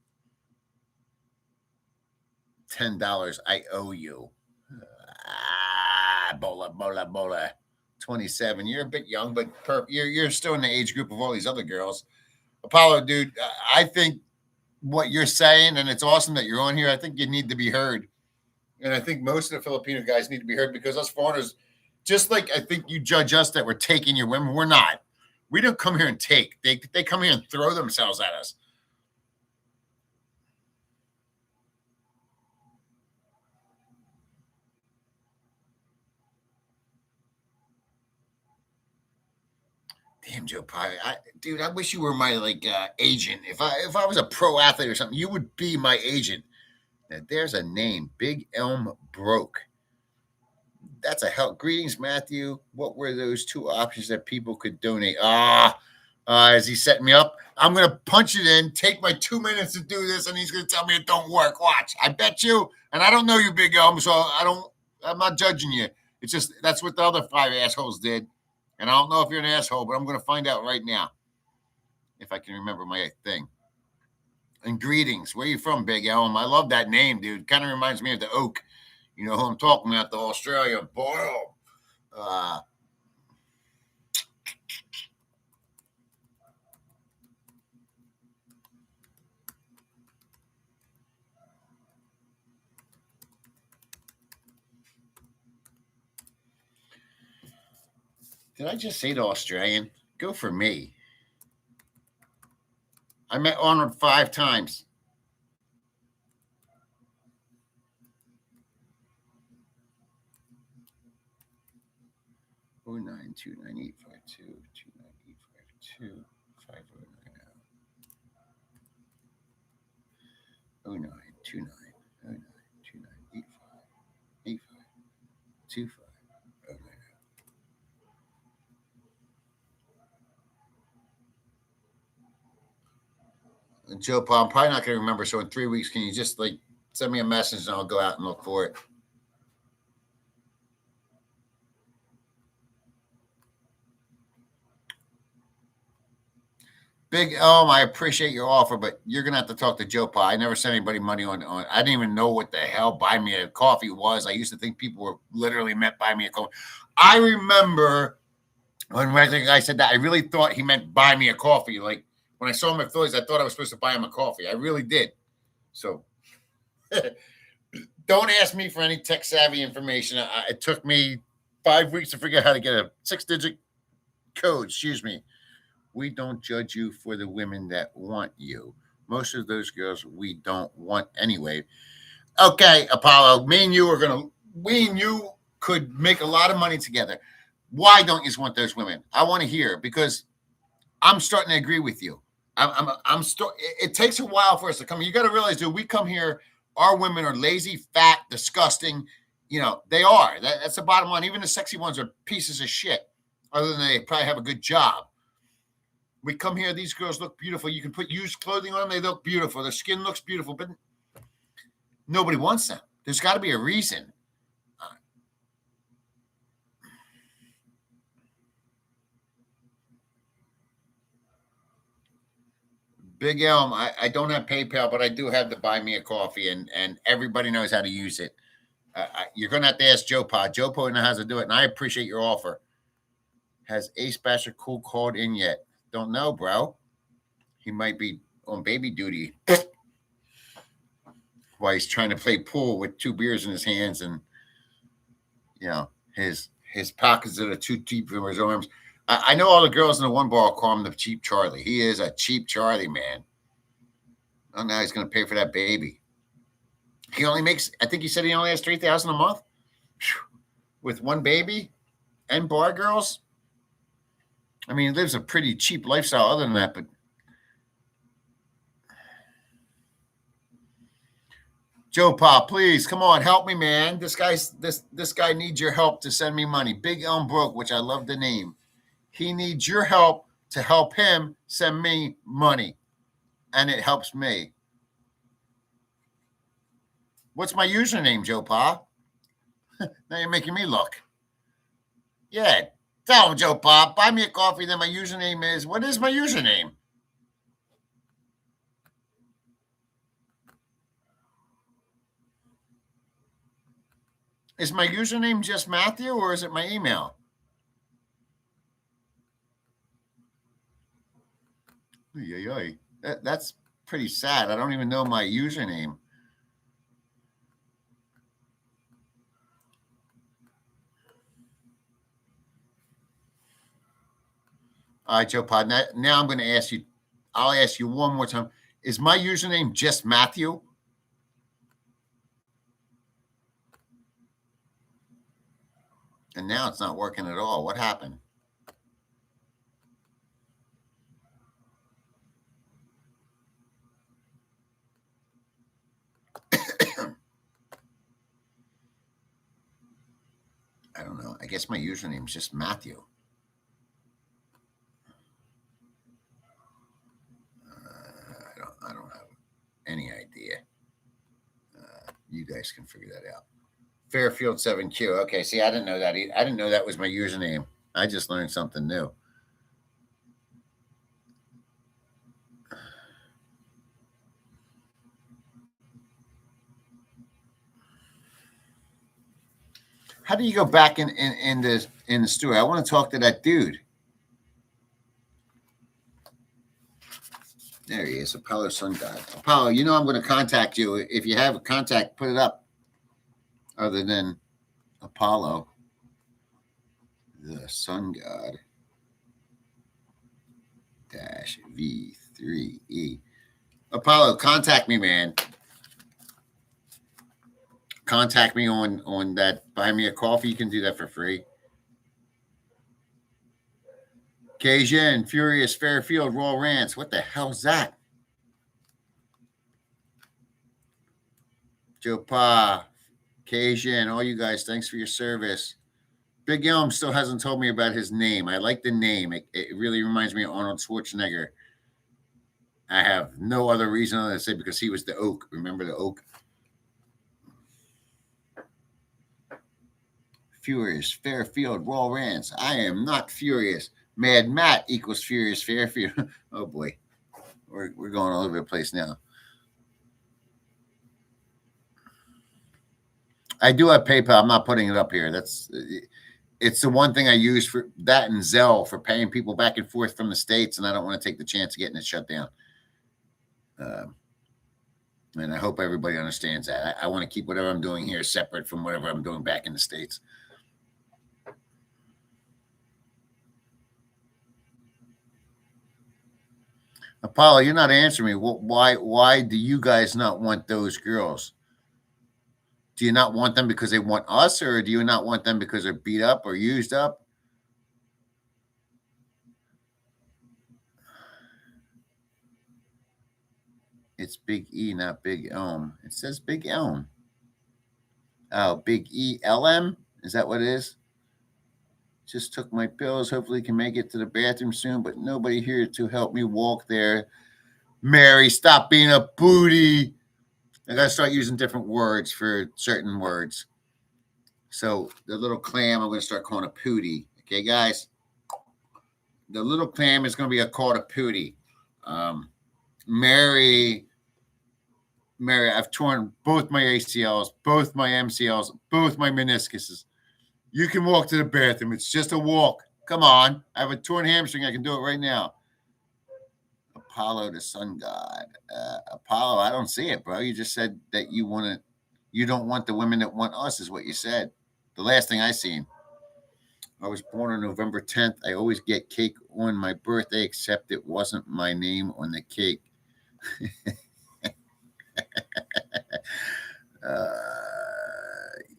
$10 I owe you. Bola. 27. You're a bit young, but you're still in the age group of all these other girls. Apollo, dude, I think what you're saying, and it's awesome that you're on here. I think you need to be heard. And I think most of the Filipino guys need to be heard because us foreigners, just like I think you judge us that we're taking your women, we're not. We don't come here and take. They come here and throw themselves at us. Damn, Joe Pie, dude, I wish you were my agent. If I was a pro athlete or something, you would be my agent. Now, there's a name, Big Elm Broke. That's a help. Greetings, Matthew. What were those two options that people could donate? Is he setting me up? I'm gonna punch it in, take my 2 minutes to do this, and he's gonna tell me it don't work. Watch. I bet you, and I don't know you, Big Elm, so I'm not judging you. It's just that's what the other five assholes did. And I don't know if you're an asshole, but I'm gonna find out right now. If I can remember my thing. And greetings. Where you from, Big Elm? I love that name, dude. Kind of reminds me of the oak. You know who I'm talking about, the Australia. Boy, did I just say the Australian? Go for me. I met Arnold 5 times. 0929852 29852 5090. Joe Paul, I'm probably not going to remember. So in 3 weeks, can you just like send me a message and I'll go out and look for it? Big Elm, I appreciate your offer, but you're gonna have to talk to Joe Pa. I never sent anybody money on. I didn't even know what the hell buy me a coffee was. I used to think people were literally meant buy me a coffee. I remember when the guy said that, I really thought he meant buy me a coffee. Like when I saw him at Phillies, I thought I was supposed to buy him a coffee. I really did. So don't ask me for any tech savvy information. It took me 5 weeks to figure out how to get a 6-digit code. Excuse me. We don't judge you for the women that want you. Most of those girls we don't want anyway. Okay, Apollo, me and you could make a lot of money together. Why don't you just want those women? I want to hear because I'm starting to agree with you. It takes a while for us to come. You got to realize, dude, we come here. Our women are lazy, fat, disgusting. You know, they are. That's the bottom line. Even the sexy ones are pieces of shit. Other than they probably have a good job. We come here, these girls look beautiful. You can put used clothing on them, they look beautiful. Their skin looks beautiful, but nobody wants them. There's got to be a reason. Big Elm, I don't have PayPal, but I do have the buy me a coffee, and everybody knows how to use it. You're going to have to ask Joe Pa. Joe Pa knows how to do it, and I appreciate your offer. Has Ace Basher Cool called in yet? Don't know, bro. He might be on baby duty while he's trying to play pool with 2 beers in his hands, and you know his pockets that are too deep for his arms. I know all the girls in the one bar call him the cheap Charlie. He is a cheap Charlie, man. Oh, now he's going to pay for that baby. He only makes, I think he said he only has $3,000 a month with one baby and bar girls. I mean, he lives a pretty cheap lifestyle other than that, but Joe Pa, please come on, help me, man. This guy needs your help to send me money. Big Elm Broke, which I love the name. He needs your help to help him send me money, and it helps me. What's my username, Joe Pa? Now you're making me look. Yeah, tell him, Joe Pa. Buy me a coffee. Then my username is. What is my username? Is my username just Matthew, or is it my email? That's pretty sad. I don't even know my username. All right, Joe Pod. Now I'm going to ask you. I'll ask you one more time. Is my username just Matthew? And now it's not working at all. What happened? I don't know. I guess my username is just Matthew. I don't have any idea. You guys can figure that out. Fairfield 7Q. Okay, see, I didn't know that. I didn't know that was my username. I just learned something new. How do you go back in the story? I want to talk to that dude. There he is, Apollo Sun God. Apollo, you know I'm going to contact you. If you have a contact, put it up. Other than Apollo, the Sun God dash V3E. Apollo, contact me, man. Contact me on that. Buy me a coffee. You can do that for free. Cajun, Furious, Fairfield, Raw Rants. What the hell's that? Joe Pa, Cajun, all you guys, thanks for your service. Big Elm still hasn't told me about his name. I like the name. It really reminds me of Arnold Schwarzenegger. I have no other reason other than to say because he was the Oak. Remember the Oak? Furious Fairfield Raw Rants. I am not furious. Mad Matt equals Furious Fairfield. Oh boy, we're going all over the place now. I do have PayPal. I'm not putting it up here. It's the one thing I use for that and Zelle for paying people back and forth from the States, and I don't want to take the chance of getting it shut down. And I hope everybody understands that. I want to keep whatever I'm doing here separate from whatever I'm doing back in the States. Apollo, you're not answering me. Why do you guys not want those girls? Do you not want them because they want us, or do you not want them because they're beat up or used up? It's Big E, not Big Elm. It says Big Elm. Oh, Big ELM? Is that what it is? Just took my pills. Hopefully can make it to the bathroom soon, but nobody here to help me walk there. Mary, stop being a booty. I gotta start using different words for certain words. So the little clam, I'm gonna start calling a pootie. Okay, guys. The little clam is gonna be called a pootie. Mary, I've torn both my ACLs, both my MCLs, both my meniscuses. You can walk to the bathroom. It's just a walk. Come on. I have a torn hamstring. I can do it right now. Apollo, the sun god. Apollo, I don't see it, bro. You just said that you don't want the women that want us, is what you said. The last thing I seen. I was born on November 10th. I always get cake on my birthday, except it wasn't my name on the cake.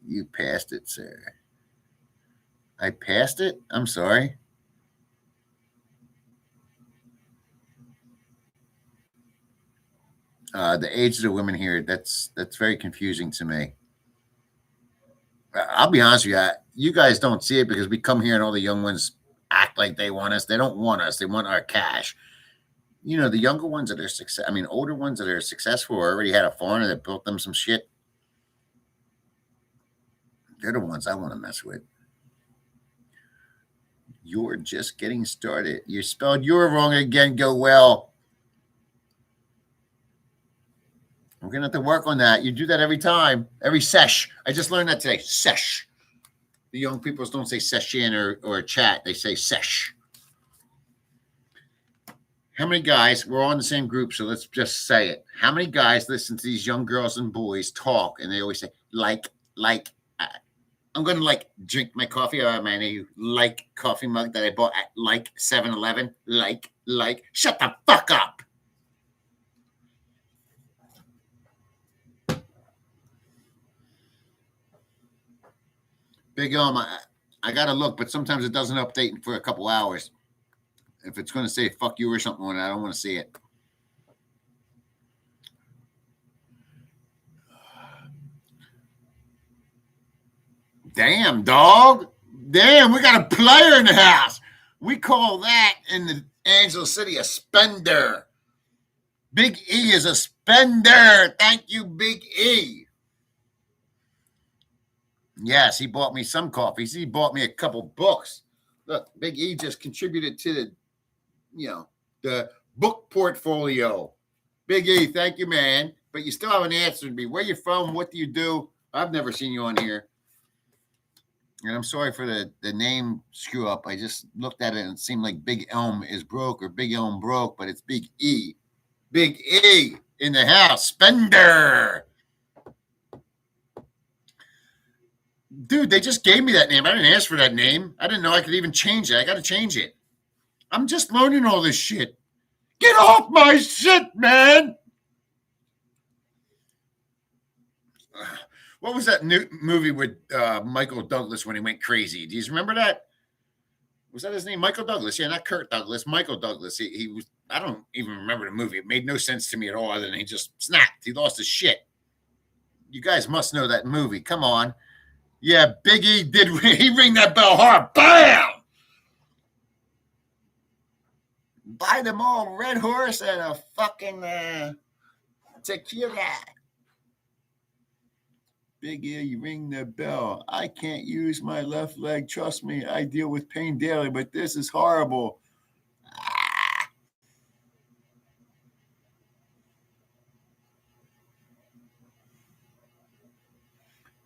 You passed it, sir. I passed it? I'm sorry. The age of the women here, that's very confusing to me. I'll be honest with you. You guys don't see it because we come here and all the young ones act like they want us. They don't want us. They want our cash. You know, the younger ones that are older ones that are successful or already had a foreigner that built them some shit. They're the ones I want to mess with. You're just getting started. You spelled "you're" wrong again. Go well. We're gonna have to work on that. You do that every time, every sesh. I just learned that today. Sesh. The young people don't say session or chat. They say sesh. How many guys? We're all in the same group, so let's just say it. How many guys listen to these young girls and boys talk, and they always say like. I'm going to drink my coffee out of my new coffee mug that I bought at 7-Eleven. Shut the fuck up. Big Elm, I got to look, but sometimes it doesn't update for a couple hours. If it's going to say fuck you or something on it, I don't want to see it. Damn, dog. Damn, we got a player in the house. We call that in the Angelo City a spender. Big E is a spender. Thank you, Big E. Yes, he bought me some coffees. He bought me a couple books. Look, Big E just contributed to the book portfolio. Big E, thank you, man. But you still haven't answered me. Where you from? What do you do? I've never seen you on here. And I'm sorry for the name screw up. I just looked at it and it seemed like Big Elm is broke or Big Elm broke, but it's Big E. Big E in the house. Spender. Dude, they just gave me that name. I didn't ask for that name. I didn't know I could even change it. I got to change it. I'm just learning all this shit. Get off my shit, man. What was that new movie with Michael Douglas when he went crazy? Do you remember that? Was that his name? Michael Douglas. Yeah, not Kirk Douglas. Michael Douglas. He was, I don't even remember the movie. It made no sense to me at all other than he just snapped. He lost his shit. You guys must know that movie. Come on. Yeah, Big E did. He ring that bell hard. Bam! Buy them all Red Horse and a fucking tequila. Big E, you ring the bell. I can't use my left leg. Trust me, I deal with pain daily, but this is horrible.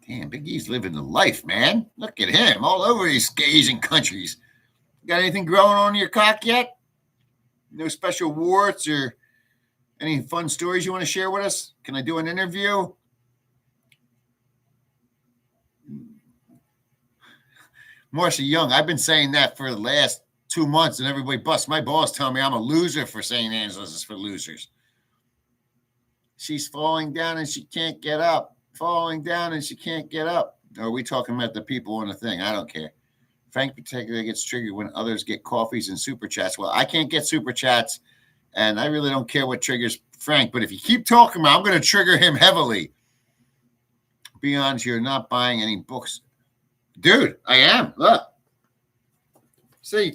Damn, Big E's living the life, man. Look at him all over these Asian countries. Got anything growing on your cock yet? No special warts or any fun stories you want to share with us? Can I do an interview? Marcia Young, I've been saying that for the last 2 months, and everybody busts my balls telling me I'm a loser for saying Angeles is for losers. She's falling down and she can't get up. Falling down and she can't get up. Or are we talking about the people on the thing? I don't care. Frank particularly gets triggered when others get coffees and super chats. Well, I can't get super chats, and I really don't care what triggers Frank. But if you keep talking about, I'm going to trigger him heavily. Be honest, you're not buying any books. Dude, I am. Look. See,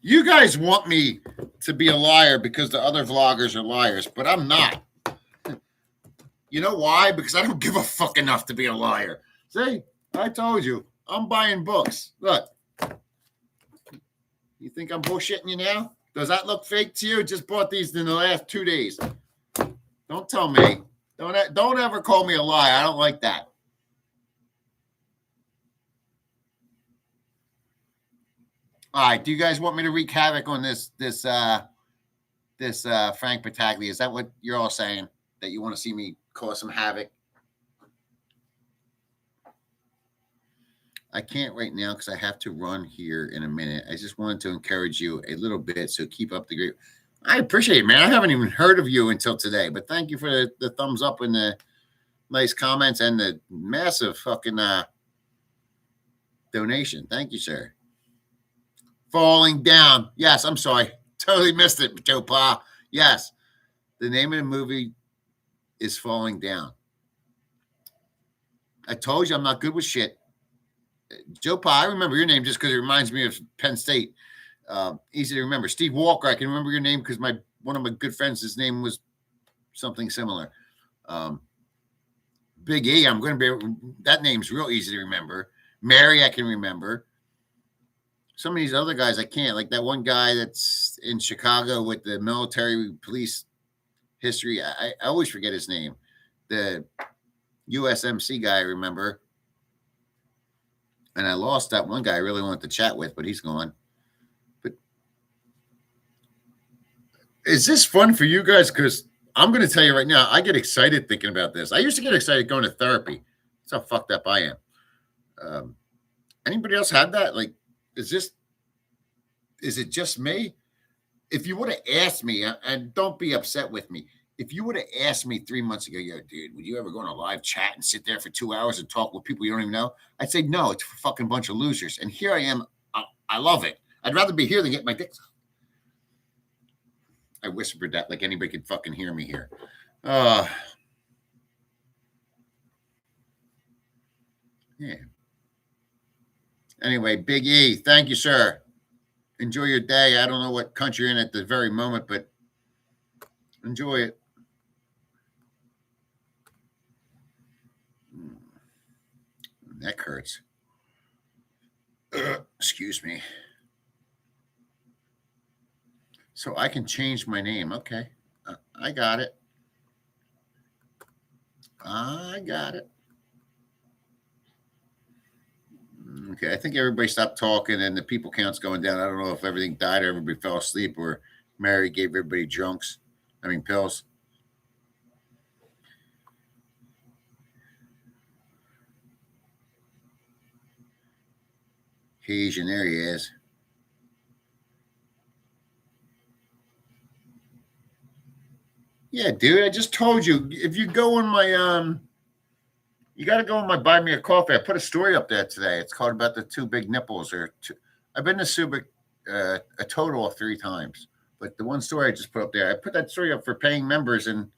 you guys want me to be a liar because the other vloggers are liars, but I'm not. You know why? Because I don't give a fuck enough to be a liar. See, I told you, I'm buying books. Look. You think I'm bullshitting you now? Does that look fake to you? Just bought these in the last 2 days. Don't tell me. Don't ever call me a liar. I don't like that. All right. Do you guys want me to wreak havoc on this Frank Battaglia? Is that what you're all saying? That you want to see me cause some havoc? I can't right now because I have to run here in a minute. I just wanted to encourage you a little bit, so keep up the great. I appreciate it, man. I haven't even heard of you until today, but thank you for the thumbs up and the nice comments and the massive fucking donation. Thank you, sir. Falling down. Yes, I'm sorry. Totally missed it, Joe Pa. Yes. The name of the movie is Falling Down. I told you I'm not good with shit. Joe Pa, I remember your name just because it reminds me of Penn State. Easy to remember. Steve Walker, I can remember your name because one of my good friends, his name was something similar. Big E, I'm going to be, that name's real easy to remember. Mary, I can remember. Some of these other guys I can't, like that one guy that's in Chicago with the military police history. I always forget his name. The USMC guy, I remember. And I lost that one guy I really wanted to chat with, but he's gone. But is this fun for you guys? Because I'm going to tell you right now, I get excited thinking about this. I used to get excited going to therapy. That's how fucked up I am. Anybody else had that? Like, is it just me? If you would have asked me, and don't be upset with me, if you would have asked me 3 months ago, yo, dude, would you ever go on a live chat and sit there for 2 hours and talk with people you don't even know? I'd say, no, it's for a fucking bunch of losers. And here I am. I love it. I'd rather be here than get my dick. I whispered that like anybody could fucking hear me here. Yeah. Anyway, Big E, thank you, sir. Enjoy your day. I don't know what country you're in at the very moment, but enjoy it. Neck hurts. Excuse me. So I can change my name. Okay. I got it. I got it. Okay. I think everybody stopped talking and the people count's going down. I don't know if everything died or everybody fell asleep or Mary gave everybody pills. Asian, there he is. Yeah, dude, I just told you. If you go on my you got to go on my Buy Me a Coffee. I put a story up there today. It's called about the two big nipples. I've been to Subic a total of 3 times, but the one story I just put up there, I put that story up for paying members, and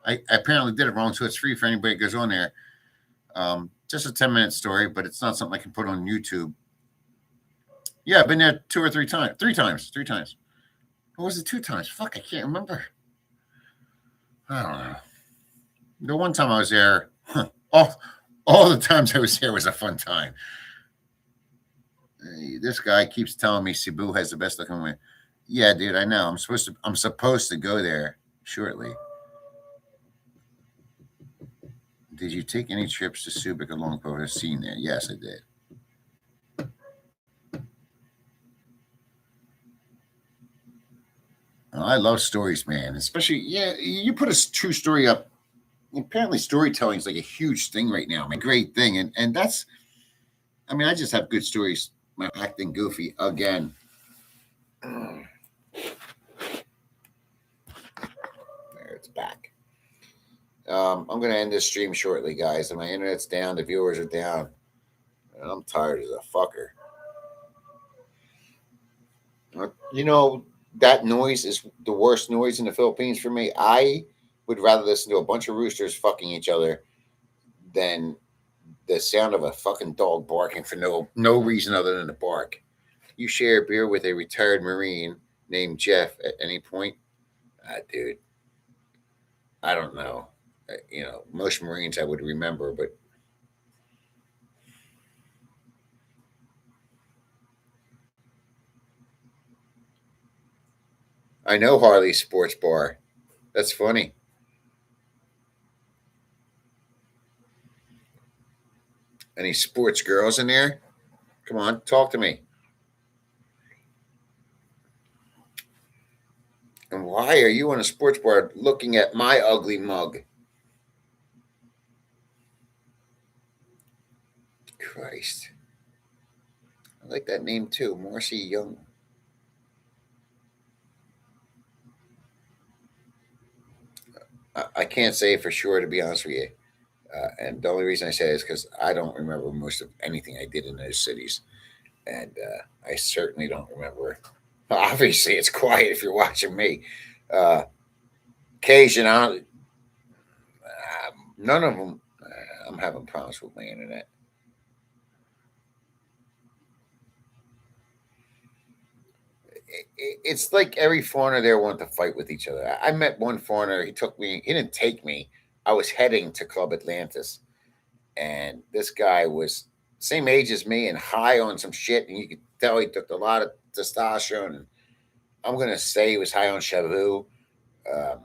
I apparently did it wrong, so it's free for anybody that goes on there. Just a 10-minute story, but it's not something I can put on YouTube. Yeah, I've been there 2 or 3 times. 3 times. 3 times. Or was it 2 times? Fuck, I can't remember. I don't know. The one time I was there, all the times I was there was a fun time. This guy keeps telling me Cebu has the best looking women. Yeah, dude, I know. I'm supposed to go there shortly. Did you take any trips to Subic or Longport or seen there? Yes, I did. I love stories, man. Especially, yeah, you put a true story up. Apparently, storytelling is like a huge thing right now, man. Great thing, and that's. I mean, I just have good stories. My acting goofy again. There, it's back. I'm going to end this stream shortly, guys. And my internet's down. The viewers are down. And I'm tired as a fucker. You know, that noise is the worst noise in the Philippines for me. I would rather listen to a bunch of roosters fucking each other than the sound of a fucking dog barking for no reason other than to bark. You share a beer with a retired Marine named Jeff at any point? Dude, I don't know. Most Marines I would remember, but I know Harley's Sports Bar. That's funny. Any sports girls in there? Come on, talk to me. And why are you in a sports bar looking at my ugly mug? Christ. I like that name too, Marcy Young. I can't say for sure, to be honest with you. And the only reason I say it is because I don't remember most of anything I did in those cities. And I certainly don't remember. Obviously, it's quiet if you're watching me. Uh, Occasion, none of them. I'm having problems with my internet. It's like every foreigner there wanted to fight with each other. I met one foreigner. He took me. He didn't take me. I was heading to Club Atlantis, and this guy was same age as me and high on some shit, and you could tell he took a lot of testosterone. And I'm gonna say he was high on Shabu. Um,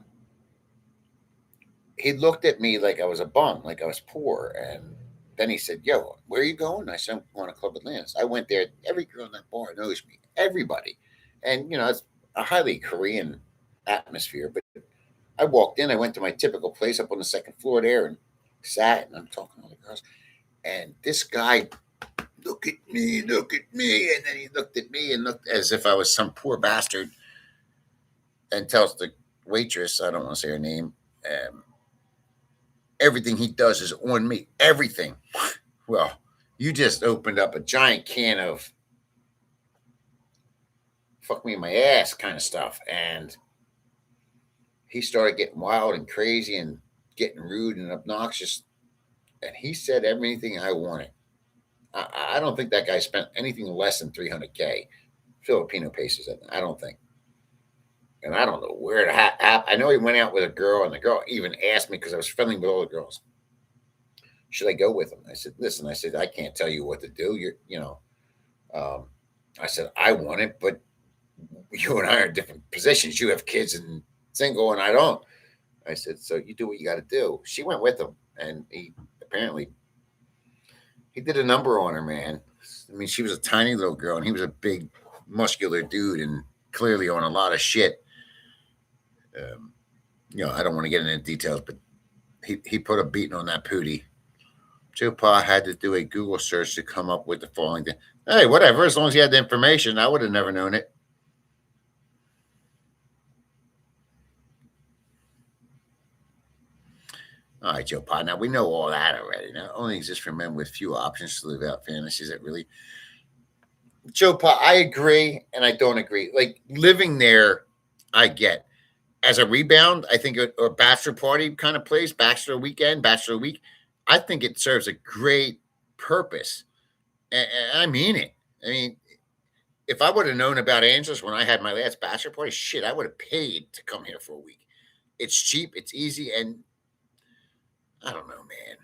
he looked at me like I was a bum, like I was poor, and then he said, "Yo, where are you going?" I said, "I'm going to Club Atlantis." I went there. Every girl in that bar knows me. Everybody, and it's a highly Korean atmosphere. But I walked in. I went to my typical place up on the second floor there and sat, and I'm talking to all the girls. And this guy, look at me, and then he looked at me and looked as if I was some poor bastard, and tells the waitress, I don't want to say her name, everything he does is on me. Everything. Well, you just opened up a giant can of fuck me in my ass kind of stuff. And he started getting wild and crazy and getting rude and obnoxious. And he said everything I wanted. I don't think that guy spent anything less than 300K Filipino pesos. I don't think. And I don't know where to I know he went out with a girl, and the girl even asked me because I was friendly with all the girls. Should I go with him? I said, listen, I said, I can't tell you what to do. Um, I said, I want it, but you and I are in different positions. You have kids and single, and I don't. I said, so you do what you got to do. She went with him, and he did a number on her, man. I mean, she was a tiny little girl, and he was a big, muscular dude, and clearly on a lot of shit. Um, I don't want to get into details, but he put a beating on that pootie. Joe Pa had to do a Google search to come up with the following thing. Hey, whatever. As long as he had the information, I would have never known it. All right, Joe Pa. Now we know all that already. Now only exists for men with few options to live out fantasies that really. Joe Pa, I agree and I don't agree. Like living there, I get. As a rebound, I think a bachelor party kind of place, bachelor weekend, bachelor week. I think it serves a great purpose. And I mean it. I mean, if I would have known about Angela's when I had my last bachelor party, shit, I would have paid to come here for a week. It's cheap, it's easy, and I don't know, man.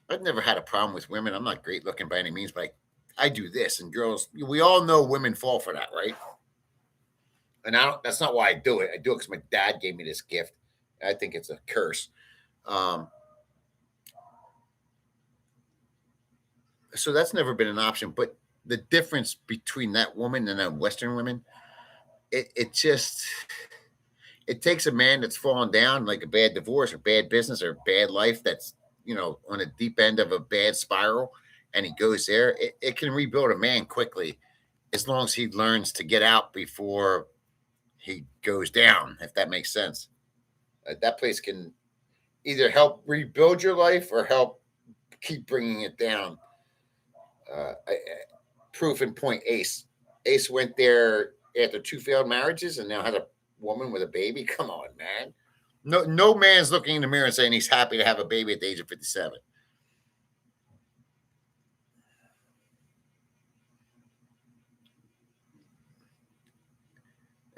I've never had a problem with women. I'm not great looking by any means, but I do this, and girls, we all know women fall for that, right? And I don't. That's not why I do it. I do it because my dad gave me this gift. I think it's a curse. Um, so that's never been an option. But the difference between that woman and that Western women, it just it takes a man that's fallen down like a bad divorce or bad business or bad life that's on a deep end of a bad spiral, and he goes there. It can rebuild a man quickly as long as he learns to get out before he goes down. If that makes sense, that place can either help rebuild your life or help keep bringing it down. Proof in point, Ace. Ace went there after two failed marriages and now has a woman with a baby. Come on, man. No man's looking in the mirror and saying he's happy to have a baby at the age of 57.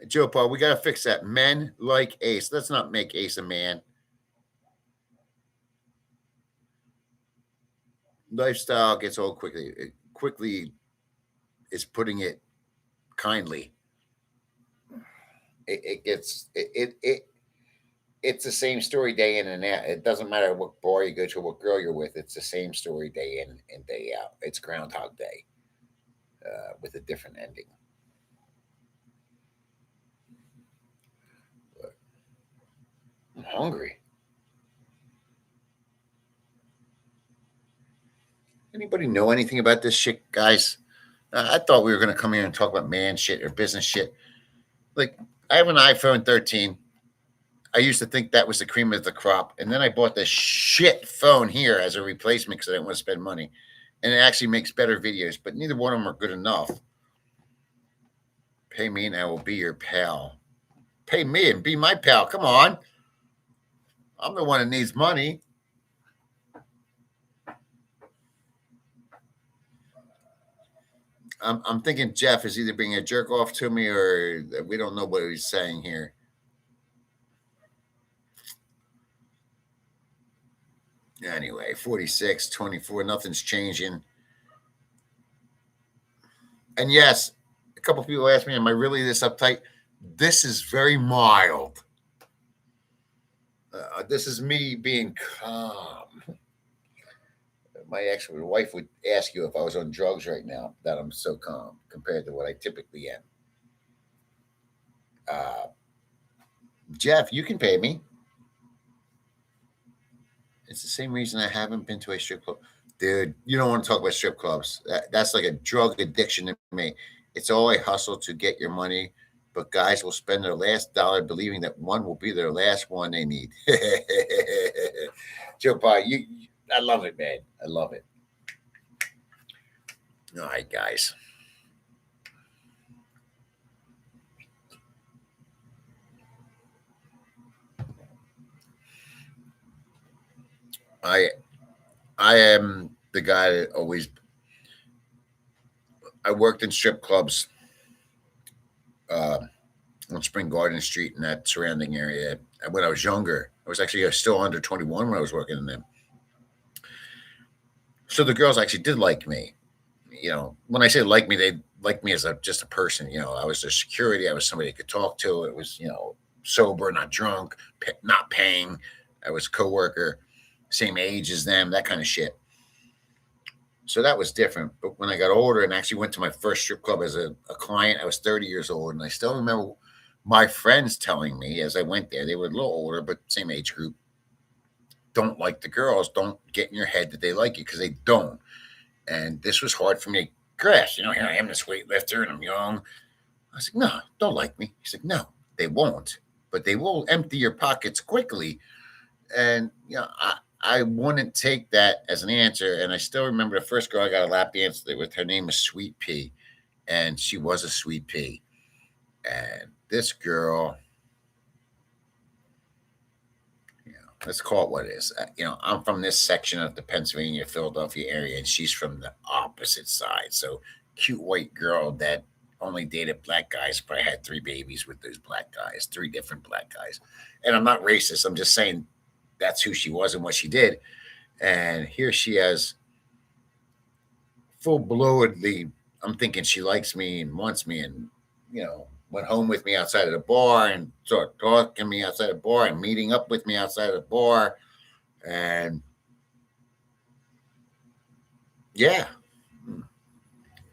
Joe Paul, we got to fix that. Men like Ace. Let's not make Ace a man. Lifestyle gets old quickly. It quickly is putting it kindly. It gets it's the same story day in and out. It doesn't matter what bar you go to, what girl you're with. It's the same story day in and day out. It's Groundhog Day with a different ending. But I'm hungry. Anybody know anything about this shit, guys? I thought we were going to come here and talk about man shit or business shit. Like, I have an iPhone 13. I used to think that was the cream of the crop. And then I bought this shit phone here as a replacement because I didn't want to spend money. And it actually makes better videos, but neither one of them are good enough. Pay me and I will be your pal. Pay me and be my pal. Come on. I'm the one that needs money. I'm thinking Jeff is either being a jerk off to me or we don't know what he's saying here. Anyway, 46, 24, nothing's changing. And yes, a couple people asked me, am I really this uptight? This is very mild. This is me being calm. My actual wife would ask you if I was on drugs right now, that I'm so calm compared to what I typically am. Uh, Jeff, you can pay me. It's the same reason I haven't been to a strip club. Dude, you don't want to talk about strip clubs. That's like a drug addiction to me. It's all a hustle to get your money, but guys will spend their last dollar believing that one will be their last one they need. Joe Pie, I love it, man. I love it. All right, guys. I I am the guy that always I worked in strip clubs uh, on Spring Garden Street in that surrounding area. When I was younger, I was actually still under 21 when I was working in them. So the girls actually did like me. When I say like me, they liked me as just a person. I was their security. I was somebody they could talk to. It was, sober, not drunk, not paying. I was a coworker, same age as them, that kind of shit. So that was different. But when I got older and actually went to my first strip club as a client, I was 30 years old. And I still remember my friends telling me as I went there, they were a little older, but same age group, don't like the girls. Don't get in your head that they like you because they don't. And this was hard for me to grasp. Here I am, this weightlifter, and I'm young. I was like, no, don't like me. He's like, no, they won't. But they will empty your pockets quickly. And, I wouldn't take that as an answer. And I still remember the first girl I got a lap dance with. Her name was Sweet Pea, and she was a sweet pea. And this girl, let's call it what it is. I'm from this section of the Pennsylvania, Philadelphia area, and she's from the opposite side. So cute white girl that only dated black guys, but I had 3 babies with those black guys, 3 different black guys. And I'm not racist. I'm just saying that's who she was and what she did. And here she has full bloodedly. I'm thinking she likes me and wants me, and went home with me outside of the bar and started talking to me outside the bar and meeting up with me outside of the bar. And yeah,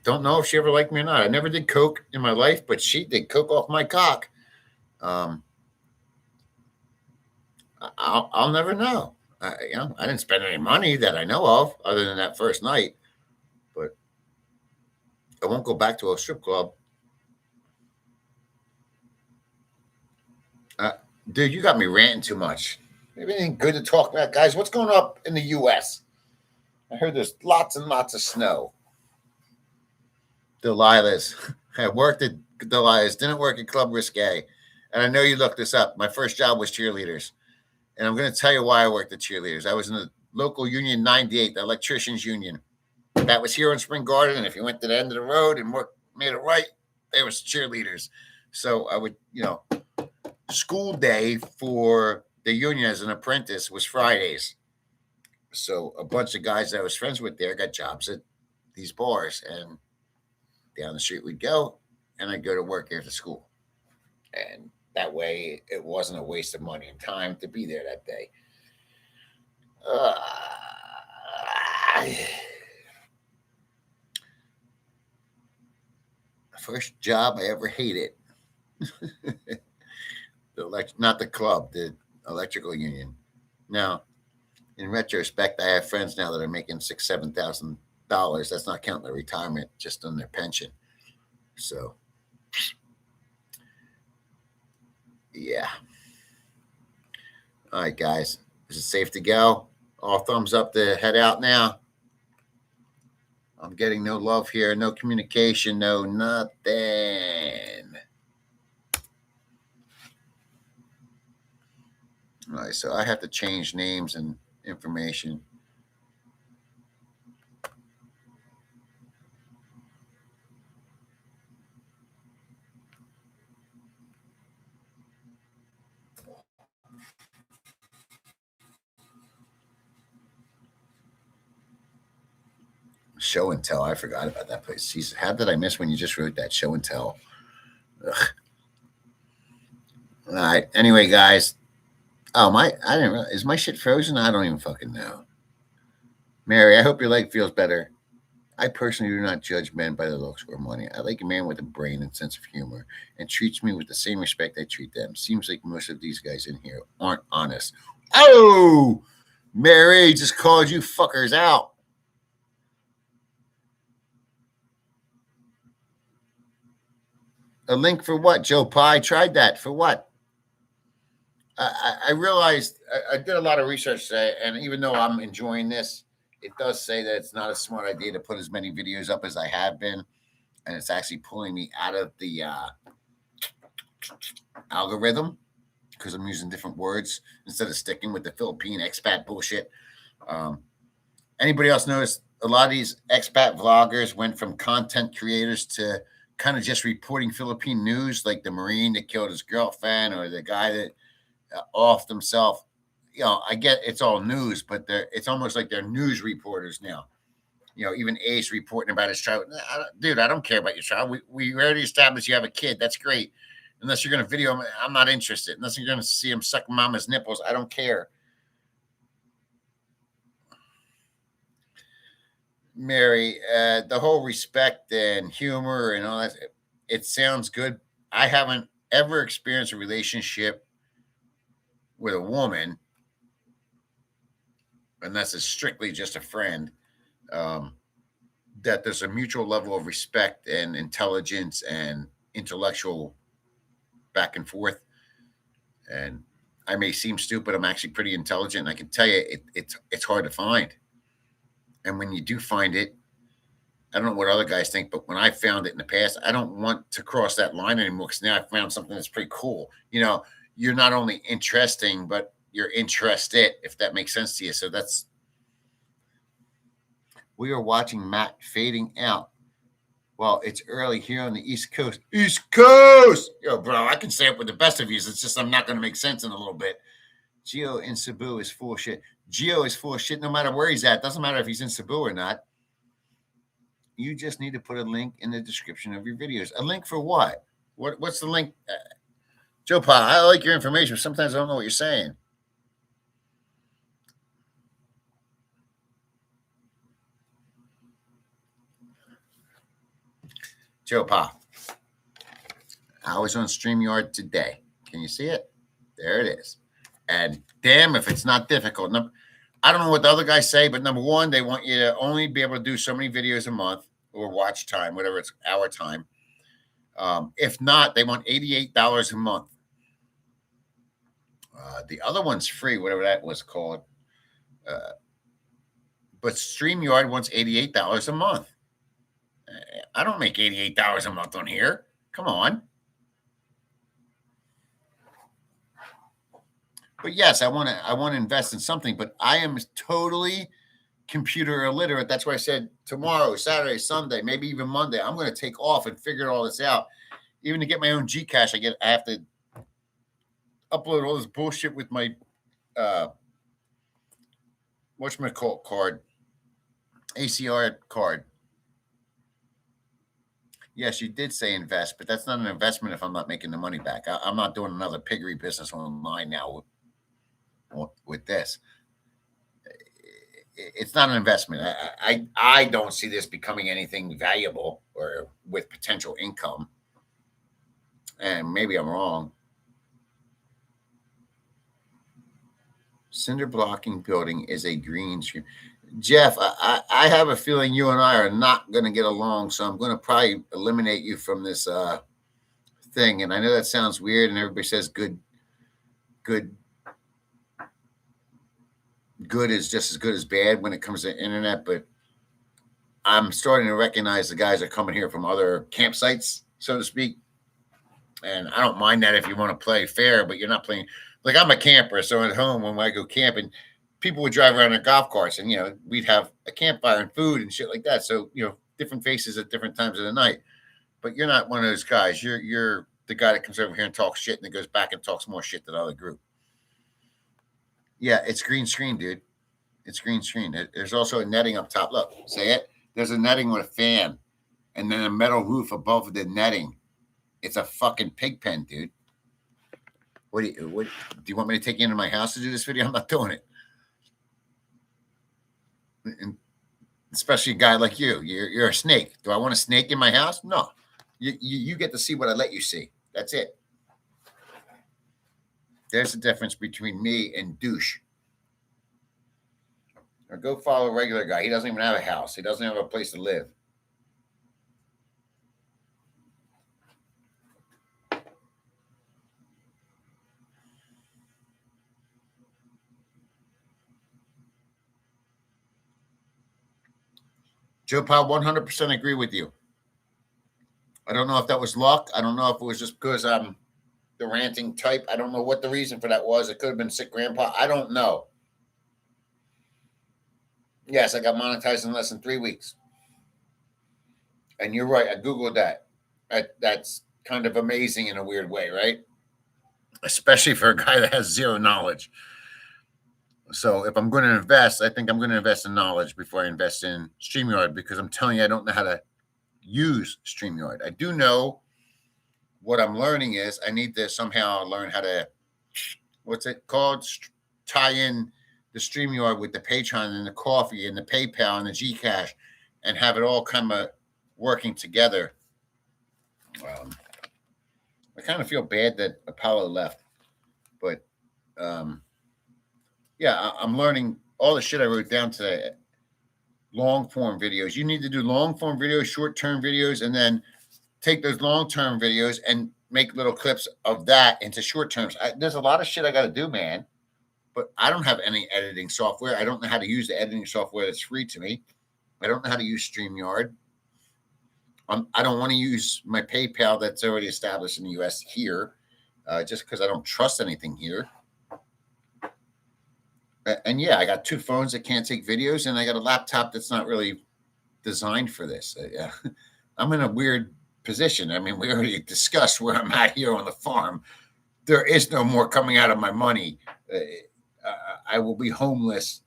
don't know if she ever liked me or not. I never did coke in my life, but she did coke off my cock. Um, I'll never know. I didn't spend any money that I know of other than that first night, but I won't go back to a strip club. Uh, Dude, you got me ranting too much. Maybe it ain't good to talk about, guys. What's going up in the U.S.? I heard there's lots and lots of snow. Delilah's. I worked at Delilah's, didn't work at Club Risque. And I know you looked this up. My first job was cheerleaders. And I'm going to tell you why I worked at cheerleaders. I was in the local union 98, the electricians union. That was here in Spring Garden. And if you went to the end of the road and made it right, there was cheerleaders. So I would, school day for the union as an apprentice was Fridays. So a bunch of guys that I was friends with there got jobs at these bars. And down the street we'd go, and I'd go to work after school. And that way it wasn't a waste of money and time to be there that day. First job I ever hated. Not the club, the electrical union. Now, in retrospect, I have friends now that are making $6,000, $7,000. That's not counting their retirement, just on their pension. So, yeah. All right, guys. Is it safe to go? All thumbs up to head out now. I'm getting no love here, no communication, no nothing. All right, so I have to change names and information. Show and tell. I forgot about that place. Jeez, how did I miss when you just wrote that show and tell? Ugh. All right. Anyway, guys. Oh my! I didn't. Is my shit frozen? I don't even fucking know. Mary, I hope your leg feels better. I personally do not judge men by their looks or money. I like a man with a brain and sense of humor and treats me with the same respect I treat them. Seems like most of these guys in here aren't honest. Oh, Mary just called you fuckers out. A link for what, Joe Pye? Tried that for what? I realized I did a lot of research today, and even though I'm enjoying this, it does say that it's not a smart idea to put as many videos up as I have been, and it's actually pulling me out of the algorithm because I'm using different words instead of sticking with the Philippine expat bullshit. Um, Anybody else notice a lot of these expat vloggers went from content creators to kind of just reporting Philippine news, like the Marine that killed his girlfriend or the guy that offed himself? I get it's all news, but it's almost like they're news reporters now. Even Ace reporting about his child. Dude, I don't care about your child. We already established you have a kid. That's great. Unless you're going to video him, I'm not interested. Unless you're going to see him suck mama's nipples, I don't care. Mary, the whole respect and humor and all that, it sounds good. I haven't ever experienced a relationship with a woman, unless it's strictly just a friend, um, that there's a mutual level of respect and intelligence and intellectual back and forth. And I may seem stupid. I'm actually pretty intelligent. I can tell you it's hard to find. And when you do find it, I don't know what other guys think, but when I found it in the past, I don't want to cross that line anymore because now I found something that's pretty cool. You're not only interesting, but you're interested, if that makes sense to you. So that's, we are watching Matt fading out. Well, it's early here on the East Coast. East Coast! Yo, bro, I can say it with the best of you. It's just I'm not going to make sense in a little bit. Geo in Cebu is full of shit. Geo is full of shit no matter where he's at. Doesn't matter if he's in Cebu or not. You just need to put a link in the description of your videos. A link for what? What's the link? Joe Pa, I like your information. Sometimes I don't know what you're saying. Joe Pa, I was on StreamYard today. Can you see it? There it is. And damn if it's not difficult. I don't know what the other guys say, but number one, they want you to only be able to do so many videos a month or watch time, whatever it's hour time. If not, they want $88 a month. The other one's free, whatever that was called. But StreamYard wants $88 a month. I don't make $88 a month on here. Come on. But yes, I want to invest in something, but I am totally computer illiterate. That's why I said tomorrow, Saturday, Sunday, maybe even Monday, I'm going to take off and figure all this out. Even to get my own Gcash, I have to upload all this bullshit with my whatchamacallit card, ACR card. Yes, you did say invest, but that's not an investment if I'm not making the money back. I'm not doing another piggery business online now with this. It's not an investment. I don't see this becoming anything valuable or with potential income. And maybe I'm wrong. Cinder blocking building is a green screen. Jeff, I have a feeling you and I are not going to get along, so I'm going to probably eliminate you from this thing. And I know that sounds weird, and everybody says good is just as good as bad when it comes to internet, but I'm starting to recognize the guys are coming here from other campsites, so to speak. And I don't mind that if you want to play fair, but you're not playing. Like, I'm a camper, so at home when I go camping, people would drive around in golf carts, and we'd have a campfire and food and shit like that. So different faces at different times of the night. But you're not one of those guys. You're the guy that comes over here and talks shit and then goes back and talks more shit to the other group. Yeah, it's green screen, dude. It's green screen. There's also a netting up top. Look, say it. There's a netting with a fan, and then a metal roof above the netting. It's a fucking pig pen, dude. What do you want me to take you into my house to do this video? I'm not doing it. And especially a guy like you. You're a snake. Do I want a snake in my house? No. You get to see what I let you see. That's it. There's the difference between me and douche. Or go follow a regular guy. He doesn't even have a house. He doesn't have a place to live. Joe Powell, 100% agree with you. I don't know if that was luck. I don't know if it was just because I'm the ranting type. I don't know what the reason for that was. It could have been sick grandpa. I don't know. Yes, I got monetized in less than 3 weeks. And you're right. I Googled that. That's kind of amazing in a weird way, right? Especially for a guy that has zero knowledge. So if I'm going to invest, I think I'm going to invest in knowledge before I invest in StreamYard, because I'm telling you, I don't know how to use StreamYard. I do know what I'm learning is I need to somehow learn how to, what's it called? Tie in the StreamYard with the Patreon and the coffee and the PayPal and the Gcash and have it all kind of working together. I kind of feel bad that Apollo left, but yeah, I'm learning all the shit I wrote down today. Long form videos. You need to do long form videos, short term videos, and then take those long term videos and make little clips of that into short terms. There's a lot of shit I got to do, man, but I don't have any editing software. I don't know how to use the editing software that's free to me. I don't know how to use StreamYard. I don't want to use my PayPal that's already established in the US here, just because I don't trust anything here. And yeah, I got two phones that can't take videos, and I got a laptop that's not really designed for this. Yeah. I'm in a weird position. I mean, we already discussed where I'm at here on the farm. There is no more coming out of my money. I will be homeless.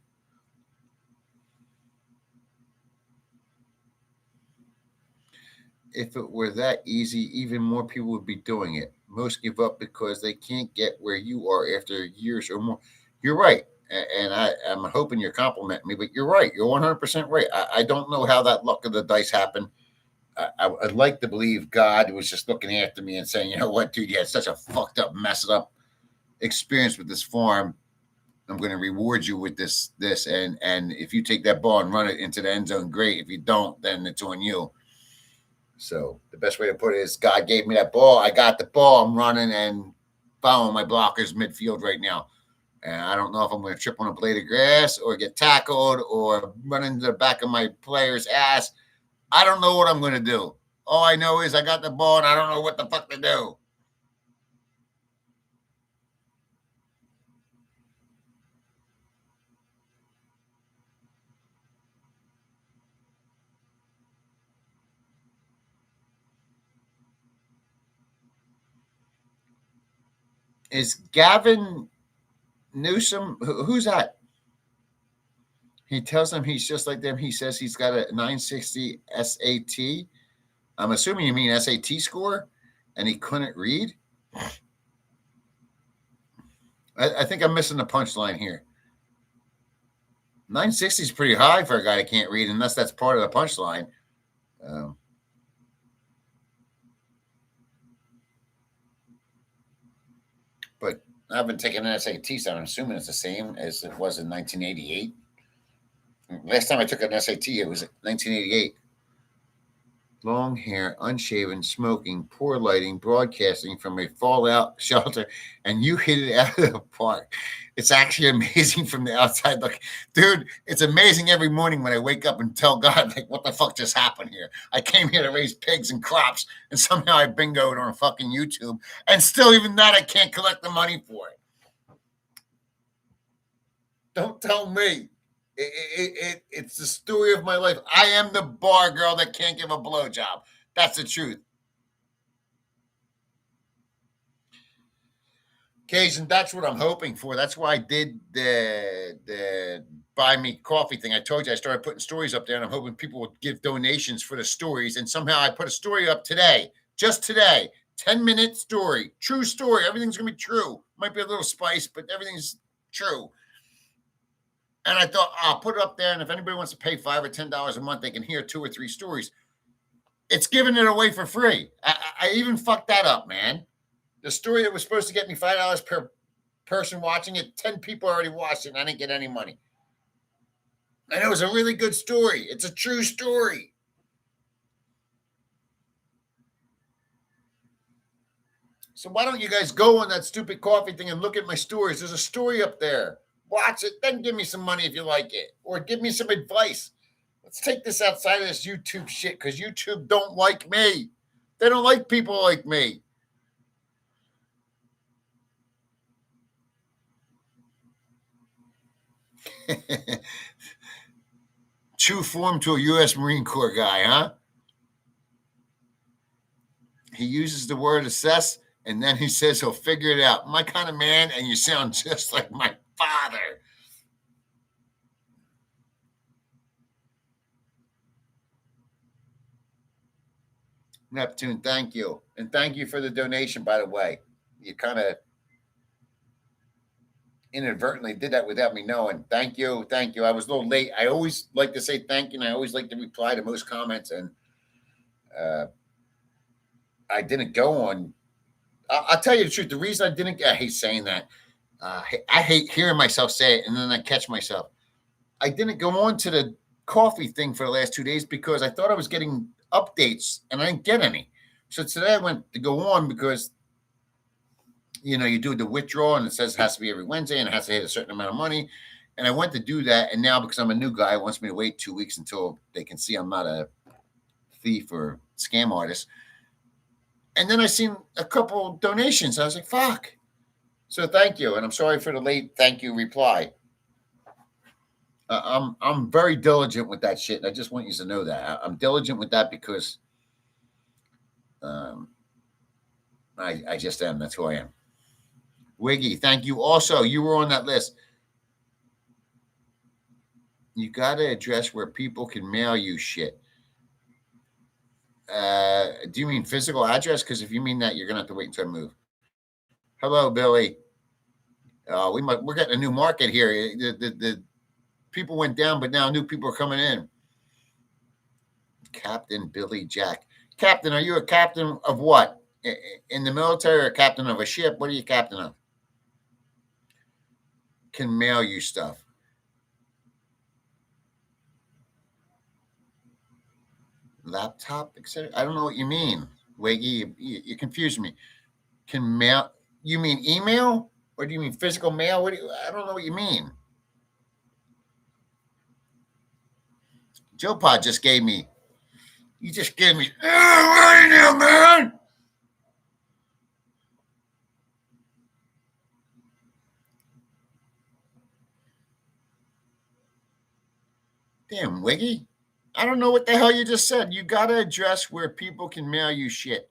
If it were that easy, even more people would be doing it. Most give up because they can't get where you are after years or more. You're right. And I'm hoping you're complimenting me, but you're right. You're 100% right. I don't know how that luck of the dice happened. I'd like to believe God was just looking after me and saying, you know what, dude, you had such a fucked up, messed up experience with this farm. I'm going to reward you with this, and if you take that ball and run it into the end zone, great. If you don't, then it's on you. So the best way to put it is, God gave me that ball. I got the ball. I'm running and following my blockers midfield right now. And I don't know if I'm going to trip on a blade of grass or get tackled or run into the back of my player's ass. I don't know what I'm going to do. All I know is I got the ball and I don't know what the fuck to do. Is Gavin Newsom? Who's that? He tells them he's just like them. He says he's got a 960 SAT. I'm assuming you mean SAT score, and he couldn't read. I think I'm missing the punchline here. 960 is pretty high for a guy that can't read, unless that's part of the punchline. Um, but I've been taking an SAT, so I'm assuming it's the same as it was in 1988. Last time I took an SAT, it was 1988. Long hair, unshaven, smoking, poor lighting, broadcasting from a fallout shelter, and you hit it out of the park. It's actually amazing from the outside look. Dude, it's amazing every morning when I wake up and tell God, like, what the fuck just happened here? I came here to raise pigs and crops, and somehow I bingoed on fucking YouTube, and still, even that, I can't collect the money for it. Don't tell me. It's the story of my life. I am the bar girl that can't give a blowjob. That's the truth. Occasion, that's what I'm hoping for. That's why I did the buy me coffee thing. I told you I started putting stories up there, and I'm hoping people would give donations for the stories. And somehow I put a story up today, just today, 10-minute story, true story. Everything's gonna be true. Might be a little spice, but everything's true. And I thought, I'll put it up there, and if anybody wants to pay $5 or $10 a month, they can hear 2 or 3 stories. It's giving it away for free. I even fucked that up, man. The story that was supposed to get me $5 per person watching it, 10 people already watched it, and I didn't get any money. And it was a really good story. It's a true story. So why don't you guys go on that stupid coffee thing and look at my stories? There's a story up there. Watch it, then give me some money if you like it, or give me some advice. Let's take this outside of this YouTube shit, because YouTube don't like me. They don't like people like me. True form to a U.S. Marine Corps guy, huh? He uses the word assess, and then he says he'll figure it out. My kind of man, and you sound just like my father. Neptune, thank you. And thank you for the donation, by the way. You kind of inadvertently did that without me knowing. Thank you. Thank you. I was a little late. I always like to say thank you, and I always like to reply to most comments. And I didn't go on. I'll tell you the truth. The reason I didn't, I hate saying that. I hate hearing myself say it, and then I catch myself. I didn't go on to the coffee thing for the last 2 days because I thought I was getting updates, and I didn't get any. So today I went to go on because, you know, you do the withdrawal, and it says it has to be every Wednesday, and it has to hit a certain amount of money. And I went to do that, and now because I'm a new guy, it wants me to wait 2 weeks until they can see I'm not a thief or scam artist. And then I seen a couple donations. I was like, fuck. So thank you. And I'm sorry for the late thank you reply. I'm very diligent with that shit, and I just want you to know that I'm diligent with that because um, I just am. That's who I am. Wiggy, thank you. Also, you were on that list. You got to address where people can mail you shit. Do you mean physical address? Because if you mean that, you're gonna have to wait until I move. Hello, Billy. We're getting a new market here. The people went down, but now new people are coming in. Captain Billy Jack. Captain, are you a captain of what? In the military, or a captain of a ship? What are you captain of? Can mail you stuff. Laptop, etc. I don't know what you mean, Wiggy. You confuse me. Can mail? You mean email, or do you mean physical mail? I don't know what you mean. Joe Pod just gave me. You just gave me. Oh, right now, man. Damn, Wiggy. I don't know what the hell you just said. You got to address where people can mail you shit.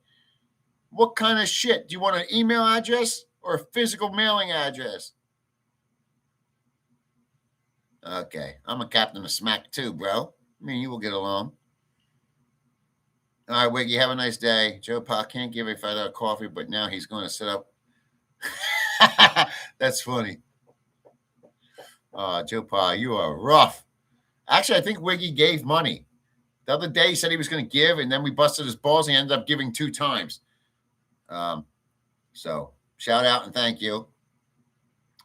What kind of shit? Do you want an email address or a physical mailing address? Okay, I'm a captain of smack too, bro. Me and you will get along. All right, Wiggy, have a nice day. Joe Pa can't give a $5 coffee, but now he's going to set up. That's funny. Joe Pa, you are rough. Actually, I think Wiggy gave money. The other day he said he was going to give, and then we busted his balls and he ended up giving 2 times. So shout out and thank you.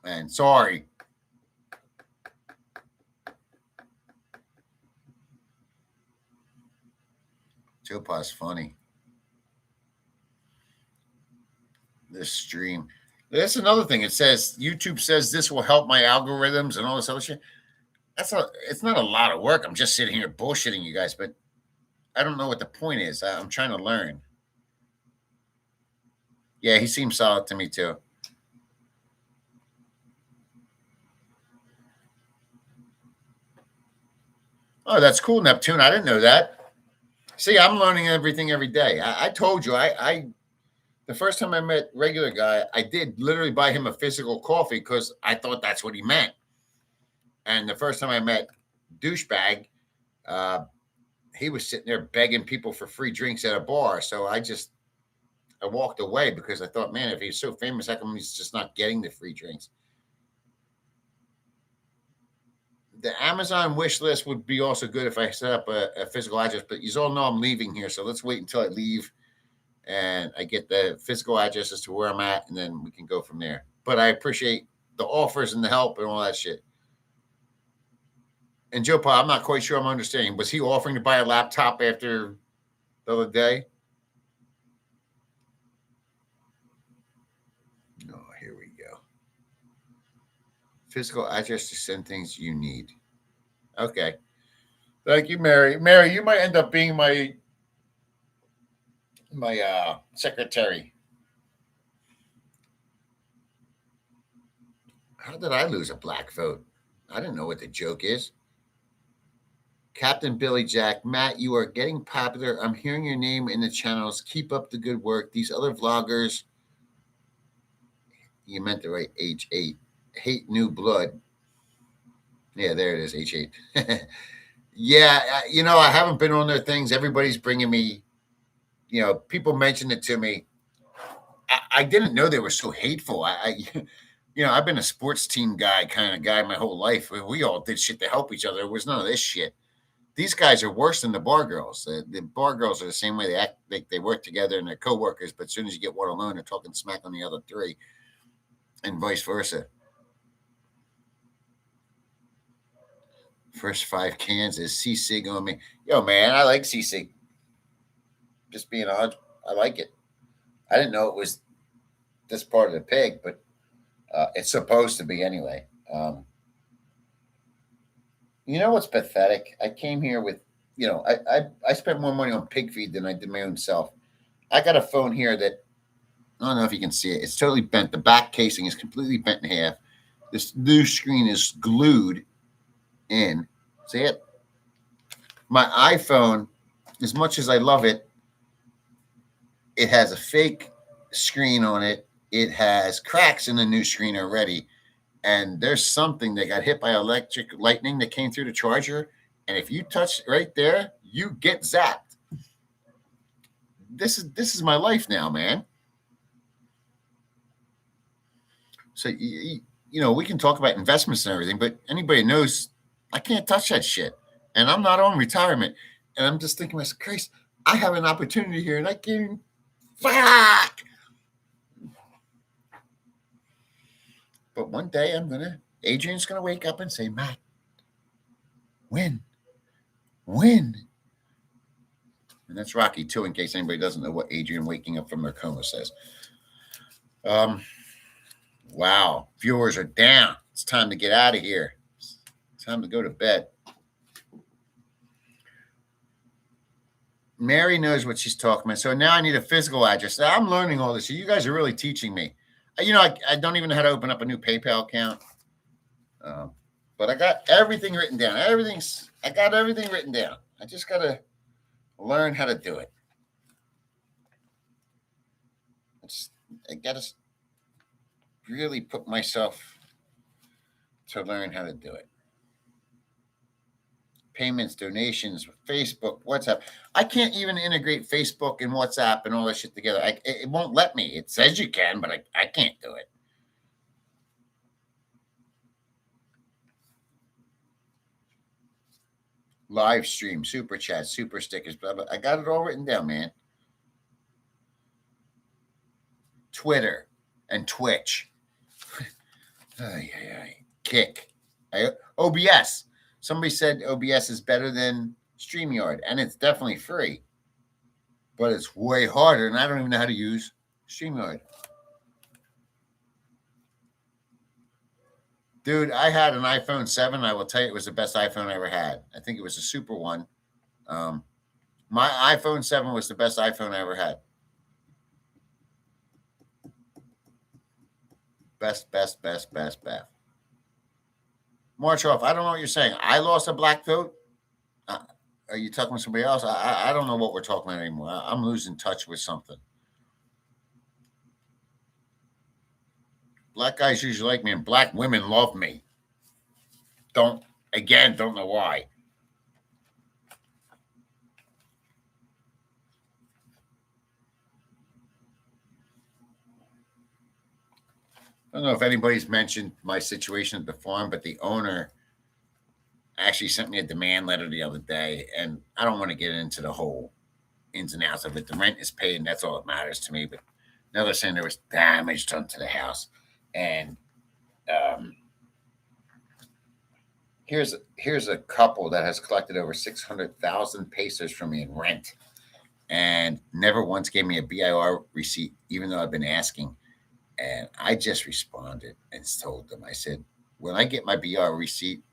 And sorry. Joe Pa's funny. This stream. That's another thing. It says YouTube says this will help my algorithms and all this other shit. It's not a lot of work. I'm just sitting here bullshitting you guys, but I don't know what the point is. I'm trying to learn. Yeah, he seems solid to me too. Oh, that's cool, Neptune. I didn't know that. See, I'm learning everything every day. I told you, I the first time I met regular guy, I did literally buy him a physical coffee because I thought that's what he meant. And the first time I met douchebag, uh, he was sitting there begging people for free drinks at a bar. So I walked away because I thought, man, if he's so famous, how come he's just not getting the free drinks? The Amazon wish list would be also good if I set up a physical address, but you all know I'm leaving here. So let's wait until I leave and I get the physical address as to where I'm at, and then we can go from there. But I appreciate the offers and the help and all that shit. And Joe Pa, I'm not quite sure I'm understanding. Was he offering to buy a laptop after the other day? Oh, here we go. Physical address to send things you need. Okay. Thank you, Mary. Mary, you might end up being my secretary. How did I lose a black vote? I didn't know what the joke is. Captain Billy Jack, Matt, you are getting popular. I'm hearing your name in the channels. Keep up the good work. These other vloggers, you meant the right H8, hate new blood. Yeah, there it is, H8. Yeah, I haven't been on their things. Everybody's bringing me, people mentioned it to me. I didn't know they were so hateful. I've been a sports team kind of guy my whole life. We all did shit to help each other. There was none of this shit. These guys are worse than the bar girls. The bar girls are the same way. They act like they work together and they're coworkers, but as soon as you get one alone, they're talking smack on the other 3, and vice versa. First 5 cans is C-Sig on me. Yo, man, I like C-Sig. Just being honest, I like it. I didn't know it was this part of the pig, but it's supposed to be anyway. You know what's pathetic? I came here with, I spent more money on pig feed than I did my own self. I got a phone here that, I don't know if you can see it. It's totally bent. The back casing is completely bent in half. This new screen is glued in. See it? My iPhone, as much as I love it, it has a fake screen on it. It has cracks in the new screen already. And there's something that got hit by electric lightning that came through the charger. And if you touch right there, you get zapped. This is my life now, man. So we can talk about investments and everything, but anybody knows I can't touch that shit, and I'm not on retirement. And I'm just thinking, myself, Christ, I have an opportunity here, and I can't. Fuck. But one day Adrian's gonna wake up and say, Matt, when? And that's Rocky too, in case anybody doesn't know what Adrian waking up from their coma says. Wow, viewers are down. It's time to get out of here. It's time to go to bed. Mary knows what she's talking about. So now I need a physical address. I'm learning all this. You guys are really teaching me. I don't even know how to open up a new PayPal account. But I got everything written down. I got everything written down. I just got to learn how to do it. I got to really put myself to learn how to do it. Payments, donations, Facebook, WhatsApp. I can't even integrate Facebook and WhatsApp and all that shit together. It won't let me. It says you can, but I can't do it. Live stream, super chat, super stickers, blah, blah. I got it all written down, man. Twitter and Twitch. Kick. OBS. Somebody said OBS is better than StreamYard, and it's definitely free. But it's way harder, and I don't even know how to use StreamYard. Dude, I had an iPhone 7. I will tell you, it was the best iPhone I ever had. I think it was a super one. My iPhone 7 was the best iPhone I ever had. Best. March off. I don't know what you're saying. I lost a black vote. Are you talking to somebody else? I don't know what we're talking about anymore. I'm losing touch with something. Black guys usually like me, and black women love me. Don't know why. I don't know if anybody's mentioned my situation at the farm, but the owner actually sent me a demand letter the other day, and I don't want to get into the whole ins and outs of it. The rent is paid, and that's all that matters to me. But now they're saying there was damage done to the house, and here's a couple that has collected over 600,000 pesos from me in rent, and never once gave me a BIR receipt, even though I've been asking. And I just responded and told them, I said, when I get my BIR receipt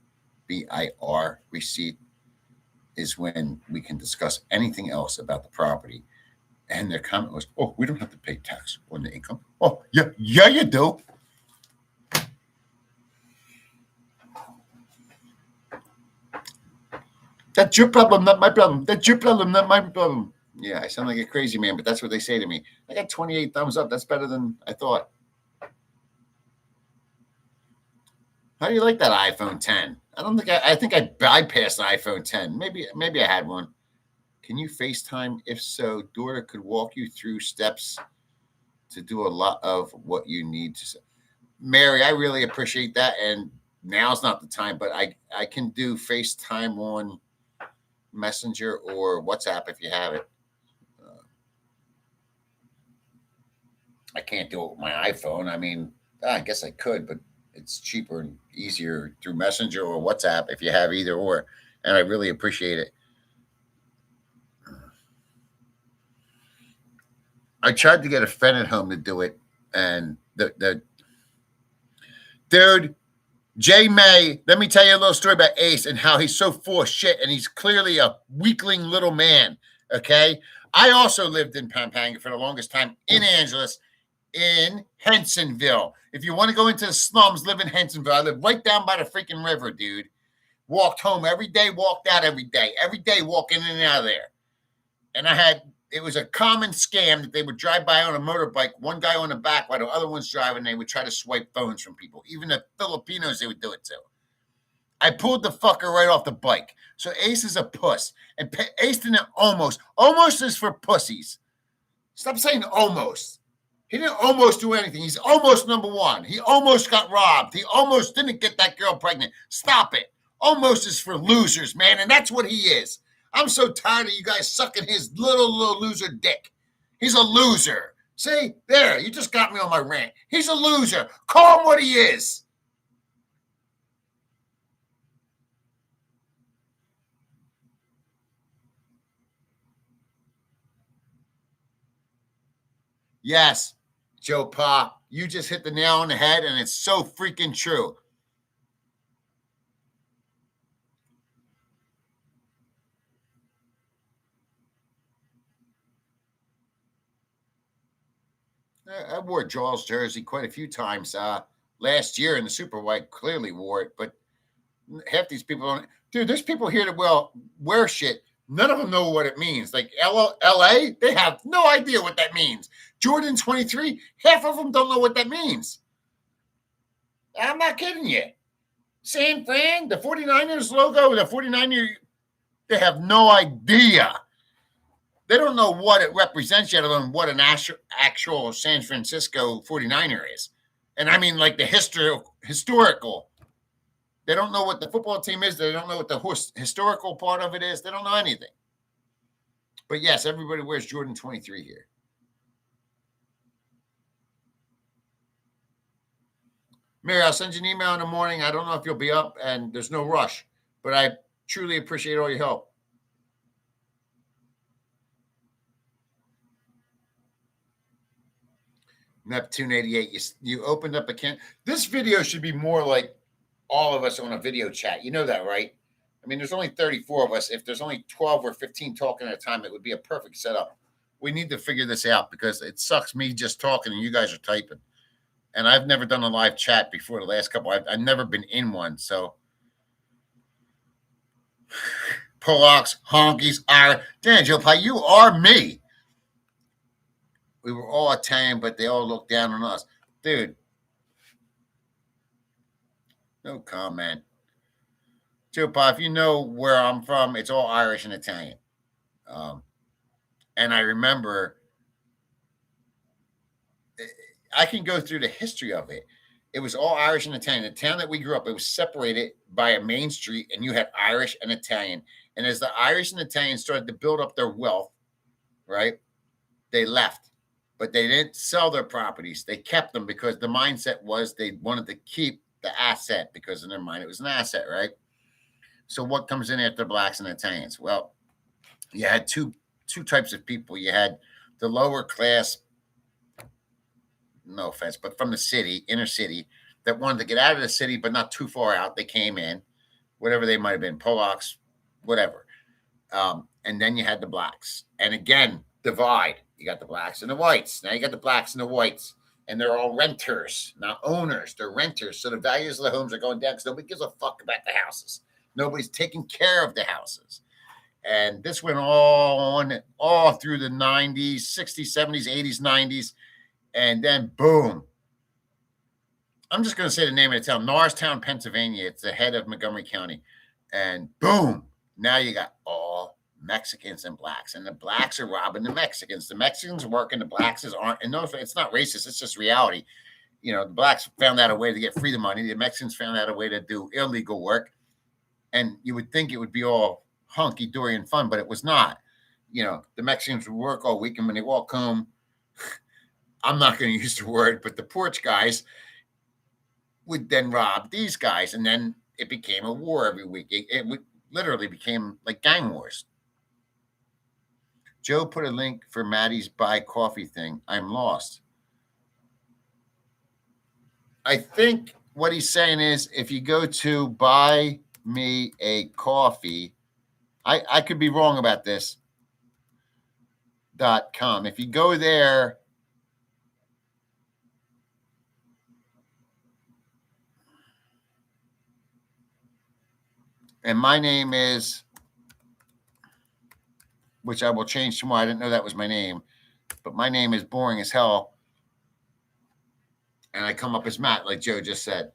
is when we can discuss anything else about the property. And their comment was, oh, we don't have to pay tax on the income. Oh, yeah, you do. That's your problem, not my problem. That's your problem, not my problem. Yeah, I sound like a crazy man, but that's what they say to me. I got 28 thumbs up. That's better than I thought. How do you like that iPhone 10? I think I bypassed the iPhone 10. Maybe I had one. Can you FaceTime? If so, Dora could walk you through steps to do a lot of what you need to say. Mary, I really appreciate that. And now's not the time, but I can do FaceTime on Messenger or WhatsApp if you have it. I can't do it with my iPhone. I mean, I guess I could, but it's cheaper and easier through Messenger or WhatsApp if you have either or. And I really appreciate it. I tried to get a friend at home to do it, and the dude, Jay May, let me tell you a little story about Ace and how he's so full of shit, and he's clearly a weakling little man, okay? I also lived in Pampanga for the longest time in Angeles, in Hensonville. If you want to go into the slums, live in Hensonville. I live right down by the freaking river, dude. walked home every day, walked out every day, walking in and out of there. And it was a common scam that they would drive by on a motorbike, one guy on the back while the other one's driving. They would try to swipe phones from people. Even the Filipinos, they would do it too. I pulled the fucker right off the bike. So Ace is a puss. And Ace didn't almost. Almost is for pussies. Stop saying almost. He didn't almost do anything. He's almost number one. He almost got robbed. He almost didn't get that girl pregnant. Stop it. Almost is for losers, man. And that's what he is. I'm so tired of you guys sucking his little loser dick. He's a loser. See? There. You just got me on my rant. He's a loser. Call him what he is. Yes, Joe Pa, you just hit the nail on the head, and it's so freaking true. I wore Jaws jersey quite a few times. Last year in the Super Bowl, I clearly wore it, but half these people don't. Dude, there's people here that wear shit. None of them know what it means. Like LA, they have no idea what that means. Jordan 23, half of them don't know what that means. I'm not kidding you. San Fran, the 49ers logo, the 49er, they have no idea. They don't know what it represents yet alone what an actual San Francisco 49er is. And I mean like the historical. They don't know what the football team is. They don't know what the historical part of it is. They don't know anything. But yes, everybody wears Jordan 23 here. Mary, I'll send you an email in the morning. I don't know if you'll be up, and there's no rush, but I truly appreciate all your help. Neptune 88, you opened up a can. This video should be more like all of us on a video chat. You know that, right? I mean, there's only 34 of us. If there's only 12 or 15 talking at a time, it would be a perfect setup. We need to figure this out because it sucks me just talking and you guys are typing. And I've never done a live chat before the last couple. I've never been in one. So Polacks, honkies, Dan Joe Pie, you are me. We were all Italian, but they all looked down on us. Dude, no comment. Joe Pie, if you know where I'm from, it's all Irish and Italian. And I remember, I can go through the history of it. It was all Irish and Italian. The town that we grew up, it was separated by a main street, and you had Irish and Italian. And as the Irish and Italians started to build up their wealth, right, they left. But they didn't sell their properties. They kept them because the mindset was they wanted to keep the asset because in their mind it was an asset, right? So what comes in after blacks and Italians? Well, you had two types of people. You had the lower class, no offense, but from the city, inner city, that wanted to get out of the city, but not too far out. They came in, whatever they might have been, Polacks, whatever. And then you had the blacks. And again, divide. You got the blacks and the whites. Now you got the blacks and the whites. And they're all renters, not owners. They're renters. So the values of the homes are going down because nobody gives a fuck about the houses. Nobody's taking care of the houses. And this went all through the 90s, 60s, 70s, 80s, 90s. And then boom. I'm just going to say the name of the town, Norristown, Pennsylvania. It's the head of Montgomery County. And boom, now you got all Mexicans and blacks. And the blacks are robbing the Mexicans. The Mexicans are working, the blacks aren't. And no, it's not racist. It's just reality. You know, the blacks found out a way to get freedom money. The Mexicans found out a way to do illegal work. And you would think it would be all hunky-dory and fun, but it was not. You know, the Mexicans would work all week, and when they walk home, I'm not going to use the word, but the porch guys would then rob these guys, and then it became a war every week. It literally became like gang wars. Joe put a link for Maddie's buy coffee thing. I'm lost. I think what he's saying is if you go to buy me a coffee, I could be wrong about this, .com. If you go there, And my name is, which I will change tomorrow. I didn't know that was my name, but my name is boring as hell. And I come up as Matt, like Joe just said.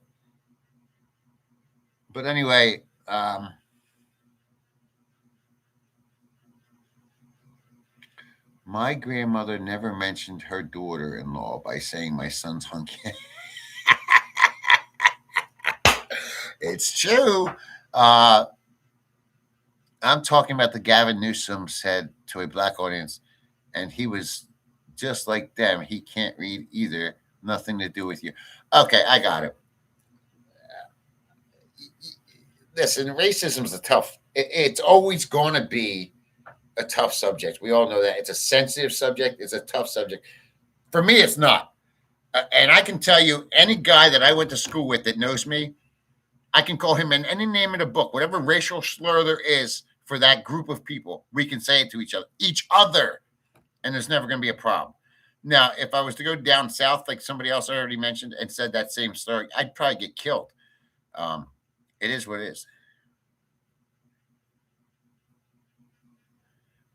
But anyway, my grandmother never mentioned her daughter-in-law by saying my son's hunky. It's true. Uh, I'm talking about the Gavin Newsom said to a black audience, and he was just like them. He can't read either. Nothing to do with you. Okay, I got it. Listen, racism is a tough. It's always going to be a tough subject. We all know that. It's a sensitive subject. It's a tough subject. For me, it's not. And I can tell you, any guy that I went to school with that knows me, I can call him in any name in a book, whatever racial slur there is for that group of people. We can say it to each other, and there's never going to be a problem. Now, if I was to go down south, like somebody else already mentioned, and said that same story, I'd probably get killed. It is what it is.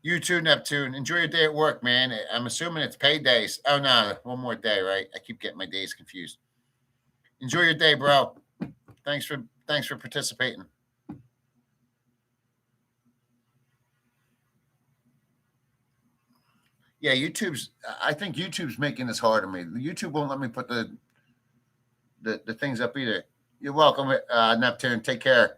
You too, Neptune. Enjoy your day at work, man. I'm assuming it's paydays. Oh no, one more day, right? I keep getting my days confused. Enjoy your day, bro. Thanks for participating. Yeah, I think YouTube's making this hard on me. YouTube won't let me put the things up either. You're welcome, Neptune. Take care.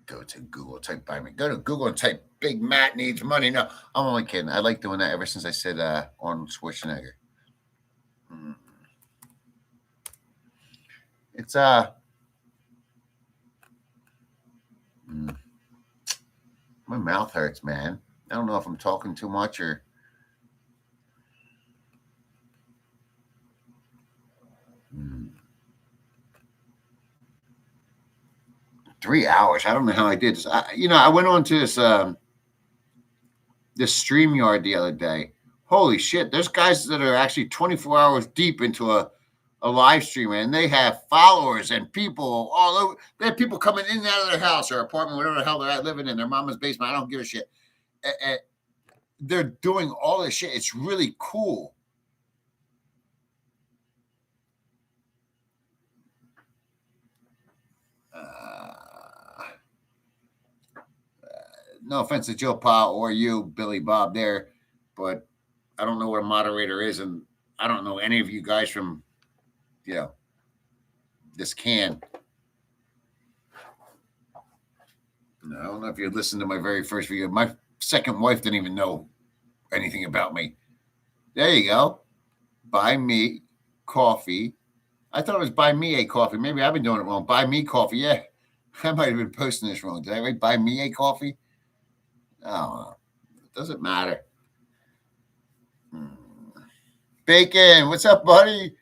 Go to Google, type by me. Go to Google and type Big Matt needs money. No, I'm only kidding. I like doing that ever since I said Arnold Schwarzenegger. Mm. It's mm, my mouth hurts, man. I don't know if I'm talking too much or 3 hours. I don't know how I did this. I went on to this StreamYard the other day. Holy shit! There's guys that are actually 24 hours deep into a live stream, and they have followers and people all over. They have people coming in and out of their house or apartment, whatever the hell they're at, living in their mama's basement. I don't give a shit. And they're doing all this shit. It's really cool. No offense to Joe Pa or you, Billy Bob, there, but I don't know what a moderator is, and I don't know any of you guys from, you know, this can. I don't know if you listened to my very first video. My second wife didn't even know anything about me. There you go. Buy me coffee. I thought it was buy me a coffee. Maybe I've been doing it wrong. Buy me coffee. Yeah. I might have been posting this wrong. Did I write buy me a coffee? I don't know. It doesn't matter. Bacon, what's up, buddy?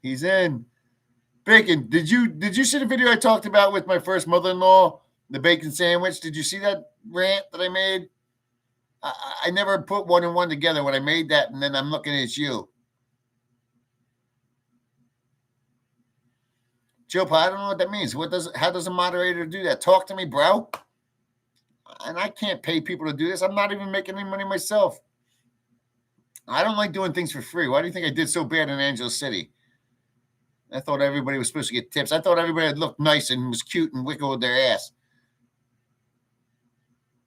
He's in. Bacon, did you see the video I talked about with my first mother-in-law, the bacon sandwich? Did you see that rant that I made? I never put one and one together when I made that, and then I'm looking at you. Joe, I don't know what that means. How does a moderator do that? Talk to me, bro. And I can't pay people to do this. I'm not even making any money myself. I don't like doing things for free. Why do you think I did so bad in Angeles City? I thought everybody was supposed to get tips. I thought everybody looked nice and was cute and wiggled their ass.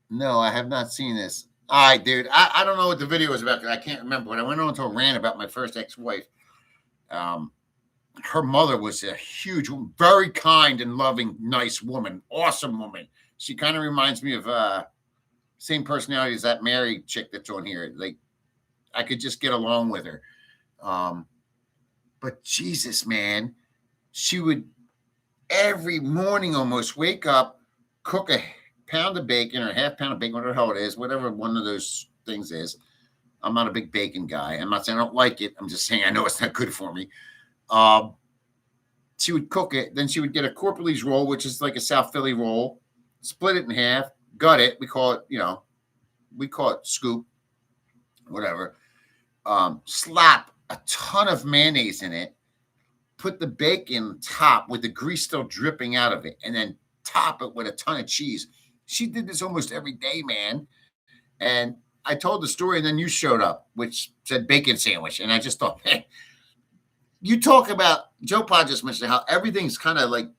No, I have not seen this. All right, dude. I don't know what the video was about because I can't remember. But I went on to a rant about my first ex-wife. Her mother was a huge, very kind and loving, nice woman, awesome woman. She kind of reminds me of same personality as that Mary chick that's on here. Like I could just get along with her. But Jesus, man, she would every morning almost wake up, cook a pound of bacon or a half pound of bacon, whatever the hell it is, whatever one of those things is. I'm not a big bacon guy. I'm not saying I don't like it. I'm just saying I know it's not good for me. She would cook it. Then she would get a Corporalese roll, which is like a South Philly roll, split it in half, gut it. We call it scoop. whatever. Slap a ton of mayonnaise in it, put the bacon top with the grease still dripping out of it, and then top it with a ton of cheese. She did this almost every day, man. And I told the story, and then you showed up, which said bacon sandwich. And I just thought, man, you talk about Joe Pod just mentioned how everything's kind of like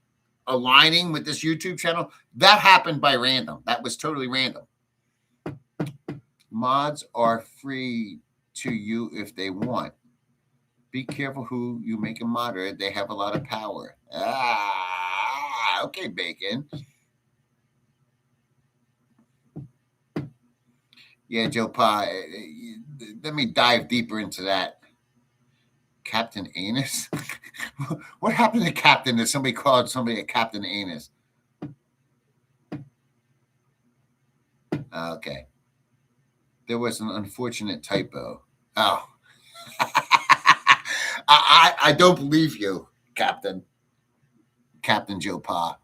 aligning with this YouTube channel. That happened by random. That was totally random. Mods are free to you if they want. Be careful who you make a moderator. They have a lot of power. Okay, bacon. Yeah, Joe Pa. Let me dive deeper into that. Captain Anus? What happened to Captain that somebody called somebody a Captain Anus? Okay. There was an unfortunate typo. Oh. I don't believe you, Captain. Captain Joe Pa.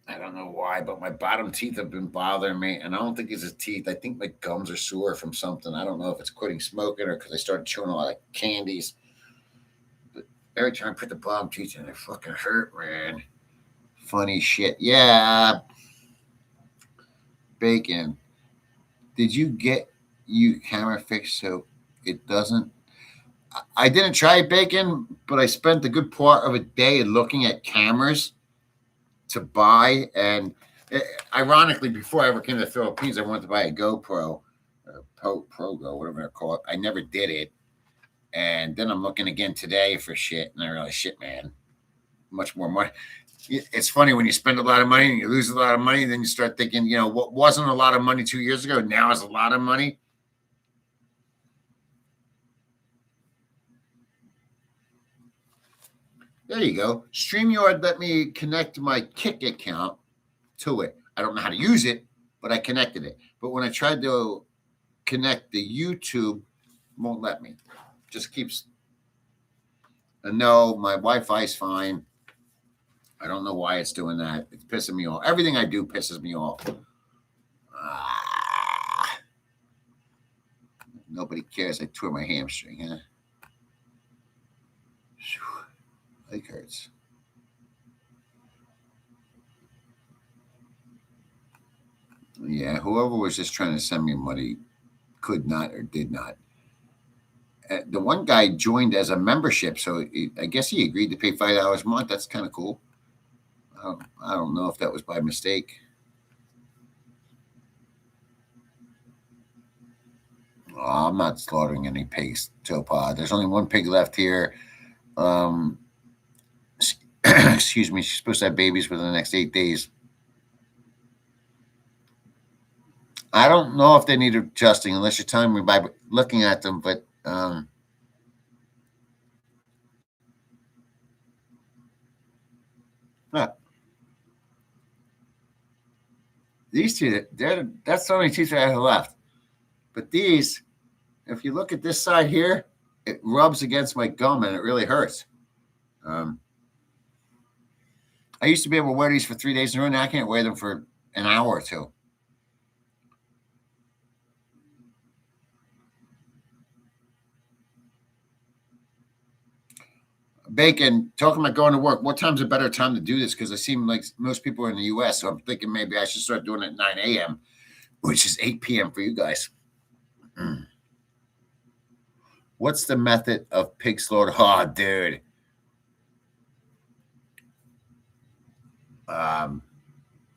I don't know why, but my bottom teeth have been bothering me, and I don't think it's his teeth. I think my gums are sore from something. I don't know if it's quitting smoking or because I started chewing a lot of candies. But every time I put the bottom teeth in, they fucking hurt, man. Funny shit. Yeah. Bacon. Did you get you camera fixed so it doesn't? I didn't try bacon, but I spent a good part of a day looking at cameras to buy. And ironically, before I ever came to the Philippines, I wanted to buy a GoPro, ProGo, whatever they're called. I never did it. And then I'm looking again today for shit, and I realize, shit, man, much more money. It's funny when you spend a lot of money and you lose a lot of money, then you start thinking, what wasn't a lot of money 2 years ago now is a lot of money. There you go. StreamYard let me connect my Kick account to it. I don't know how to use it, but I connected it. But when I tried to connect the YouTube, won't let me. Just keeps. No, my Wi-Fi is fine. I don't know why it's doing that. It's pissing me off. Everything I do pisses me off. Nobody cares. I tore my hamstring, huh? Leg hurts. Yeah, whoever was just trying to send me money could not or did not. The one guy joined as a membership, so I guess he agreed to pay $5 a month. That's kind of cool. I don't know if that was by mistake. Oh, I'm not slaughtering any pigs, Joe Pod. There's only one pig left here. Excuse me. She's supposed to have babies within the next 8 days. I don't know if they need adjusting unless you're telling me by looking at them, but these two, that's the only teeth I have left. But these, if you look at this side here, it rubs against my gum and it really hurts. I used to be able to wear these for 3 days in a row. Now I can't wear them for an hour or two. Bacon, talking about going to work. What time's a better time to do this? Because I seem like most people are in the U.S., so I'm thinking maybe I should start doing it at 9 a.m., which is 8 p.m. for you guys. What's the method of pig slaughter? Oh, dude.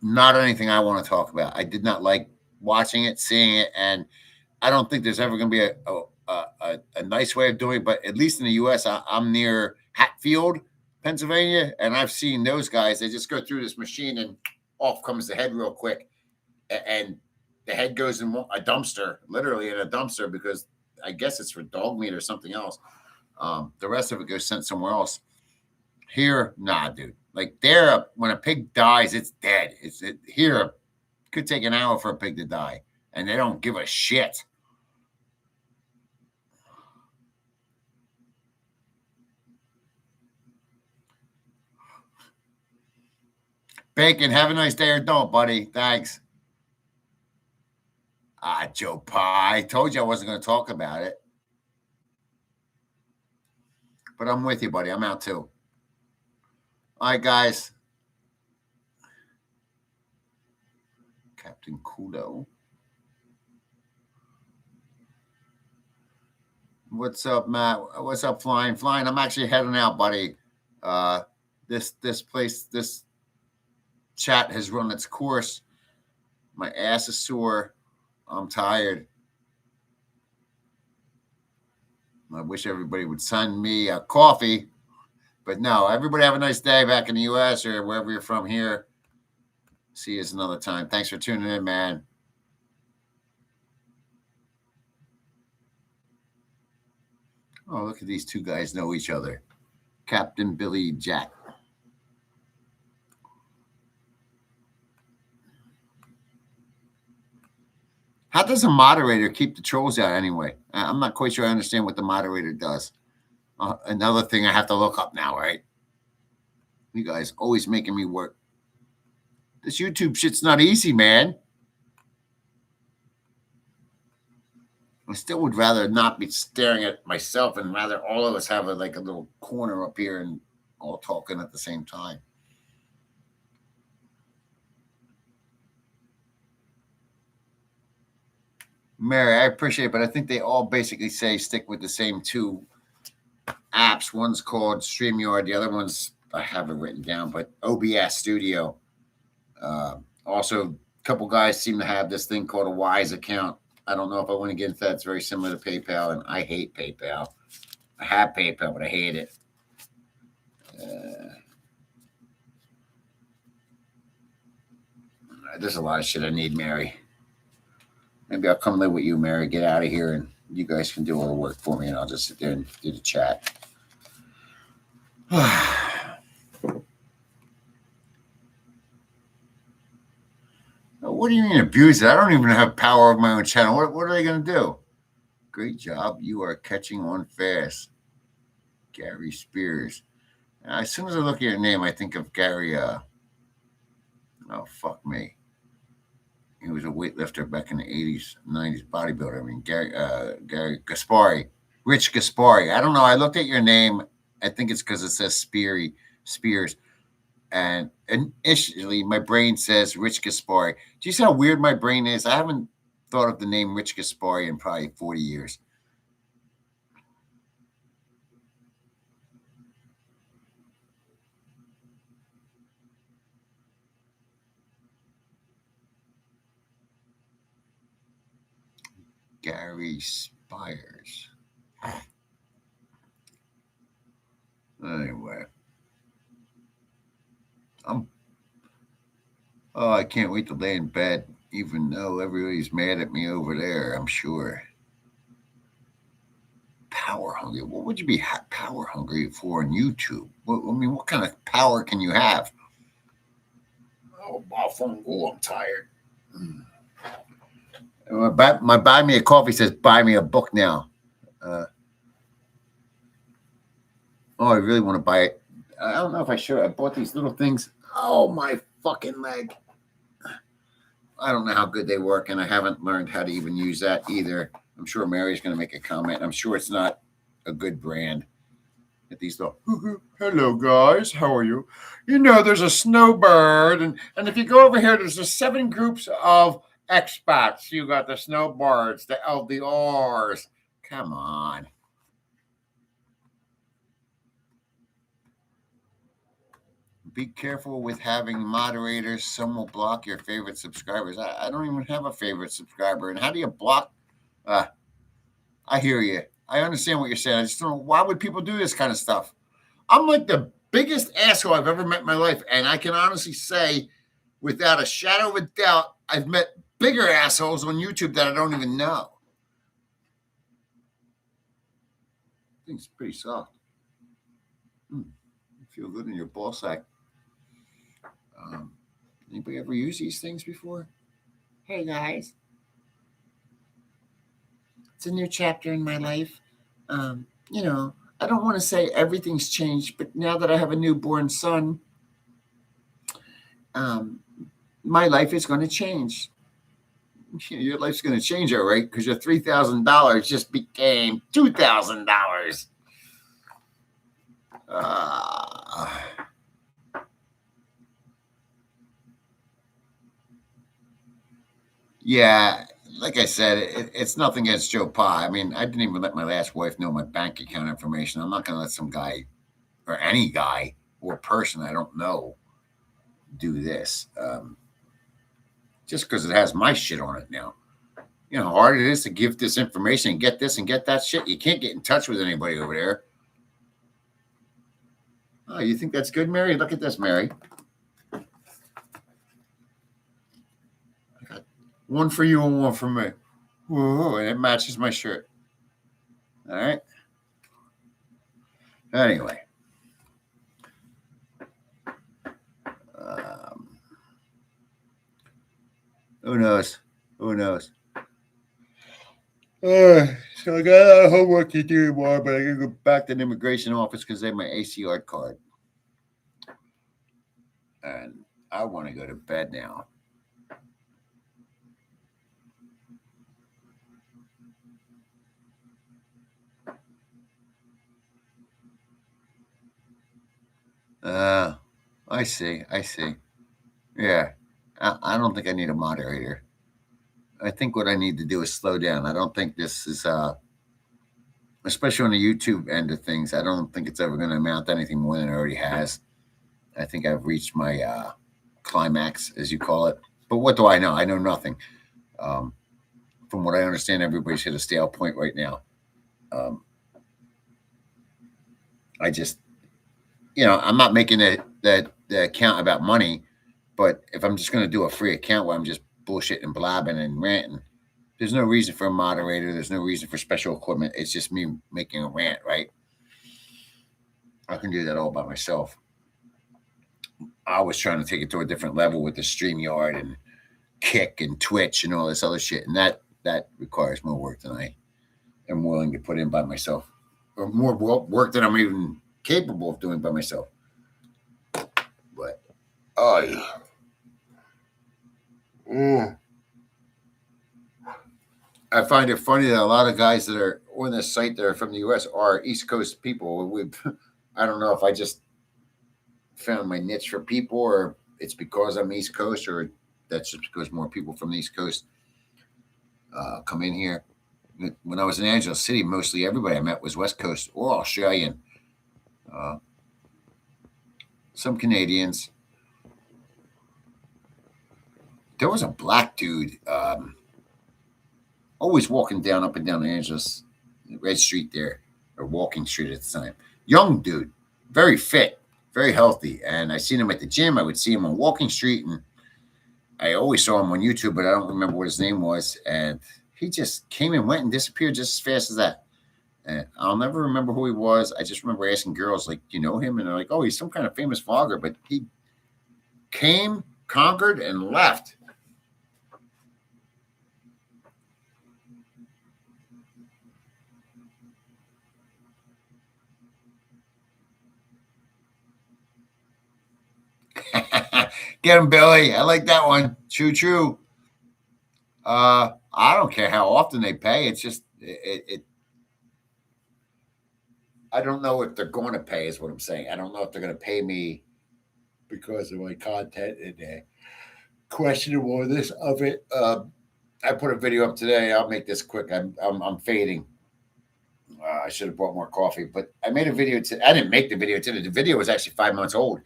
Not anything I want to talk about. I did not like watching it, seeing it, and I don't think there's ever going to be a nice way of doing it. But at least in the U.S., I'm near Hatfield, Pennsylvania, and I've seen those guys. They just go through this machine and off comes the head real quick, and the head goes in a dumpster, literally in a dumpster, because I guess it's for dog meat or something else. The rest of it goes sent somewhere else. Here, nah, dude. Like there, when a pig dies, it's dead. Here. It could take an hour for a pig to die, and they don't give a shit. Bacon, have a nice day or don't, buddy. Thanks. Joe Pie. I told you I wasn't going to talk about it. But I'm with you, buddy. I'm out too. All right, guys. Captain Kudo. What's up, Matt? What's up, Flying? Flying, I'm actually heading out, buddy. This chat has run its course. My ass is sore. I'm tired. I wish everybody would send me a coffee. But no, everybody have a nice day back in the U.S. or wherever you're from here. See you another time. Thanks for tuning in, man. Oh, look at these two guys know each other. Captain Billy Jack. How does a moderator keep the trolls out anyway? I'm not quite sure I understand what the moderator does. Another thing I have to look up now, right? You guys always making me work. This YouTube shit's not easy, man. I still would rather not be staring at myself and rather all of us have a little corner up here and all talking at the same time. Mary, I appreciate it, but I think they all basically say stick with the same two apps. One's called StreamYard. The other one's, I have it written down, but OBS Studio. Also, a couple guys seem to have this thing called a Wise account. I don't know if I want to get into that. It's very similar to PayPal, and I hate PayPal. I have PayPal, but I hate it. There's a lot of shit I need, Mary. Maybe I'll come live with you, Mary. Get out of here, and you guys can do all the work for me, and I'll just sit there and do the chat. What do you mean abuse it? I don't even have power of my own channel. What are they going to do? Great job. You are catching on fast. Gary Spears. As soon as I look at your name, I think of Gary. Oh, fuck me. He was a weightlifter back in the 80s, 90s, bodybuilder. I mean, Gary Gaspari. Rich Gaspari. I don't know. I looked at your name. I think it's because it says Spears. And initially, my brain says Rich Gaspari. Do you see how weird my brain is? I haven't thought of the name Rich Gaspari in probably 40 years. Gary Spires. Anyway. I can't wait to lay in bed, even though everybody's mad at me over there, I'm sure. Power hungry. What would you be power hungry for on YouTube? What kind of power can you have? Oh, I'm tired. My buy me a coffee says buy me a book now. I really want to buy it. I don't know if I should. I bought these little things. Oh, my fucking leg. I don't know how good they work, and I haven't learned how to even use that either. I'm sure Mary's going to make a comment. I'm sure it's not a good brand. At these little, hello, guys. How are you? There's a snowbird, and if you go over here, there's the 7 groups of expats. You got the snowbirds, the LDRs. Come on. Be careful with having moderators. Some will block your favorite subscribers. I don't even have a favorite subscriber. And how do you block? I hear you. I understand what you're saying. I just don't know. Why would people do this kind of stuff? I'm like the biggest asshole I've ever met in my life. And I can honestly say, without a shadow of a doubt, I've met bigger assholes on YouTube that I don't even know. I think it's pretty soft. You feel good in your ball sack. Anybody ever use these things before? Hey, guys. It's a new chapter in my life. I don't want to say everything's changed, but now that I have a newborn son, my life is going to change. Your life's going to change, all right? Because your $3,000 just became $2,000. Uh, yeah, like I said, it's nothing against Joe Pa. I mean, I didn't even let my last wife know my bank account information. I'm not going to let some guy or any guy or person I don't know do this just because it has my shit on it now. You know how hard it is to give this information and get this and get that shit. You can't get in touch with anybody over there. Oh, you think that's good, Mary? Look at this, Mary. I got one for you and one for me. Whoa, and it matches my shirt. All right. Anyway. Um, who knows? Who knows? So I got a lot of homework to do tomorrow, but I gotta go back to the immigration office because they have my ACR card. And I want to go to bed now. Uh, I see. I see. Yeah. I don't think I need a moderator. I think what I need to do is slow down. I don't think this is, especially on the YouTube end of things, I don't think it's ever going to amount to anything more than it already has. I think I've reached my climax, as you call it. But what do I know? I know nothing. Um, from what I understand, everybody's hit a stale point right now. Um, I just, I'm not making the account about money, but if I'm just going to do a free account where I'm just bullshitting and blabbing and ranting, there's no reason for a moderator. There's no reason for special equipment. It's just me making a rant, right? I can do that all by myself. I was trying to take it to a different level with the StreamYard and Kick and Twitch and all this other shit, and that requires more work than I am willing to put in by myself, or more work than I'm even capable of doing by myself. But oh yeah. I find it funny that a lot of guys that are on this site that are from the U.S. are East Coast people. I don't know if I just found my niche for people, or it's because I'm East Coast, or that's just because more people from the East Coast come in here. When I was in Angelo City, mostly everybody I met was West Coast or Australian. Uh, some Canadians. There was a black dude always walking down up and down the Angeles Red Street there, or Walking Street at the time. Young dude, very fit, very healthy. And I seen him at the gym. I would see him on Walking Street, and I always saw him on YouTube, but I don't remember what his name was. And he just came and went and disappeared just as fast as that. And I'll never remember who he was. I just remember asking girls, like, "Do you know him?" And they're like, "Oh, he's some kind of famous vlogger." But he came, conquered, and left. Get him, Billy. I like that one. True, true. I don't care how often they pay. It's just I don't know if they're going to pay. Is what I'm saying. I don't know if they're going to pay me because of my content and the questionableness of it. I put a video up today. I'll make this quick. I'm fading. I should have bought more coffee, but I made a video. I didn't make the video today. The video was actually 5 months old.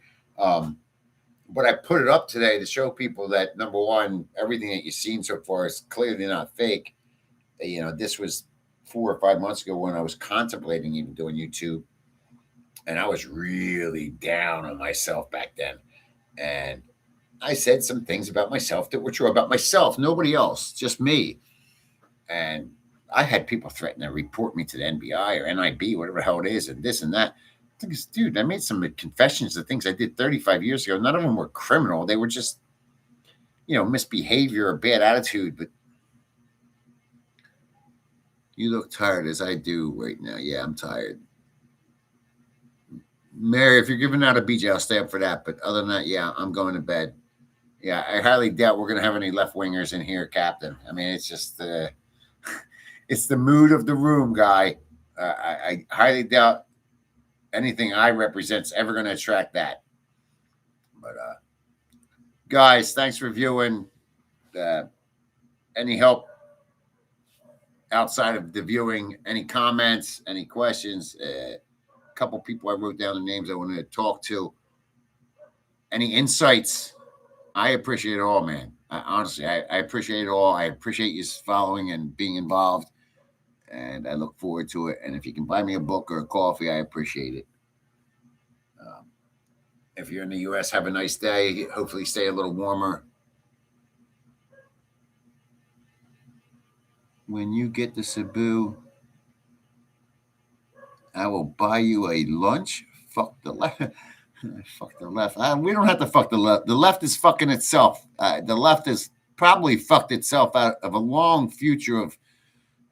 But I put it up today to show people that, number one, everything that you've seen so far is clearly not fake. This was 4 or 5 months ago when I was contemplating even doing YouTube, and I was really down on myself back then. And I said some things about myself that were true about myself, nobody else, just me. And I had people threaten to report me to the NBI or NIB, whatever the hell it is, and this and that. Dude, I made some confessions of things I did 35 years ago. None of them were criminal. They were just, misbehavior or bad attitude. But you look tired as I do right now. Yeah, I'm tired. Mary, if you're giving out a BJ, I'll stay up for that. But other than that, yeah, I'm going to bed. Yeah, I highly doubt we're going to have any left wingers in here, Captain. I mean, it's just it's the mood of the room, guy. I highly doubt anything I represent's ever going to attract that. But guys, thanks for viewing. Any help outside of the viewing? Any comments? Any questions? A couple people I wrote down the names I wanted to talk to. Any insights? I appreciate it all, man. Honestly, I appreciate it all. I appreciate you following and being involved, and I look forward to it. And if you can buy me a book or a coffee, I appreciate it. If you're in the U.S., have a nice day. Hopefully, stay a little warmer. When you get to Cebu, I will buy you a lunch. Fuck the left. Fuck the left. We don't have to fuck the left. The left is fucking itself. The left has probably fucked itself out of a long future of.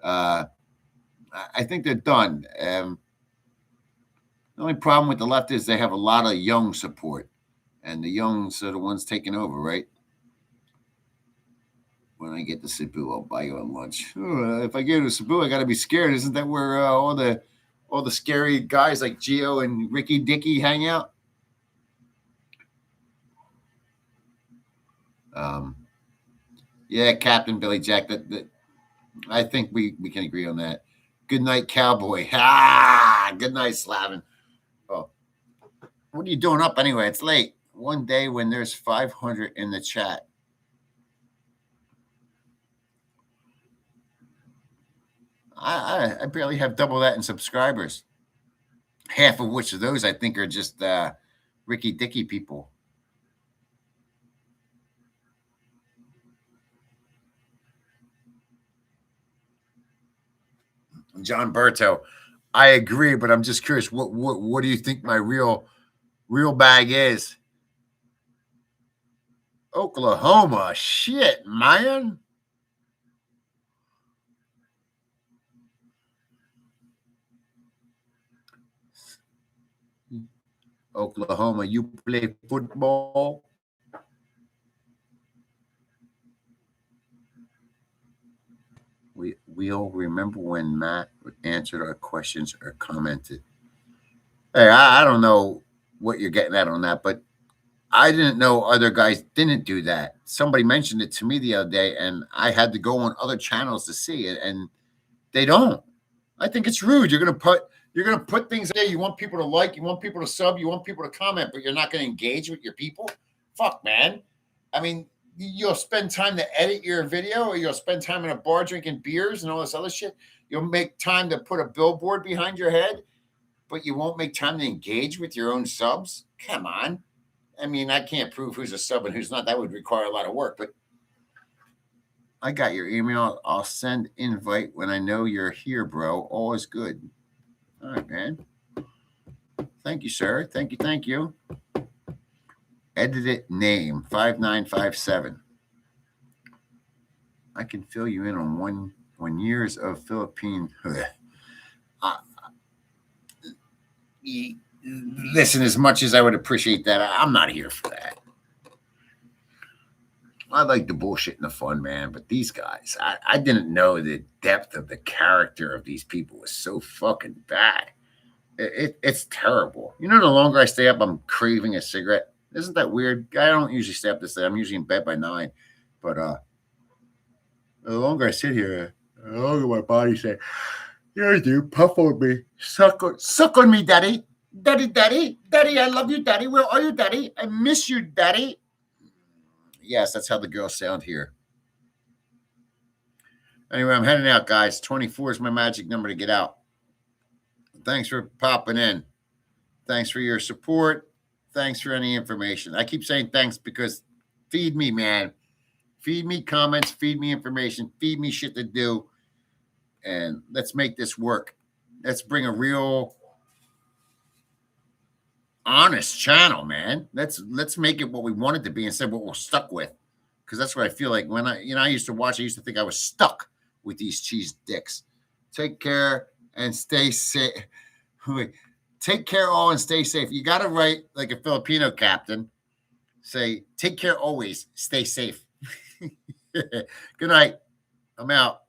I think they're done. The only problem with the left is they have a lot of young support, and the youngs are the ones taking over, right? When I get to Cebu, I'll buy you a lunch. If I get to Cebu, I got to be scared. Isn't that where all the scary guys like Gio and Ricky Dicky hang out? Yeah, Captain Billy Jack. That I think we can agree on that. Good night, cowboy. Good night, Slavin. Oh, what are you doing up anyway? It's late. One day when there's 500 in the chat. I barely have double that in subscribers. Half of which of those I think are just Ricky Dicky people. John Berto, I agree, but I'm just curious. What do you think my real bag is? Oklahoma, shit, man. Oklahoma, you play football? We'll remember when Matt answered our questions or commented. Hey, I don't know what you're getting at on that, but I didn't know other guys didn't do that. Somebody mentioned it to me the other day, and I had to go on other channels to see it, and they don't. I think it's rude. You're gonna put things there. You want people to like, you want people to sub, you want people to comment, but you're not gonna engage with your people. Fuck, man. I mean, you'll spend time to edit your video, or you'll spend time in a bar drinking beers and all this other shit. You'll make time to put a billboard behind your head, but you won't make time to engage with your own subs. Come on. I mean, I can't prove who's a sub and who's not. That would require a lot of work, but I got your email. I'll send invite when I know you're here, bro. All is good. All right, man. Thank you, sir. Thank you. Edited name 5957. I can fill you in on one years of Philippine. Listen, as much as I would appreciate that, I'm not here for that. I like the bullshit and the fun, man. But these guys, I didn't know the depth of the character of these people was so fucking bad. It's terrible. You know, the longer I stay up, I'm craving a cigarette. Isn't that weird? I don't usually stay up this late. I'm usually in bed by 9. But the longer I sit here, the longer my body says, "Yeah, dude, puff on me, suck on me, daddy, daddy, I love you, daddy. Where are you, daddy? I miss you, daddy." Yes, that's how the girls sound here. Anyway, I'm heading out, guys. 24 is my magic number to get out. Thanks for popping in. Thanks for your support. Thanks for any information. I keep saying thanks because feed me, man. Feed me comments, feed me information, feed me shit to do. And let's make this work. Let's bring a real honest channel, man. Let's make it what we want it to be instead of what we're stuck with. Because that's what I feel like when I used to watch, I used to think I was stuck with these cheese dicks. Take care and stay safe. Take care all and stay safe. You got to write like a Filipino captain. say, take care always. Stay safe. Good night. I'm out.